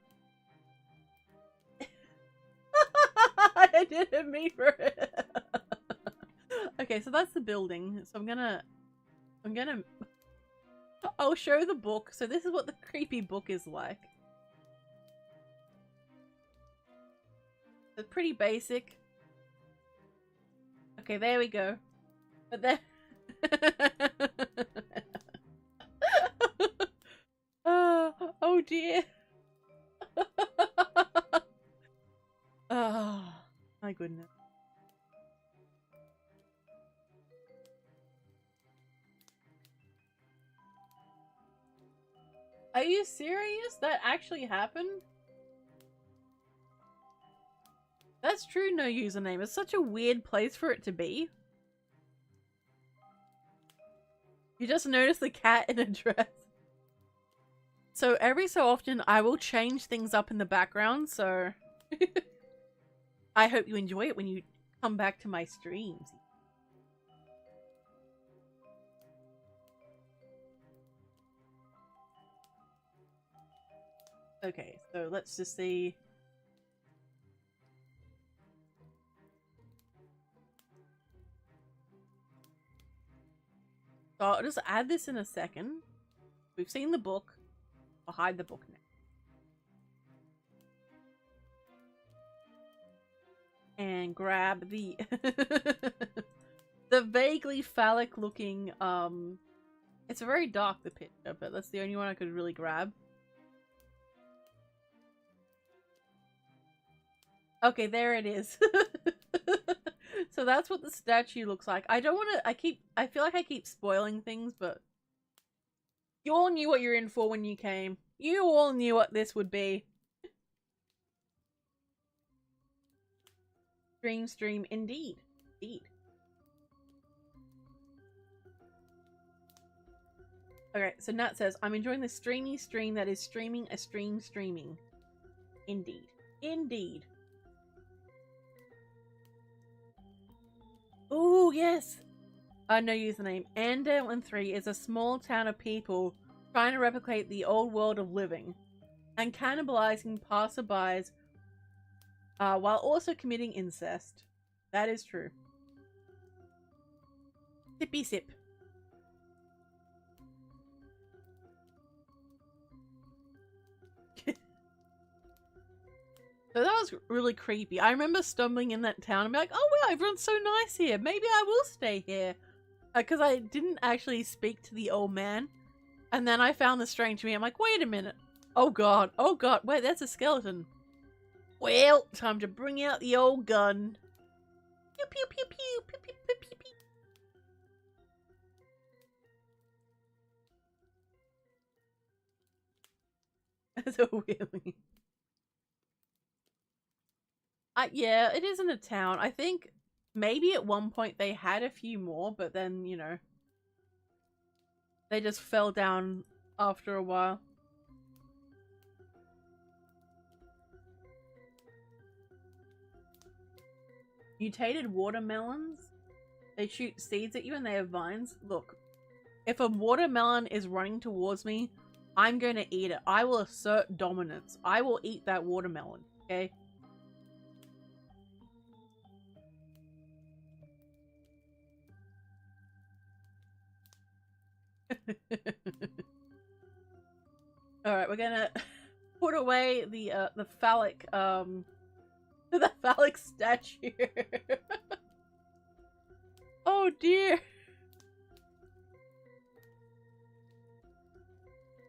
I didn't mean for it. Okay, so that's the building. So I'm gonna I'll show the book. So this is what the creepy book is like. It's pretty basic. Okay, there we go. But then oh dear. Oh my goodness. Are you serious? That actually happened? That's true, no username. It's such a weird place for it to be. You just notice the cat in a dress. So every so often I will change things up in the background, so I hope you enjoy it when you come back to my streams. Okay, so let's just see. So I'll just add this in a second. We've seen the book. I'll hide the book now. And grab the the vaguely phallic looking it's very dark, the picture, but that's the only one I could really grab. Okay, there it is. So that's what the statue looks like. I don't want to, I feel like I keep spoiling things, but you all knew what you're in for when you came. You all knew what this would be. Stream, indeed. Indeed. Okay, so Nat says, I'm enjoying the streamy stream that is streaming a stream streaming. Indeed. Indeed. Ooh, yes! No username. Andale and 3 is a small town of people trying to replicate the old world of living and cannibalizing passerbys while also committing incest. That is true. Sippy sip. So that was really creepy. I remember stumbling in that town and be like, oh wow, everyone's so nice here. Maybe I will stay here. Because I didn't actually speak to the old man. And then I found the strange me. I'm like, wait a minute. Oh god. Oh god. Wait, that's a skeleton. Well, time to bring out the old gun. Pew pew pew pew pew pew pew pew pew. That's a wheelie. Yeah, it is in a town. I think maybe at one point they had a few more, but then, you know, they just fell down after a while. Mutated watermelons? They shoot seeds at you and they have vines? Look, if a watermelon is running towards me, I'm going to eat it. I will assert dominance. I will eat that watermelon, okay? Alright, we're gonna put away the phallic, the phallic statue. Oh dear.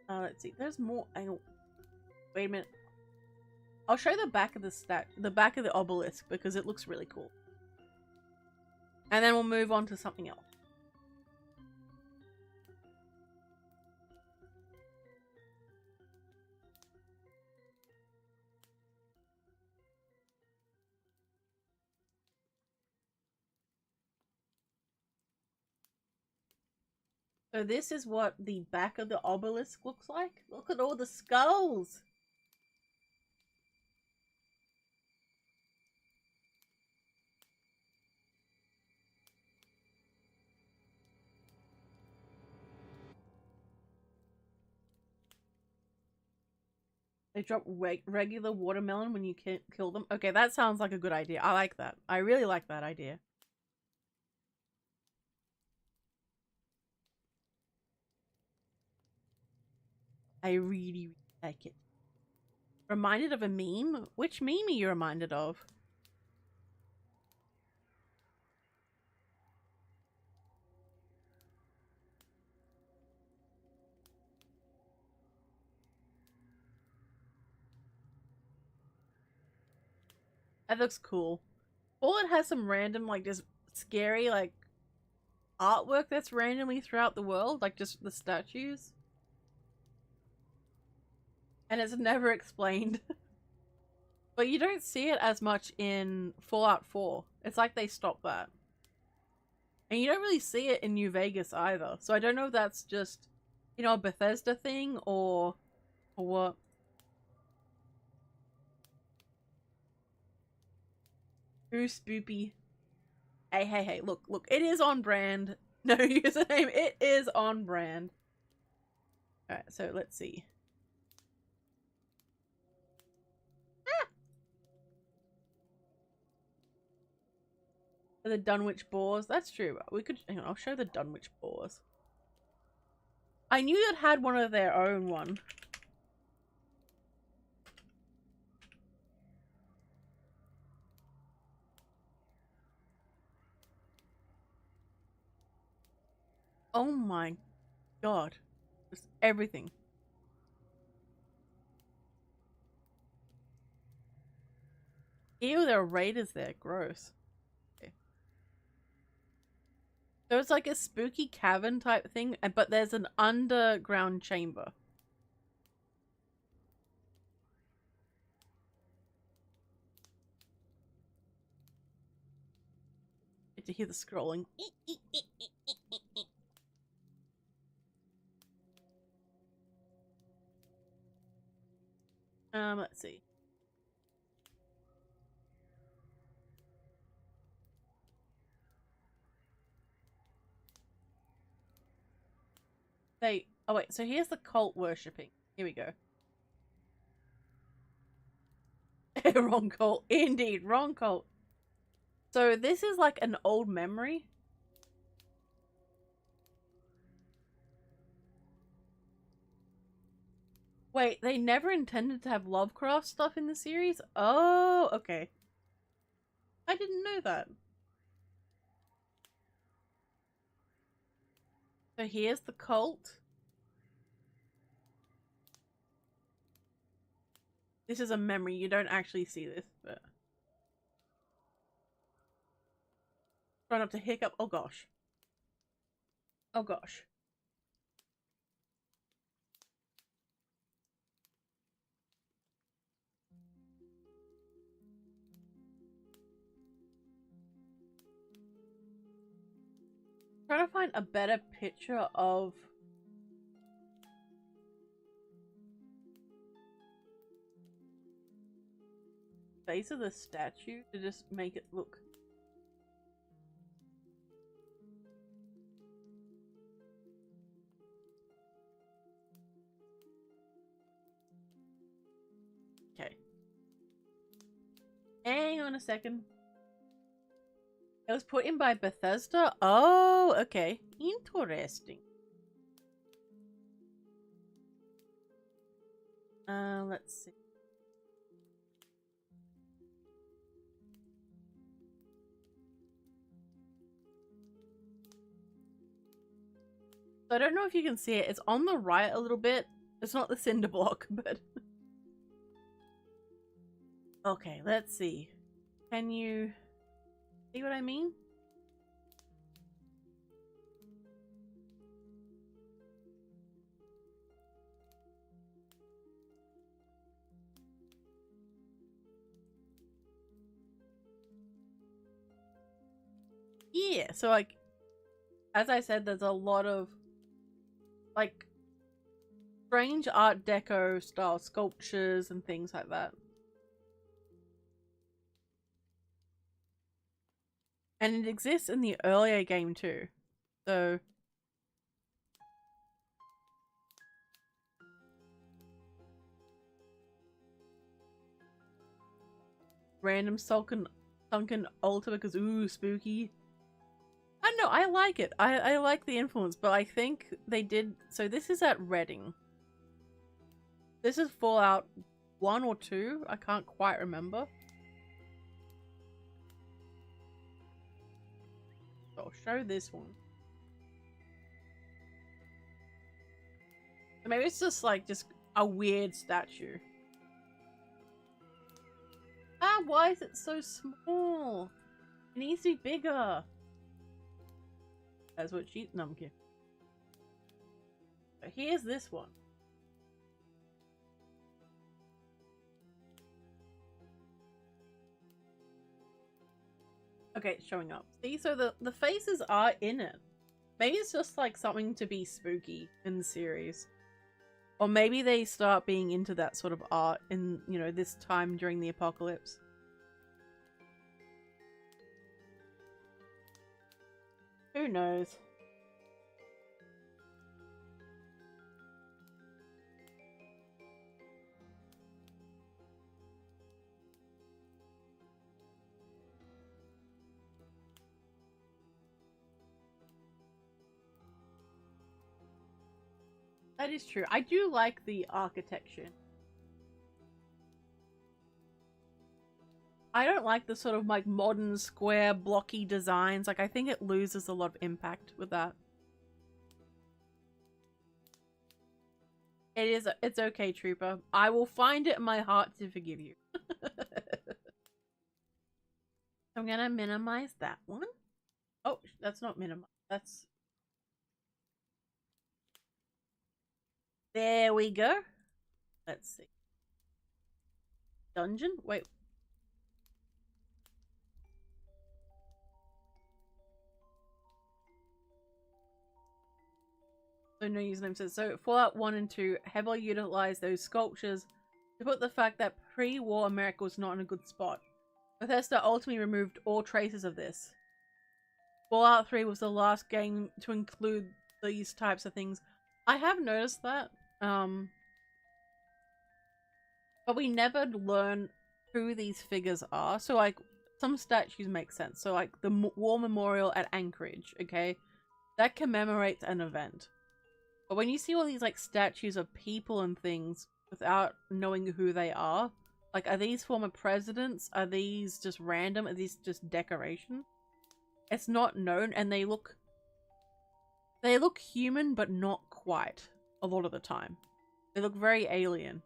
Let's see, there's more. Wait a minute. I'll show the back of the back of the obelisk because it looks really cool. And then we'll move on to something else. So this is what the back of the obelisk looks like. Look at all the skulls. They drop regular watermelon when you kill them. Okay, that sounds like a good idea. I like that. I really like that idea. I really like it. Reminded of a meme? Which meme are you reminded of? That looks cool. Bloat has some random, like, just scary, like, artwork that's randomly throughout the world, like just the statues. And it's never explained. But you don't see it as much in Fallout 4. It's like they stopped that. And you don't really see it in New Vegas either. So I don't know if that's just, you know, a Bethesda thing or what. Ooh, spoopy. Hey, look, it is on brand. No username, it is on brand. Alright, so let's see. The Dunwich boars. That's true. We could. Hang on, I'll show the Dunwich boars. I knew it had one of their own one. Oh my god. Just everything. Ew, there are raiders there. Gross. Okay. So it's like a spooky cavern type thing, but there's an underground chamber. Get to hear the scrolling. Let's see. Oh wait, so here's the cult worshipping. Here we go. Wrong cult. Indeed, wrong cult. So this is like an old memory. Wait, they never intended to have Lovecraft stuff in the series? Oh, okay. I didn't know that. So here's the cult. This is a memory. You don't actually see this, but... Try not to hiccup. Oh gosh. Oh gosh. Trying to find a better picture of face of the statue to just make it look. Okay. Hang on a second. It was put in by Bethesda? Oh, okay. Interesting. Let's see. So I don't know if you can see it. It's on the right a little bit. It's not the cinder block, but... Okay, let's see. Can you see what I mean? Yeah, so like, as I said, there's a lot of like strange Art Deco style sculptures and things like that. And it exists in the earlier game too. So random sunken altar because ooh, spooky. I don't know, I like it. I like the influence, but I think they did. So this is at Reading. This is Fallout 1 or 2. I can't quite remember. I'll show this one. Maybe it's just like just a weird statue. Ah, why is it so small? It needs to be bigger. That's what she. No, I'm kidding. So here's this one. Okay, it's showing up. See, so the faces are in it. Maybe it's just like something to be spooky in the series. Or maybe they start being into that sort of art in, you know, this time during the apocalypse. Who knows? That is true. I do like the architecture. I don't like the sort of like modern square blocky designs. Like I think it loses a lot of impact with that. It's okay, Trooper. I will find it in my heart to forgive you. I'm gonna minimize that one. Oh, that's not minimize. That's... There we go. Let's see. Dungeon? Wait. So no username says, so Fallout 1 and 2 heavily utilized those sculptures to put the fact that pre-war America was not in a good spot. Bethesda ultimately removed all traces of this. Fallout 3 was the last game to include these types of things. I have noticed that. But we never learn who these figures are. So like some statues make sense. So like the War Memorial at Anchorage, okay? That commemorates an event. But when you see all these like statues of people and things without knowing who they are these former presidents? Are these just random? Are these just decoration? It's not known, and they look human, but not quite a lot of the time. They look very alien.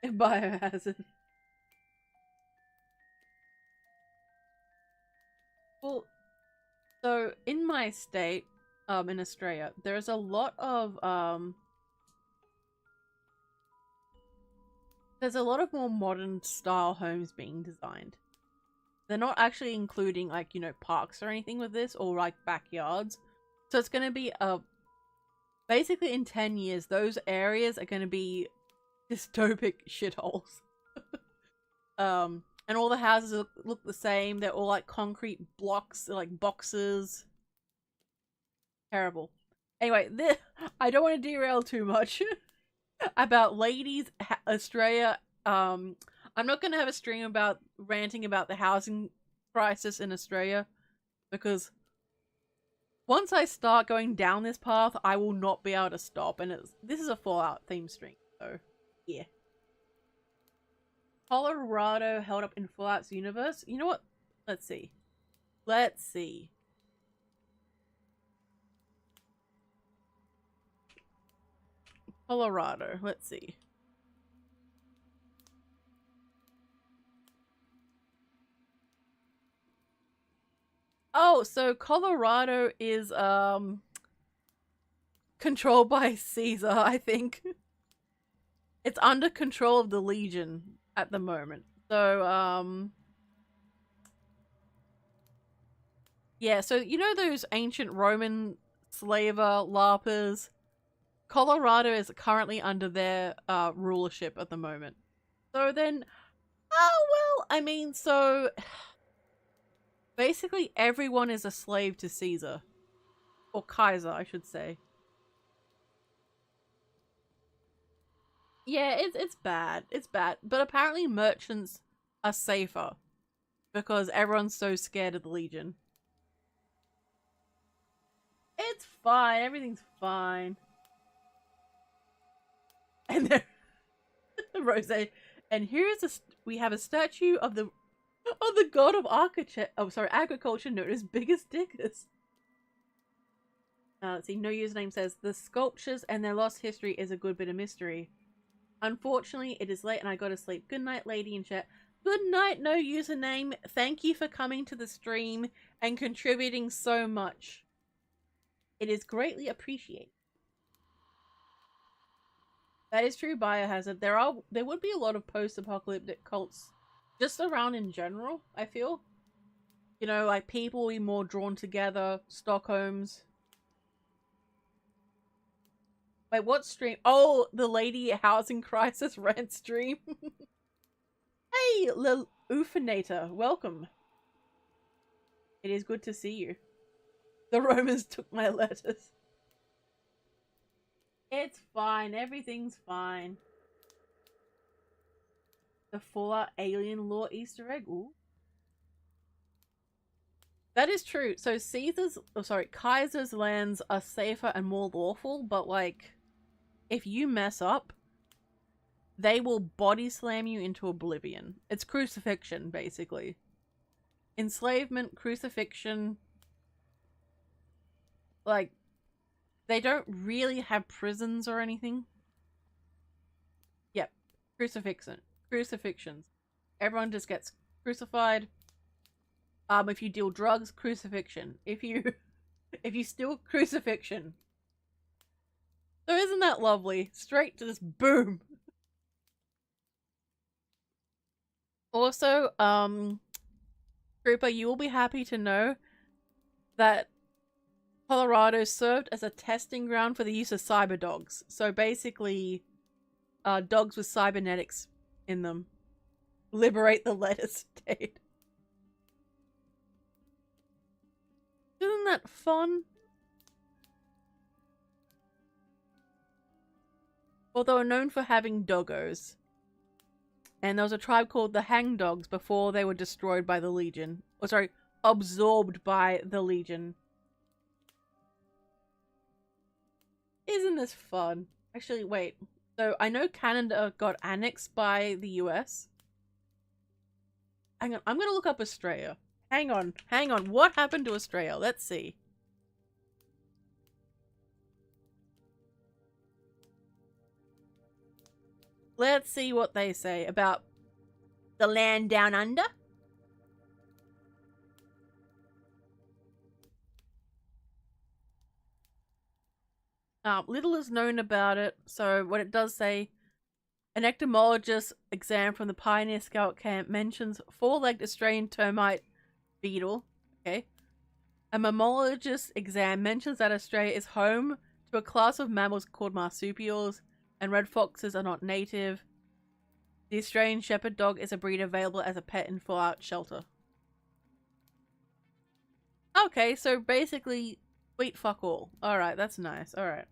Biohazard. Well, so in my state, in Australia, there's a lot of there's a lot of more modern style homes being designed. They're not actually including like, you know, parks or anything with this, or like backyards. So it's gonna be basically in 10 years, those areas are gonna be dystopic shitholes. And all the houses look the same. They're all like concrete blocks, like boxes. Terrible. Anyway, I don't want to derail too much about ladies Australia. I'm not gonna have a stream about ranting about the housing crisis in Australia, because once I start going down this path, I will not be able to stop. And this is a Fallout theme stream, so yeah. Colorado held up in Fallout's universe. You know what? Let's see. Let's see. Colorado. Let's see. Oh, so Colorado is controlled by Caesar, I think. It's under control of the Legion at the moment. So yeah, so you know those ancient Roman slaver larpers? Colorado is currently under their rulership at the moment. So then, oh well, I mean, so basically everyone is a slave to Caesar. Or Kaiser, I should say. Yeah, it's bad. It's bad. But apparently merchants are safer because everyone's so scared of the Legion. It's fine. Everything's fine. And there, Rose. And here's we have a statue of the god of architecture. Oh, sorry, agriculture, known as Biggest Diggers. Let's see. No username says the sculptures and their lost history is a good bit of mystery. Unfortunately, it is late and I gotta sleep. Good night, lady in chat. Good night, no username. Thank you for coming to the stream and contributing so much. It is greatly appreciated. That is true, Biohazard. There would be a lot of post-apocalyptic cults just around in general, I feel. You know, like people will be more drawn together, Stockholms. Wait, what stream? Oh, the Lady Housing Crisis rant stream. Hey, Ufinator, welcome. It is good to see you. The Romans took my letters. It's fine. Everything's fine. The Fallout alien lore Easter egg. Ooh. That is true. So Kaiser's lands are safer and more lawful, but like, if you mess up, they will body slam you into oblivion. It's crucifixion, basically. Enslavement, crucifixion. Like, they don't really have prisons or anything. Yep. Crucifixions. Everyone just gets crucified. If you deal drugs, crucifixion. If you steal, crucifixion. So isn't that lovely? Straight to this boom. Also, Trooper, you will be happy to know that Colorado served as a testing ground for the use of cyber dogs. So basically, dogs with cybernetics in them. Liberate the lettuce state. Isn't that fun? Well, they were known for having doggos. And there was a tribe called the Hang Dogs before they were destroyed by the Legion. Oh, sorry, absorbed by the Legion. Isn't this fun? Actually, wait. So, I know Canada got annexed by the US. Hang on, I'm gonna look up Australia. Hang on. What happened to Australia? Let's see. Let's see what they say about the land down under. Little is known about it, so what it does say, an entomologist exam from the Pioneer Scout Camp mentions four-legged Australian termite beetle. Okay. A mammologist exam mentions that Australia is home to a class of mammals called marsupials, and red foxes are not native. The Australian shepherd dog is a breed available as a pet in Fallout shelter. Okay, so basically, sweet fuck all. Alright, that's nice. Alright.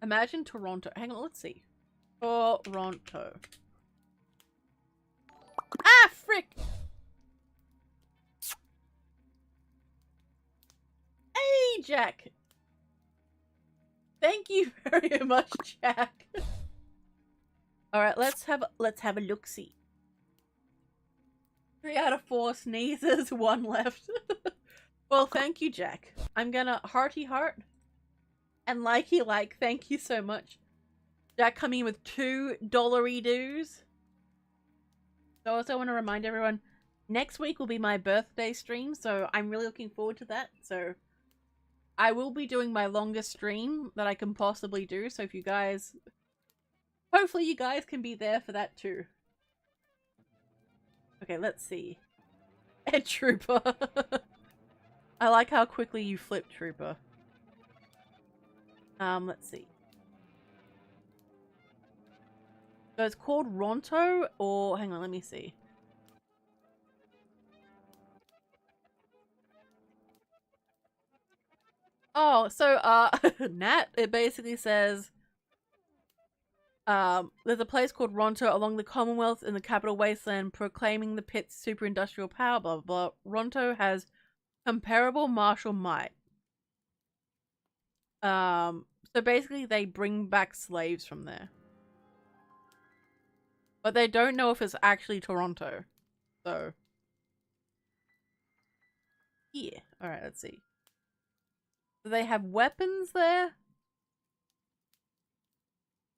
Imagine Toronto. Hang on, let's see. Toronto. Ah, frick! Hey, Jack! Thank you very much, Jack. Alright, let's have a look-see. 3 out of 4 sneezes, 1 left. Well, thank you, Jack. I'm gonna hearty heart and likey like. Thank you so much. Jack coming in with $2 dues. So I also want to remind everyone, next week will be my birthday stream, so I'm really looking forward to that. So I will be doing my longest stream that I can possibly do, so if you guys... Hopefully you guys can be there for that too. Okay, let's see. Ed Trooper. I like how quickly you flip, Trooper. Let's see. So it's called Ronto, or... Hang on, let me see. Oh, so, Nat, it basically says... There's a place called Ronto along the Commonwealth in the capital wasteland, proclaiming the pit's super-industrial power, blah, blah, blah. Ronto has comparable martial might. So basically they bring back slaves from there. But they don't know if it's actually Toronto. So. Yeah. Alright, let's see. Do they have weapons there?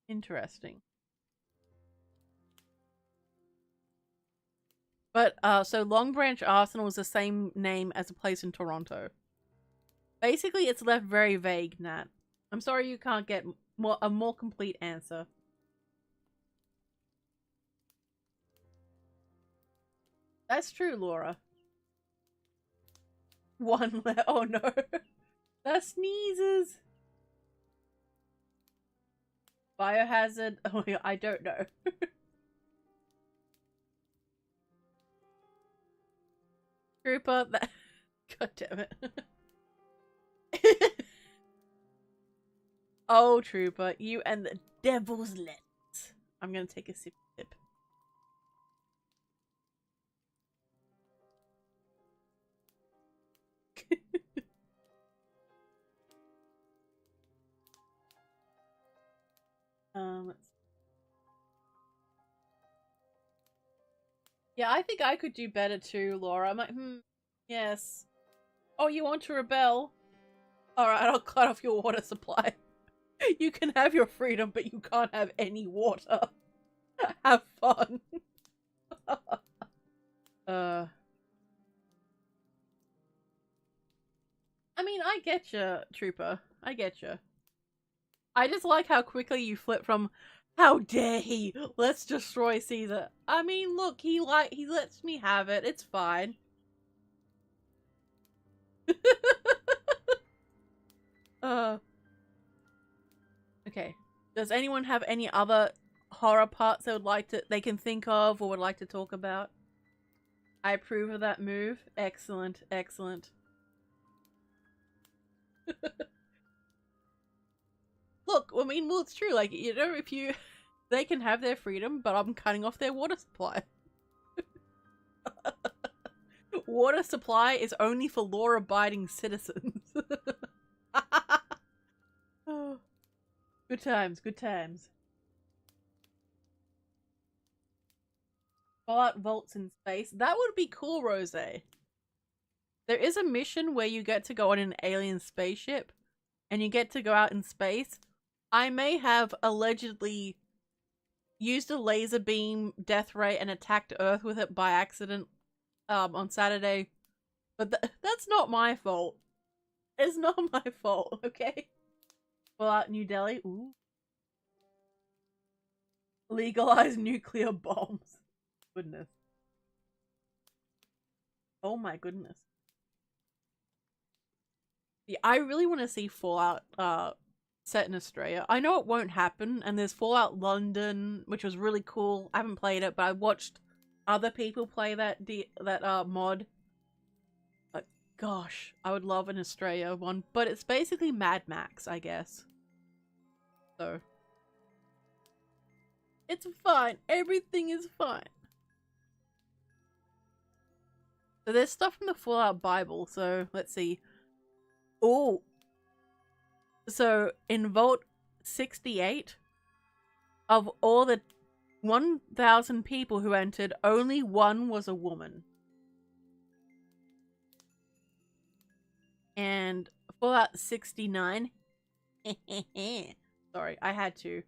Interesting. But, so Long Branch Arsenal is the same name as a place in Toronto. Basically, it's left very vague, Nat. I'm sorry you can't get a more complete answer. That's true, Laura. One letter. Oh no. That sneezes. Biohazard. Oh, I don't know. Trooper. That. God damn it. Oh, Trooper, you and the devil's let. I'm gonna take a sip. Yeah, I think I could do better too, Laura. I'm like, yes. Oh, you want to rebel? Alright, I'll cut off your water supply. You can have your freedom, but you can't have any water. Have fun. I mean, I get you, Trooper. I get you. I just like how quickly you flip from, how dare he? Let's destroy Caesar. I mean, look, he lets me have it. It's fine. Okay. Does anyone have any other horror parts they can think of or would like to talk about? I approve of that move. Excellent, excellent. Look, I mean, well, it's true. Like, you know, they can have their freedom, but I'm cutting off their water supply. Water supply is only for law-abiding citizens. Oh. Good times, good times. Fallout vaults in space. That would be cool, Rose. There is a mission where you get to go on an alien spaceship and you get to go out in space. I may have allegedly used a laser beam death ray and attacked Earth with it by accident on Saturday. But that's not my fault. It's not my fault, okay? Fallout New Delhi. Ooh. Legalize nuclear bombs. Goodness. Oh my goodness. Yeah, I really want to see Fallout set in Australia. I know it won't happen, and there's Fallout London, which was really cool. I haven't played it, but I watched other people play that mod. But gosh, I would love an Australia one, but it's basically Mad Max, I guess. So it's fine. Everything is fine. So there's stuff from the Fallout Bible. So let's see. Oh, so in Vault 68, of all the 1,000 people who entered, only one was a woman. And Fallout 69. Sorry, I had to.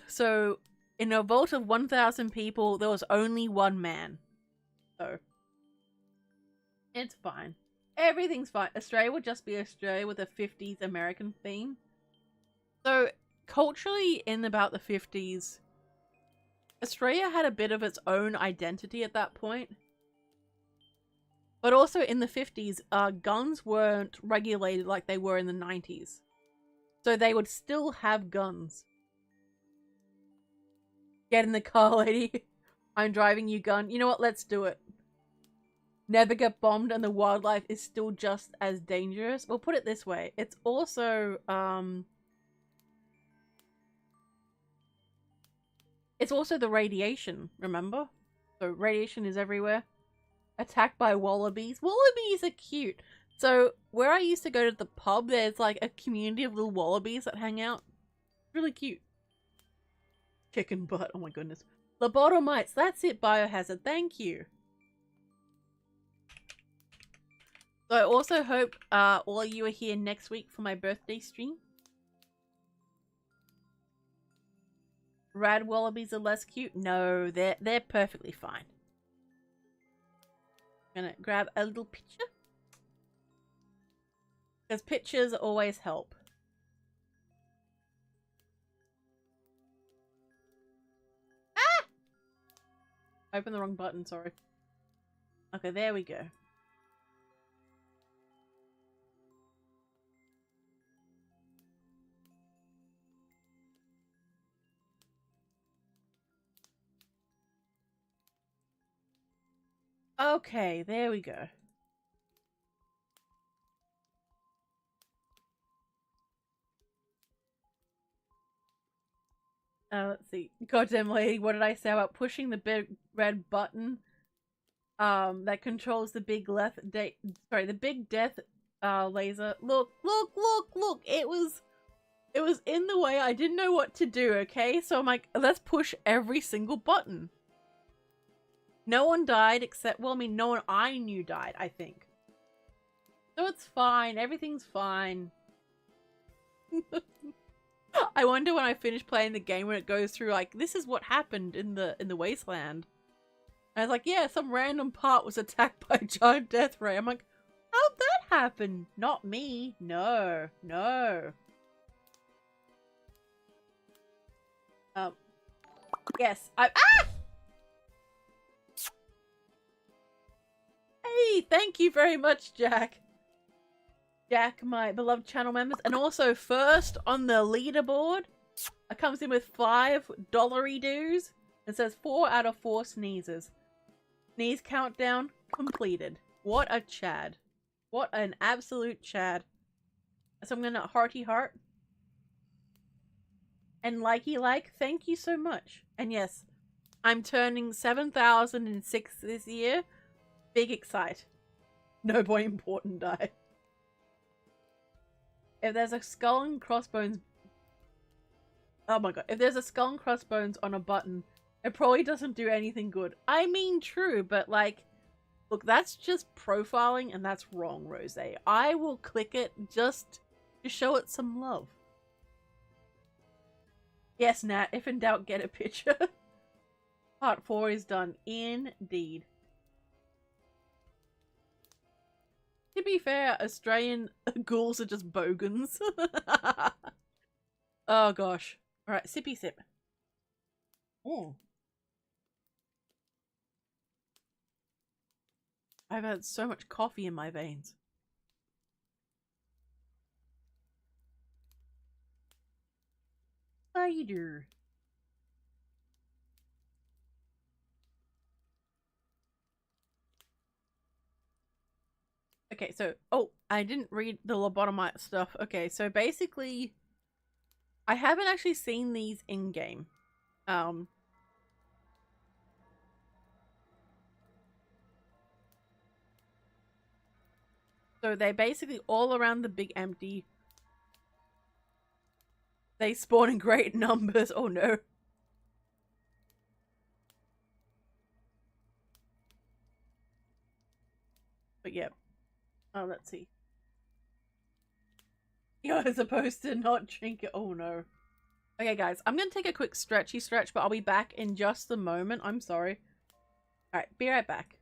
So in a vault of 1,000 people, there was only one man. So it's fine. Everything's fine. Australia would just be Australia with a 50s American theme. So culturally, in about the 50s, Australia had a bit of its own identity at that point. But also in the 50s, guns weren't regulated like they were in the 90s. So they would still have guns. Get in the car, lady. I'm driving you, gun. You know what? Let's do it. never get bombed and the wildlife is still just as dangerous. We'll put it this way. It's also the radiation, remember? So radiation is everywhere. Attacked by wallabies. Wallabies are cute. So where I used to go to the pub, there's like a community of little wallabies that hang out. Really cute. Chicken butt. Oh my goodness. Lobotomites. That's it, Biohazard. Thank you. So I also hope all of you are here next week for my birthday stream. Rad wallabies are less cute? No, they're perfectly fine. I'm gonna grab a little picture. Because pictures always help. Ah! I opened the wrong button, sorry. Okay, there we go. Okay, there we go. Let's see. Goddamn lady, what did I say about pushing the big red button? That controls the big the big death laser. Look. It was in the way. I didn't know what to do, okay? So I'm like, let's push every single button. No one died except, well, I mean, no one I knew died, I think. So it's fine. Everything's fine. I wonder when I finish playing the game when it goes through like, this is what happened in the wasteland. And I was like, yeah, some random part was attacked by a giant death ray. I'm like, how'd that happen? Not me. No. Yes. Ah! Hey, thank you very much, Jack. Jack, my beloved channel members. And also first on the leaderboard, it comes in with $5 dues. It says 4 out of 4 sneezes. Sneeze countdown completed. What a Chad. What an absolute Chad. So I'm gonna hearty heart. And likey like, thank you so much. And yes, I'm turning 7,006 this year. Big excite. No boy important die. If there's a skull and crossbones... Oh my god. If there's a skull and crossbones on a button, it probably doesn't do anything good. I mean, true, but like... Look, that's just profiling and that's wrong, Rose. I will click it just to show it some love. Yes, Nat. If in doubt, get a picture. Part 4 is done. Indeed. To be fair, Australian ghouls are just bogans. Oh gosh. Alright, sippy sip. Oh. I've had so much coffee in my veins. How you do? Okay, so, oh, I didn't read the lobotomite stuff. Okay, so basically, I haven't actually seen these in-game. So they're basically all around the big empty. They spawn in great numbers. Oh no. But yeah. Oh, let's see. You're supposed to not drink it. Oh no. Okay, guys, I'm gonna take a quick stretchy stretch, but I'll be back in just a moment. I'm sorry. Alright, be right back.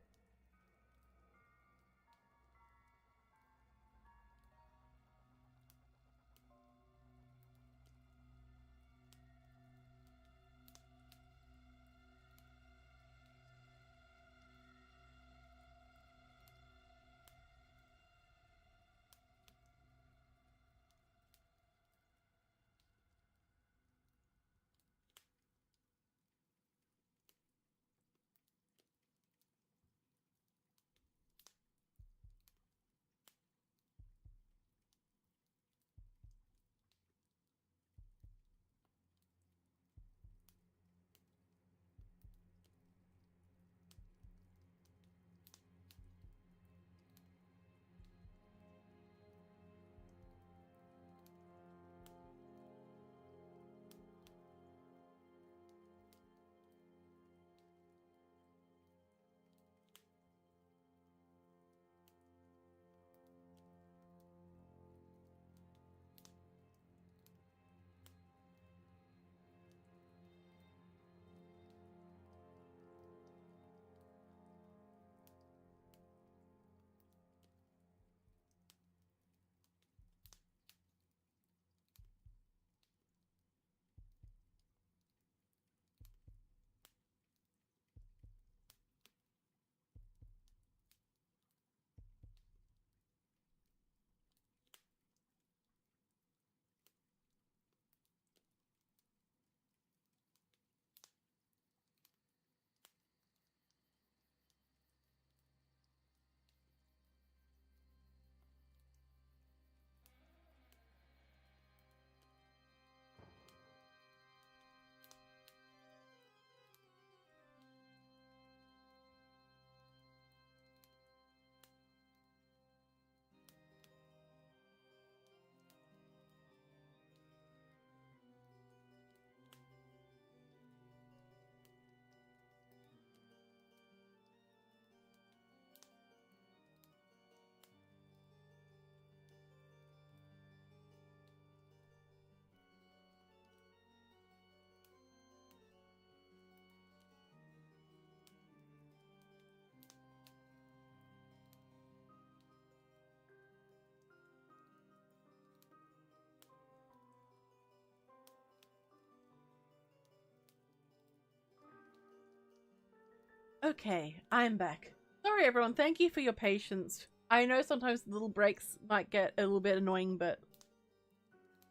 Okay, I'm back. Sorry everyone, thank you for your patience. I know sometimes little breaks might get a little bit annoying, but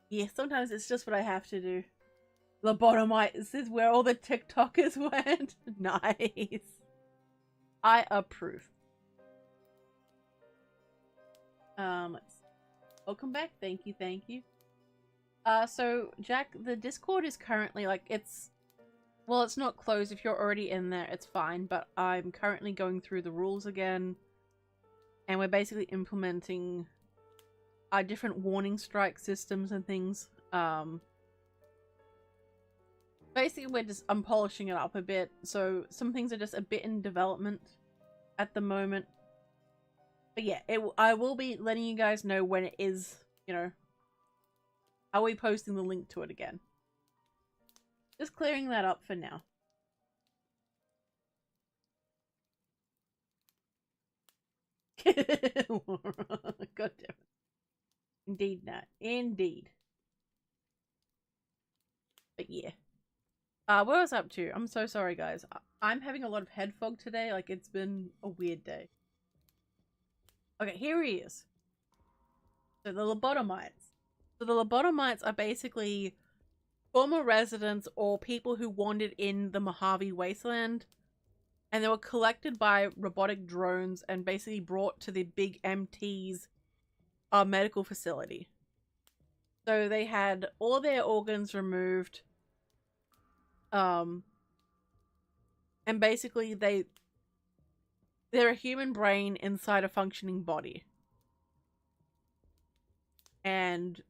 yeah, sometimes it's just what I have to do. Lobotomite, this is where all the TikTokers went. Nice. I approve. Welcome back. Thank you, thank you. So Jack, the Discord is currently like well, it's not closed. If you're already in there, it's fine, but I'm currently going through the rules again, and we're basically implementing our different warning strike systems and things. Basically I'm polishing it up a bit, so some things are just a bit in development at the moment. But yeah, I will be letting you guys know when it is, you know, I'll be posting the link to it again. Just clearing that up for now. God damn it. Indeed not. Indeed. But yeah. What was I up to? I'm so sorry, guys. I'm having a lot of head fog today. Like, it's been a weird day. Okay, here he is. So the lobotomites. So the lobotomites are basically former residents or people who wandered in the Mojave Wasteland, and they were collected by robotic drones and basically brought to the Big MT's medical facility. So they had all their organs removed, and basically they're a human brain inside a functioning body. And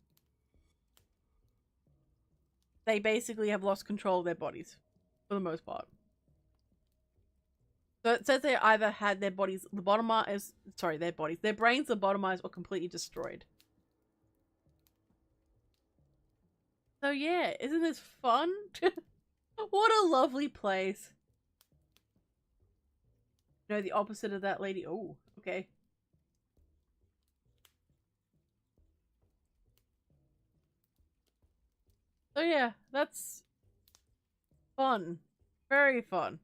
they basically have lost control of their bodies, for the most part. So it says they either had their bodies lobotomized, their brains lobotomized or completely destroyed. So yeah, isn't this fun? What a lovely place. You know, the opposite of that lady. Oh, okay. So yeah, that's fun. Very fun.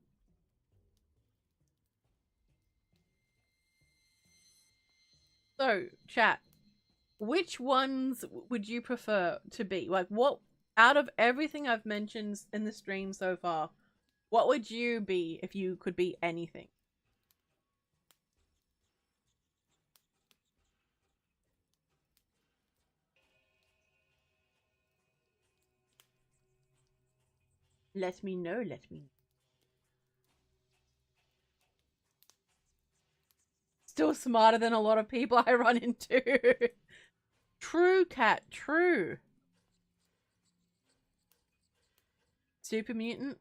So, chat, which ones would you prefer to be? Like, what, out of everything I've mentioned in the stream so far, what would you be if you could be anything? Let me know, let me know. Still smarter than a lot of people I run into. True, cat, true. Super mutant?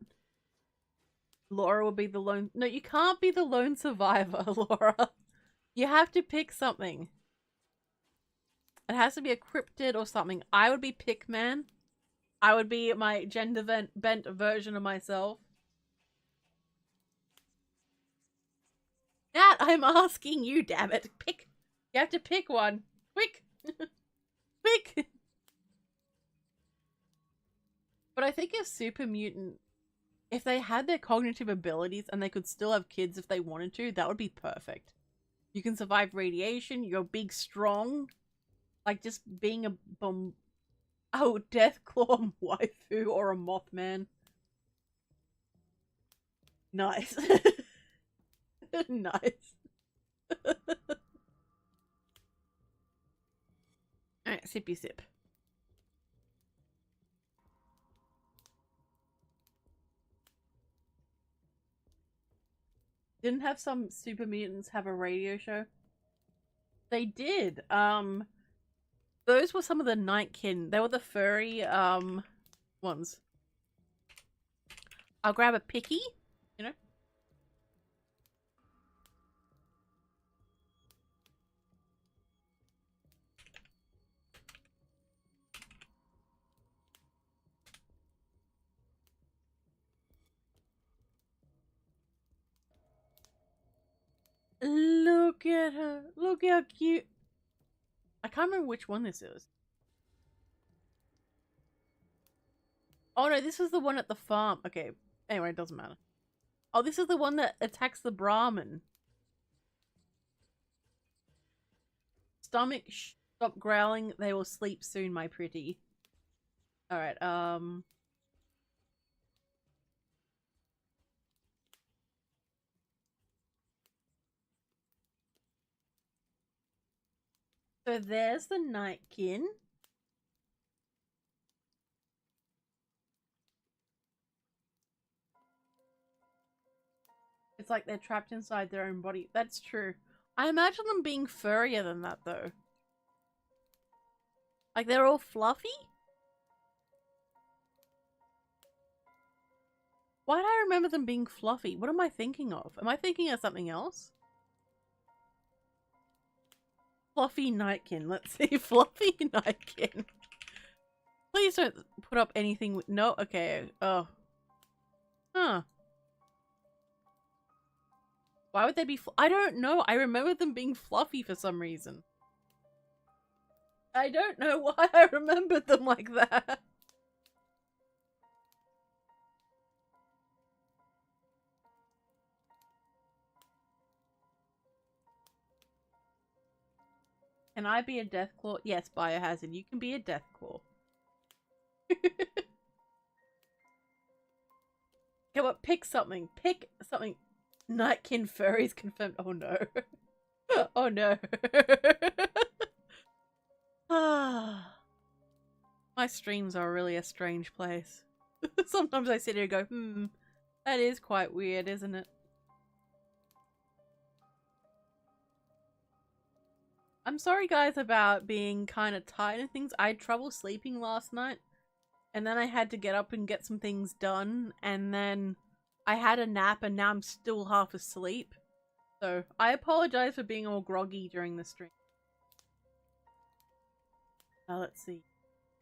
Laura will be the lone... No, you can't be the lone survivor, Laura. You have to pick something. It has to be a cryptid or something. I would be Pickman. I would be my gender bent version of myself. Nat, I'm asking you, damn it. Pick. You have to pick one. Quick. Quick. But I think a super mutant, if they had their cognitive abilities and they could still have kids if they wanted to, that would be perfect. You can survive radiation. You're big, strong. Like, just being a bomb... Oh, Deathclaw waifu or a Mothman. Nice. Nice. Alright, sippy sip. Didn't have some super mutants have a radio show? They did. Those were some of the Nightkin. They were the furry, ones. I'll grab a picky, you know? Look at her. Look how cute. I can't remember which one this is. Oh no, this is the one at the farm. Okay. Anyway, it doesn't matter. Oh, this is the one that attacks the Brahmin. Stomach, stop growling. They will sleep soon, my pretty. Alright, so there's the Nightkin. It's like they're trapped inside their own body. That's true. I imagine them being furrier than that, though. Like, they're all fluffy? Why do I remember them being fluffy? What am I thinking of? Am I thinking of something else? Fluffy Nightkin. Let's see. Fluffy Nightkin. Please don't put up anything with... No? Okay. Oh. Huh. Why would they be... I don't know. I remember them being fluffy for some reason. I don't know why I remembered them like that. Can I be a Deathclaw? Yes, Biohazard. You can be a Deathclaw. Come on, pick something. Pick something. Nightkin furries confirmed. Oh no. Oh no. My streams are really a strange place. Sometimes I sit here and go, that is quite weird, isn't it? I'm sorry guys about being kind of tired and things. I had trouble sleeping last night. And then I had to get up and get some things done. And then I had a nap and now I'm still half asleep. So I apologize for being all groggy during the stream. Now let's see.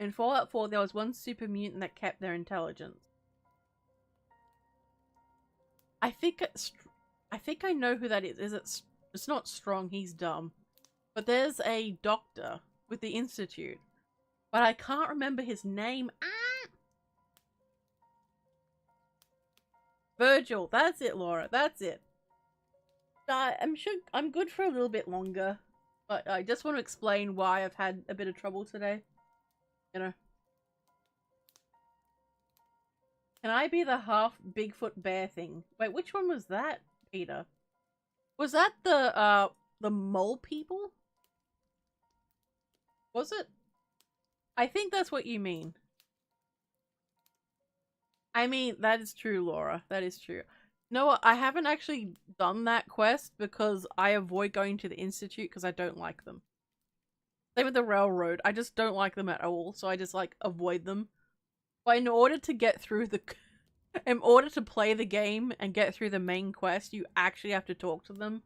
In Fallout 4 there was one super mutant that kept their intelligence. I think I know who that is. It's not Strong, he's dumb. But there's a doctor with the Institute. But I can't remember his name. Virgil. That's it, Laura. That's it. I'm sure I'm good for a little bit longer. But I just want to explain why I've had a bit of trouble today. You know. Can I be the half Bigfoot bear thing? Wait, which one was that, Peter? Was that the mole people? Was it? I think that's what you mean. I mean, that is true, Laura. That is true. No, I haven't actually done that quest because I avoid going to the Institute because I don't like them. Same with the railroad. I just don't like them at all, so I just, like, avoid them. But in order to get through the... in order to play the game and get through the main quest, you actually have to talk to them.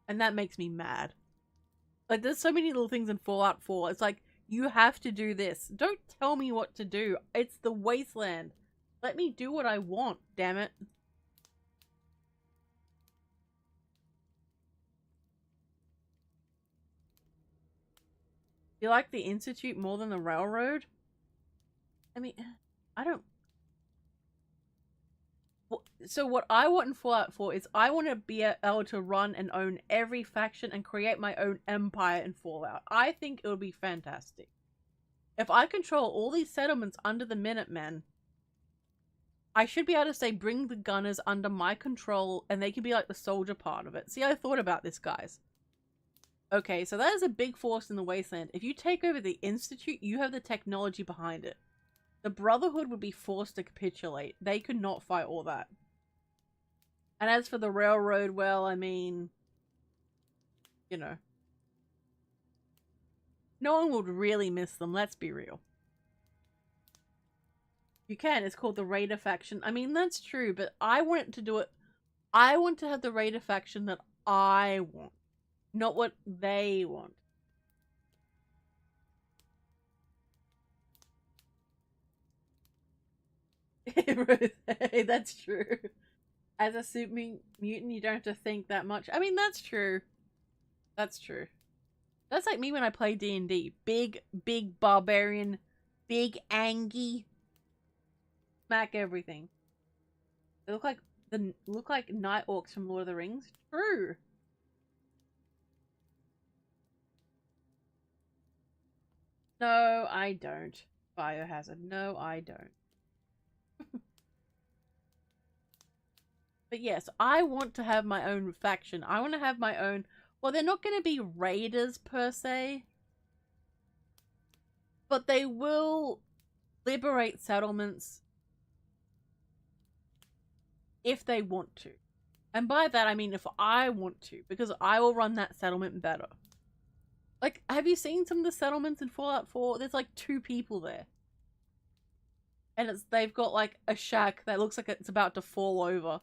And that makes me mad. Like, there's so many little things in Fallout 4. It's like, you have to do this. Don't tell me what to do. It's the wasteland. Let me do what I want, damn it. You like the Institute more than the railroad? I mean, I don't... So what I want in Fallout 4 is I want to be able to run and own every faction and create my own empire in Fallout. I think it would be fantastic. If I control all these settlements under the Minutemen, I should be able to say bring the gunners under my control and they can be like the soldier part of it. See, I thought about this, guys. Okay, so that is a big force in the wasteland. If you take over the Institute, you have the technology behind it. The Brotherhood would be forced to capitulate. They could not fight all that. And as for the railroad, well, I mean, you know. No one would really miss them, let's be real. You can, it's called the Raider faction. I mean, that's true, but I want to do it. I want to have the Raider faction that I want, not what they want. That's true. As a super mutant, you don't have to think that much. I mean, that's true. That's true. That's like me when I play D&D. Big barbarian, big Angie. Smack everything. They look like look like night orcs from Lord of the Rings. True. No, I don't. Biohazard. No, I don't. But yes, I want to have my own faction. I want to have my own... Well, they're not going to be raiders per se. But they will liberate settlements if they want to. And by that, I mean if I want to. Because I will run that settlement better. Like, have you seen some of the settlements in Fallout 4? There's like 2 people there. And they've got like a shack that looks like it's about to fall over.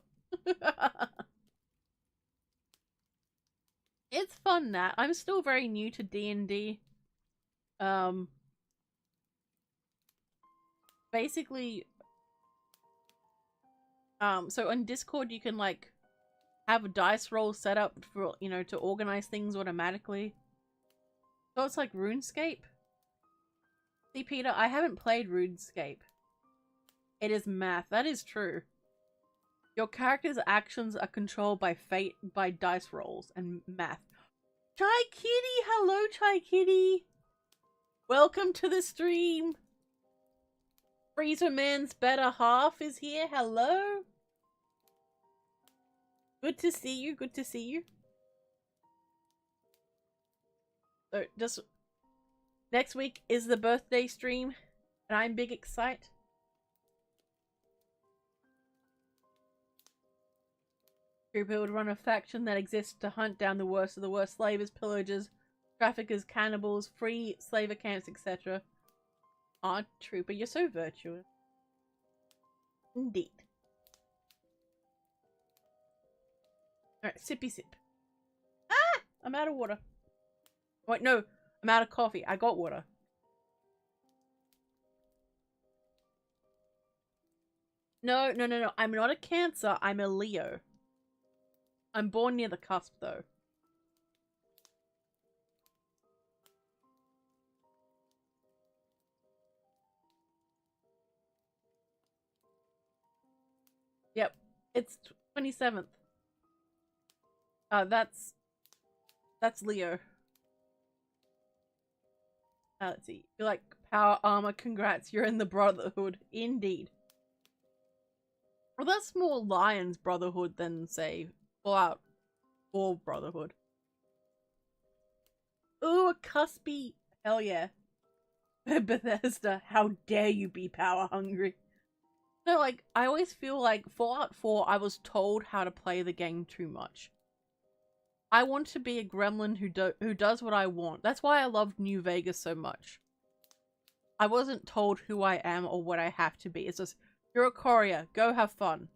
It's fun, Nat. I'm still very new to D&D. Basically, so on Discord you can like have a dice roll set up for, you know, to organize things automatically. So it's like RuneScape. See, Peter, I haven't played RuneScape. It is math. That is true. Your character's actions are controlled by fate, by dice rolls and math. Chai Kitty! Hello, Chai Kitty! Welcome to the stream! Freezer Man's better half is here. Hello! Good to see you, good to see you. So, just... Next week is the birthday stream, and I'm big excited. Trooper would run a faction that exists to hunt down the worst of the worst: slavers, pillagers, traffickers, cannibals, free slaver camps, etc. Aw, Trooper, you're so virtuous. Indeed. Alright, sippy sip. Ah! I'm out of water. Wait, no. I'm out of coffee. I got water. No. I'm not a Cancer. I'm a Leo. I'm born near the cusp, though. Yep. It's 27th. That's Leo. Let's see. You're like power armor. Congrats. You're in the Brotherhood. Indeed. Well, that's more Lion's Brotherhood than, say, Fallout 4 Brotherhood. Ooh, a cuspy. Hell yeah. Bethesda, how dare you be power hungry. No, like, I always feel like Fallout 4, I was told how to play the game too much. I want to be a gremlin who does what I want. That's why I loved New Vegas so much. I wasn't told who I am or what I have to be. It's just, you're a courier, go have fun.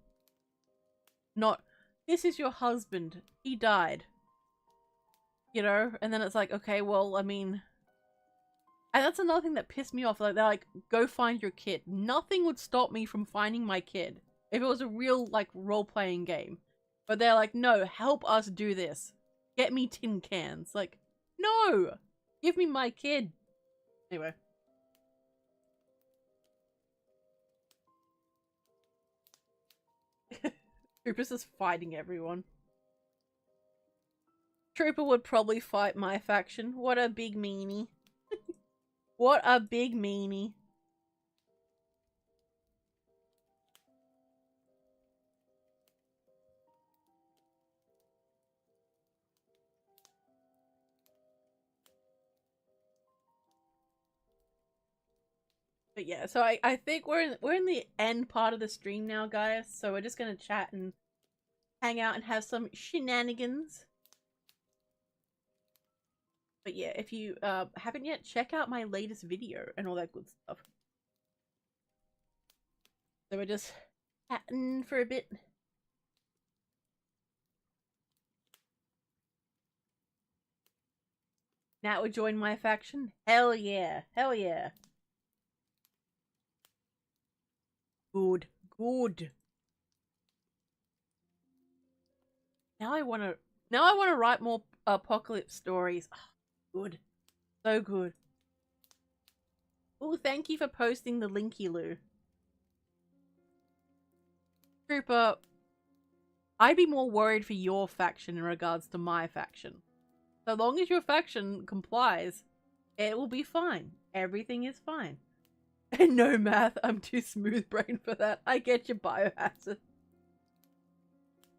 Not, this is your husband, he died. You know? And then it's like, okay, well, I mean... And that's another thing that pissed me off. Like, they're like, go find your kid. Nothing would stop me from finding my kid if it was a real, like, role-playing game. But they're like, no, help us do this. Get me tin cans. Like, no! Give me my kid. Anyway. Trooper's just fighting everyone. Trooper would probably fight my faction. What a big meanie. What a big meanie. But yeah, so I think we're in the end part of the stream now, guys. So we're just gonna chat and hang out and have some shenanigans. But yeah, if you haven't yet, check out my latest video and all that good stuff. So we're just chatting for a bit. Nat would join my faction? Hell yeah. Hell yeah. Good. Good. Now I wanna write more apocalypse stories. Oh, good. So good. Oh, thank you for posting the linky Lou. Trooper, I'd be more worried for your faction in regards to my faction. So long as your faction complies, it will be fine. Everything is fine. And no math, I'm too smooth brain for that. I get your biohazard.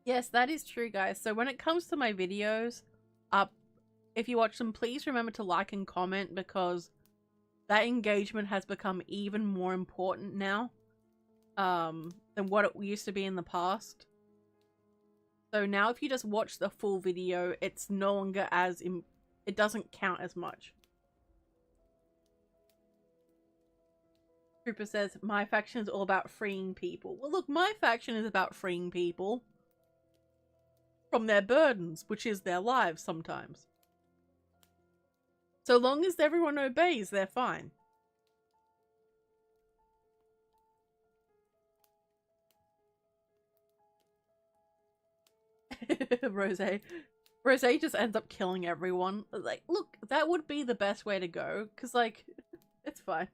Yes, that is true, guys. So when it comes to my videos, if you watch them, please remember to like and comment, because that engagement has become even more important now than what it used to be in the past. So now if you just watch the full video, it's no longer as... it doesn't count as much. Trooper says, my faction is all about freeing people. Well, look, my faction is about freeing people from their burdens, which is their lives sometimes. So long as everyone obeys, they're fine. Rose just ends up killing everyone. Like, look, that would be the best way to go, because, like, it's fine.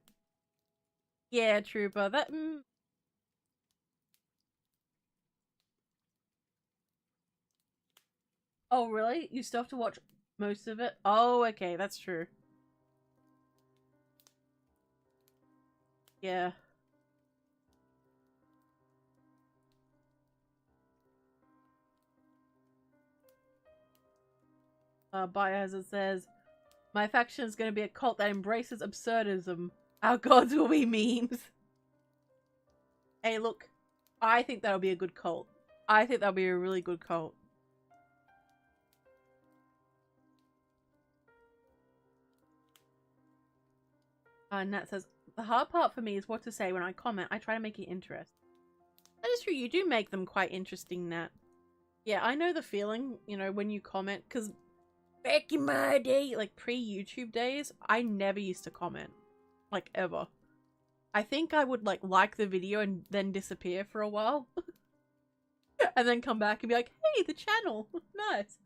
Yeah, Trooper, that... Oh, really? You still have to watch most of it? Oh, okay, that's true. Yeah. Biohazard says, my faction is going to be a cult that embraces absurdism. Our gods will be memes. Hey, look, I think that'll be a good cult. I think that'll be a really good cult. Nat says, the hard part for me is what to say when I comment. I try to make it interesting. That is true, you do make them quite interesting, Nat. Yeah, I know the feeling, you know, when you comment, because back in my day, like pre-YouTube days, I never used to comment. Like, ever. I think I would, like the video and then disappear for a while. And then come back and be like, hey, the channel! Nice!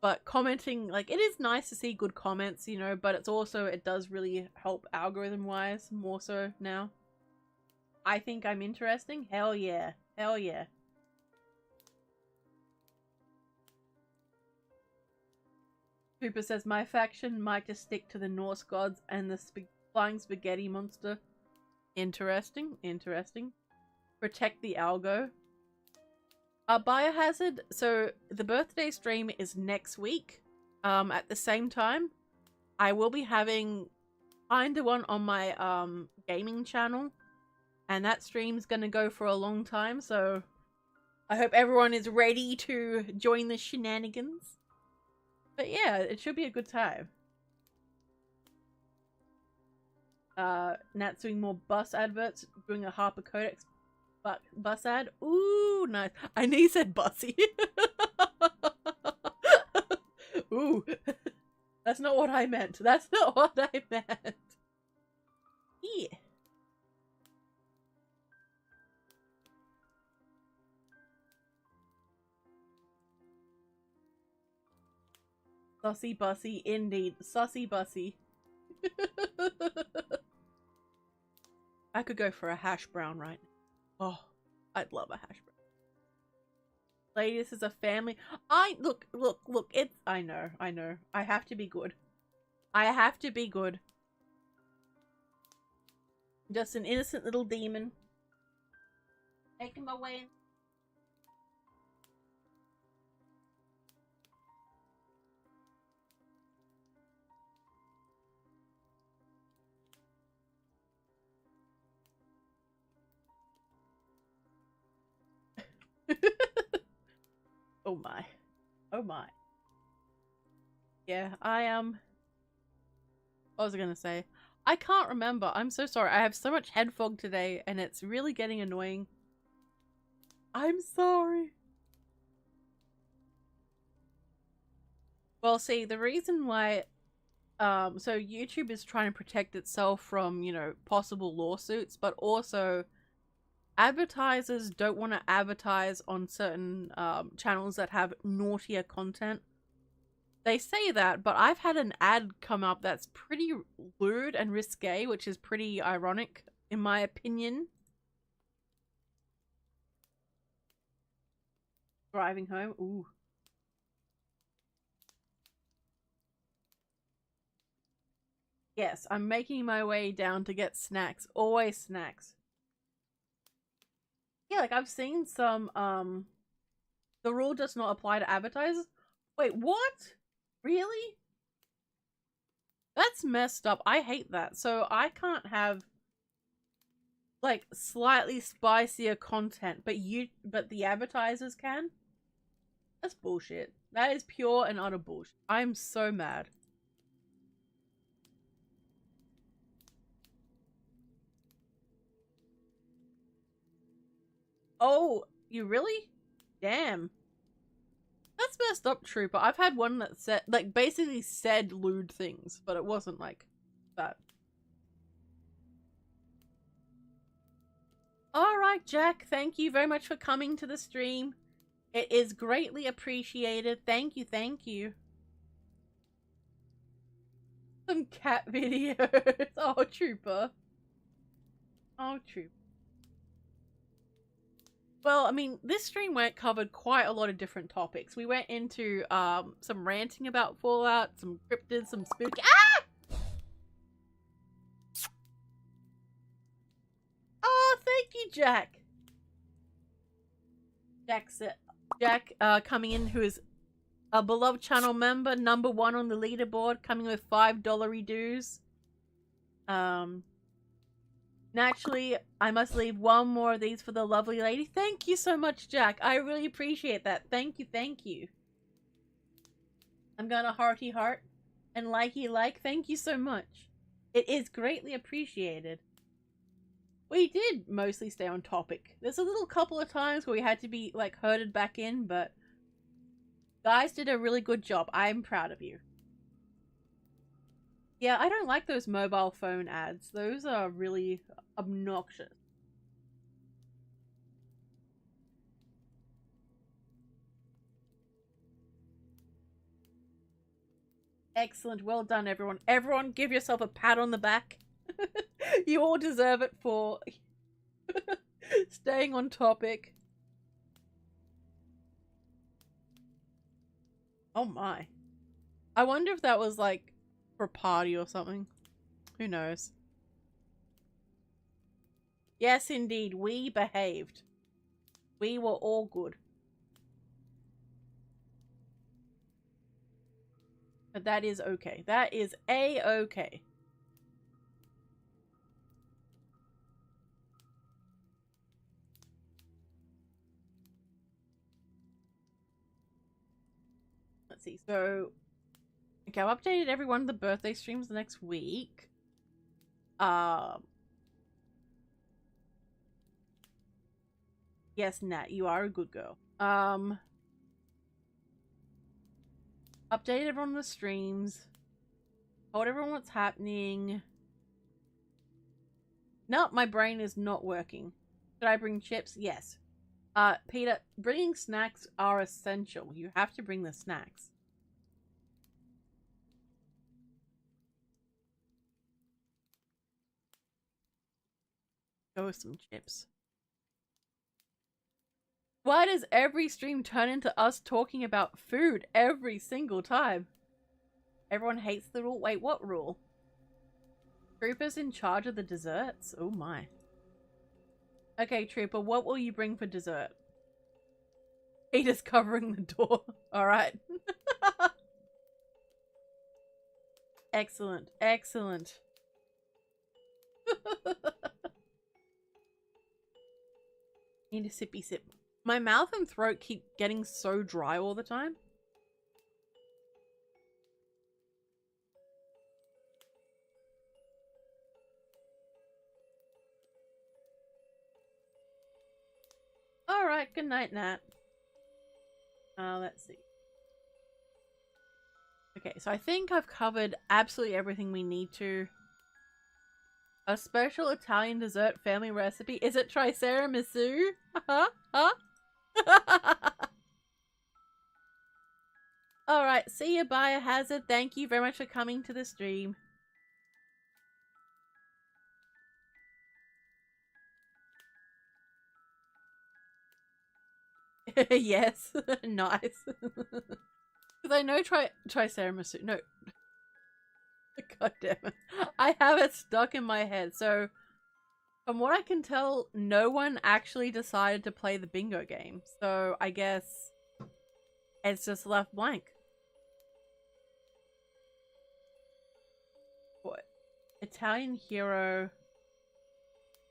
But commenting, like, it is nice to see good comments, you know, but it's also, it does really help algorithm-wise, more so now. I think I'm interesting? Hell yeah. Hell yeah. Cooper says, my faction might just stick to the Norse gods and the flying spaghetti monster. Interesting, interesting. Protect the algo. Biohazard, so the birthday stream is next week. At the same time, I will be having kinda one on my gaming channel, and that stream's gonna go for a long time, so I hope everyone is ready to join the shenanigans. But yeah, it should be a good time. Nat's doing more bus adverts, doing a Harper Codex bus ad. Ooh, nice. I know you said bussy. Ooh. That's not what I meant. That's not what I meant. Yeah. Sussy bussy, indeed. Sussy bussy. I could go for a hash brown right now. Oh, I'd love a hash brown. Lady, this is a family. Look, it's, I know. I have to be good. I have to be good. Just an innocent little demon. Making my way in. Oh my. Oh my. Yeah, what was I gonna say? I can't remember. I'm so sorry. I have so much head fog today and it's really getting annoying. I'm sorry. Well, see, the reason why so YouTube is trying to protect itself from, you know, possible lawsuits, but also advertisers don't want to advertise on certain channels that have naughtier content. They say that, but I've had an ad come up that's pretty lewd and risque, which is pretty ironic, in my opinion. Driving home. Ooh. Yes, I'm making my way down to get snacks. Always snacks. Yeah, like I've seen some, the rule does not apply to advertisers. Wait, what? Really? That's messed up. I hate that. So I can't have like slightly spicier content, but the advertisers can? That's bullshit. That is pure and utter bullshit. I'm so mad. Oh, you really? Damn. That's messed up, Trooper. I've had one that said, like, basically said lewd things, but it wasn't like that. Alright, Jack. Thank you very much for coming to the stream. It is greatly appreciated. Thank you, thank you. Some cat videos. Oh, Trooper. Oh, Trooper. Well, I mean, this stream covered quite a lot of different topics. We went into some ranting about Fallout, some cryptids, some spooky. Ah! Oh, thank you, Jack. Jack coming in, who is a beloved channel member, #1 on the leaderboard, coming with $5 dues. Naturally, I must leave one more of these for the lovely lady. Thank you so much, Jack. I really appreciate that. Thank you, thank you. I'm gonna hearty heart and likey like. Thank you so much. It is greatly appreciated. We did mostly stay on topic. There's a little couple of times where we had to be, like, herded back in, but guys did a really good job. I'm proud of you. Yeah, I don't like those mobile phone ads. Those are really obnoxious. Excellent. Well done, everyone. Everyone give yourself a pat on the back. You all deserve it for staying on topic. Oh my. I wonder if that was like for a party or something. Who knows? Yes, indeed. We behaved. We were all good. But that is okay. That is a-okay. Let's see. So, okay, I've updated every one of the birthday streams next week. Yes, Nat, you are a good girl. Updated everyone on the streams. Told everyone what's happening. No, my brain is not working. Should I bring chips? Yes. Peter, bringing snacks are essential. You have to bring the snacks. Go with some chips. Why does every stream turn into us talking about food every single time? Everyone hates the rule. Wait, what rule? Trooper's in charge of the desserts? Oh my. Okay, Trooper, what will you bring for dessert? Peter's covering the door. Alright. Excellent. Excellent. Need a sippy sip. My mouth and throat keep getting so dry all the time. Alright, good night, Nat. Let's see. Okay, so I think I've covered absolutely everything we need to. A special Italian dessert family recipe. Is it tiramisu? Huh? Alright, see you, Biohazard. Thank you very much for coming to the stream. Yes. Nice. Because I know Triceratops. No. God damn it. I have it stuck in my head. So, from what I can tell, no one actually decided to play the bingo game. So, I guess it's just left blank. What? Italian hero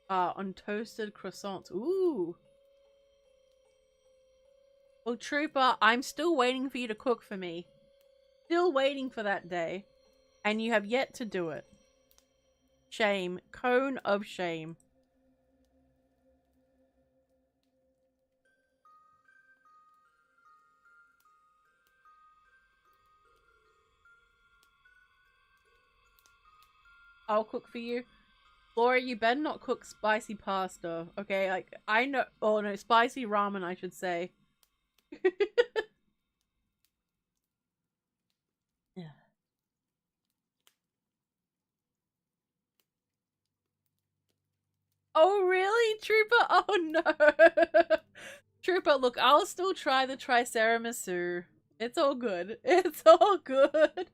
on toasted croissants. Ooh. Well, Trooper, I'm still waiting for you to cook for me. Still waiting for that day. And you have yet to do it. Shame. Cone of shame. I'll cook for you. Laura, you better not cook spicy pasta, okay? Like, I know— oh no, spicy ramen, I should say. Yeah. Oh, really, Trooper? Oh, no. Trooper, look, I'll still try the Triceratops. It's all good. It's all good.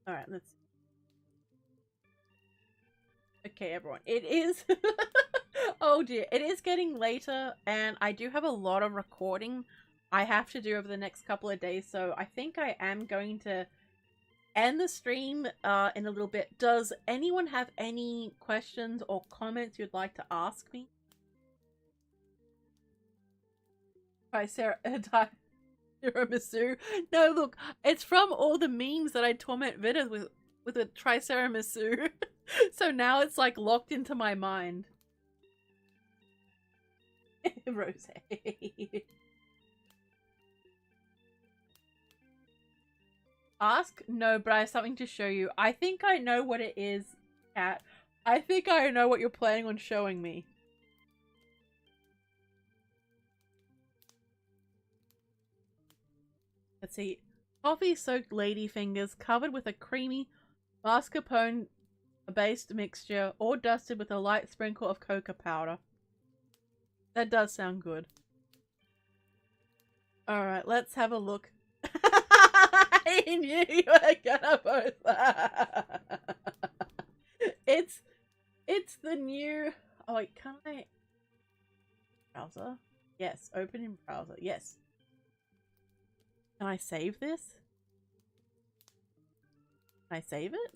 Alright, let's— okay, everyone. It is— oh dear. It is getting later, and I do have a lot of recording I have to do over the next couple of days, so I think I am going to end the stream in a little bit. Does anyone have any questions or comments you'd like to ask me? By Sarah Tiramisu. No, look, it's from all the memes that I torment vidders with a Triceratops. So now it's like locked into my mind. Rose. Ask? No, but I have something to show you. I think I know what it is, Cat. I think I know what you're planning on showing me. Let's see. Coffee-soaked ladyfingers covered with a creamy mascarpone-based mixture, or dusted with a light sprinkle of cocoa powder. That does sound good. Alright, let's have a look. I knew you were gonna post that. It's the new— oh wait, can I— browser? Yes, open in browser. Yes. Can I save this? Can I save it?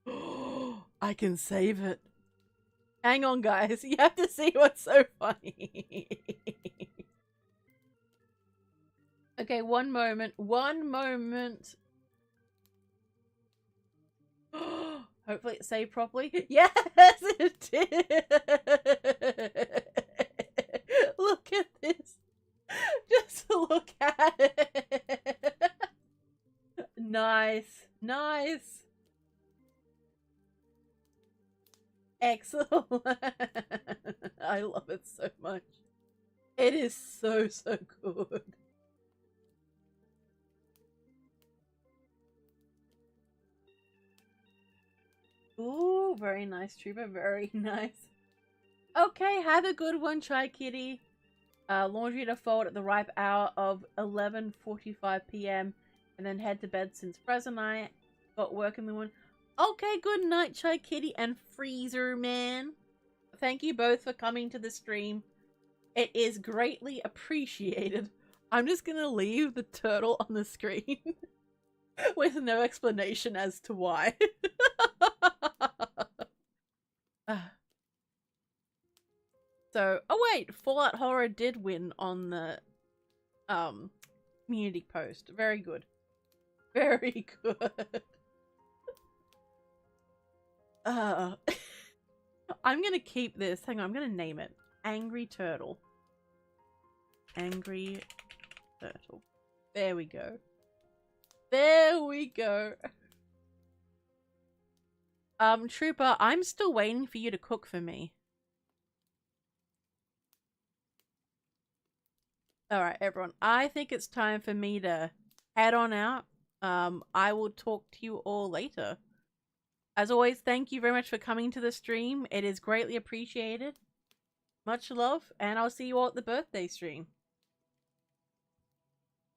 Oh, I can save it. Hang on, guys. You have to see what's so funny. Okay, one moment. One moment. Hopefully it saved properly. Yes, it did. Look at this. Just look at it. Nice. Nice. Excellent. I love it so much. It is so, so good. Ooh, very nice, Trooper. Very nice. Okay, have a good one, Chai Kitty. Laundry to fold at the ripe hour of 11:45 p.m. and then head to bed since present night. Got work in the morning. Okay, good night, Chai Kitty and Freezer Man. Thank you both for coming to the stream. It is greatly appreciated. I'm just gonna leave the turtle on the screen with no explanation as to why. So, oh wait, Fallout Horror did win on the community post. Very good. Very good. I'm gonna keep this. Hang on, I'm gonna name it. Angry Turtle. Angry Turtle. There we go. There we go. Trooper, I'm still waiting for you to cook for me. Alright, everyone. I think it's time for me to head on out. I will talk to you all later. As always, thank you very much for coming to the stream. It is greatly appreciated. Much love, and I'll see you all at the birthday stream.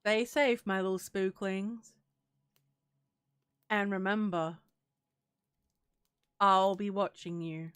Stay safe, my little spooklings. And remember, I'll be watching you.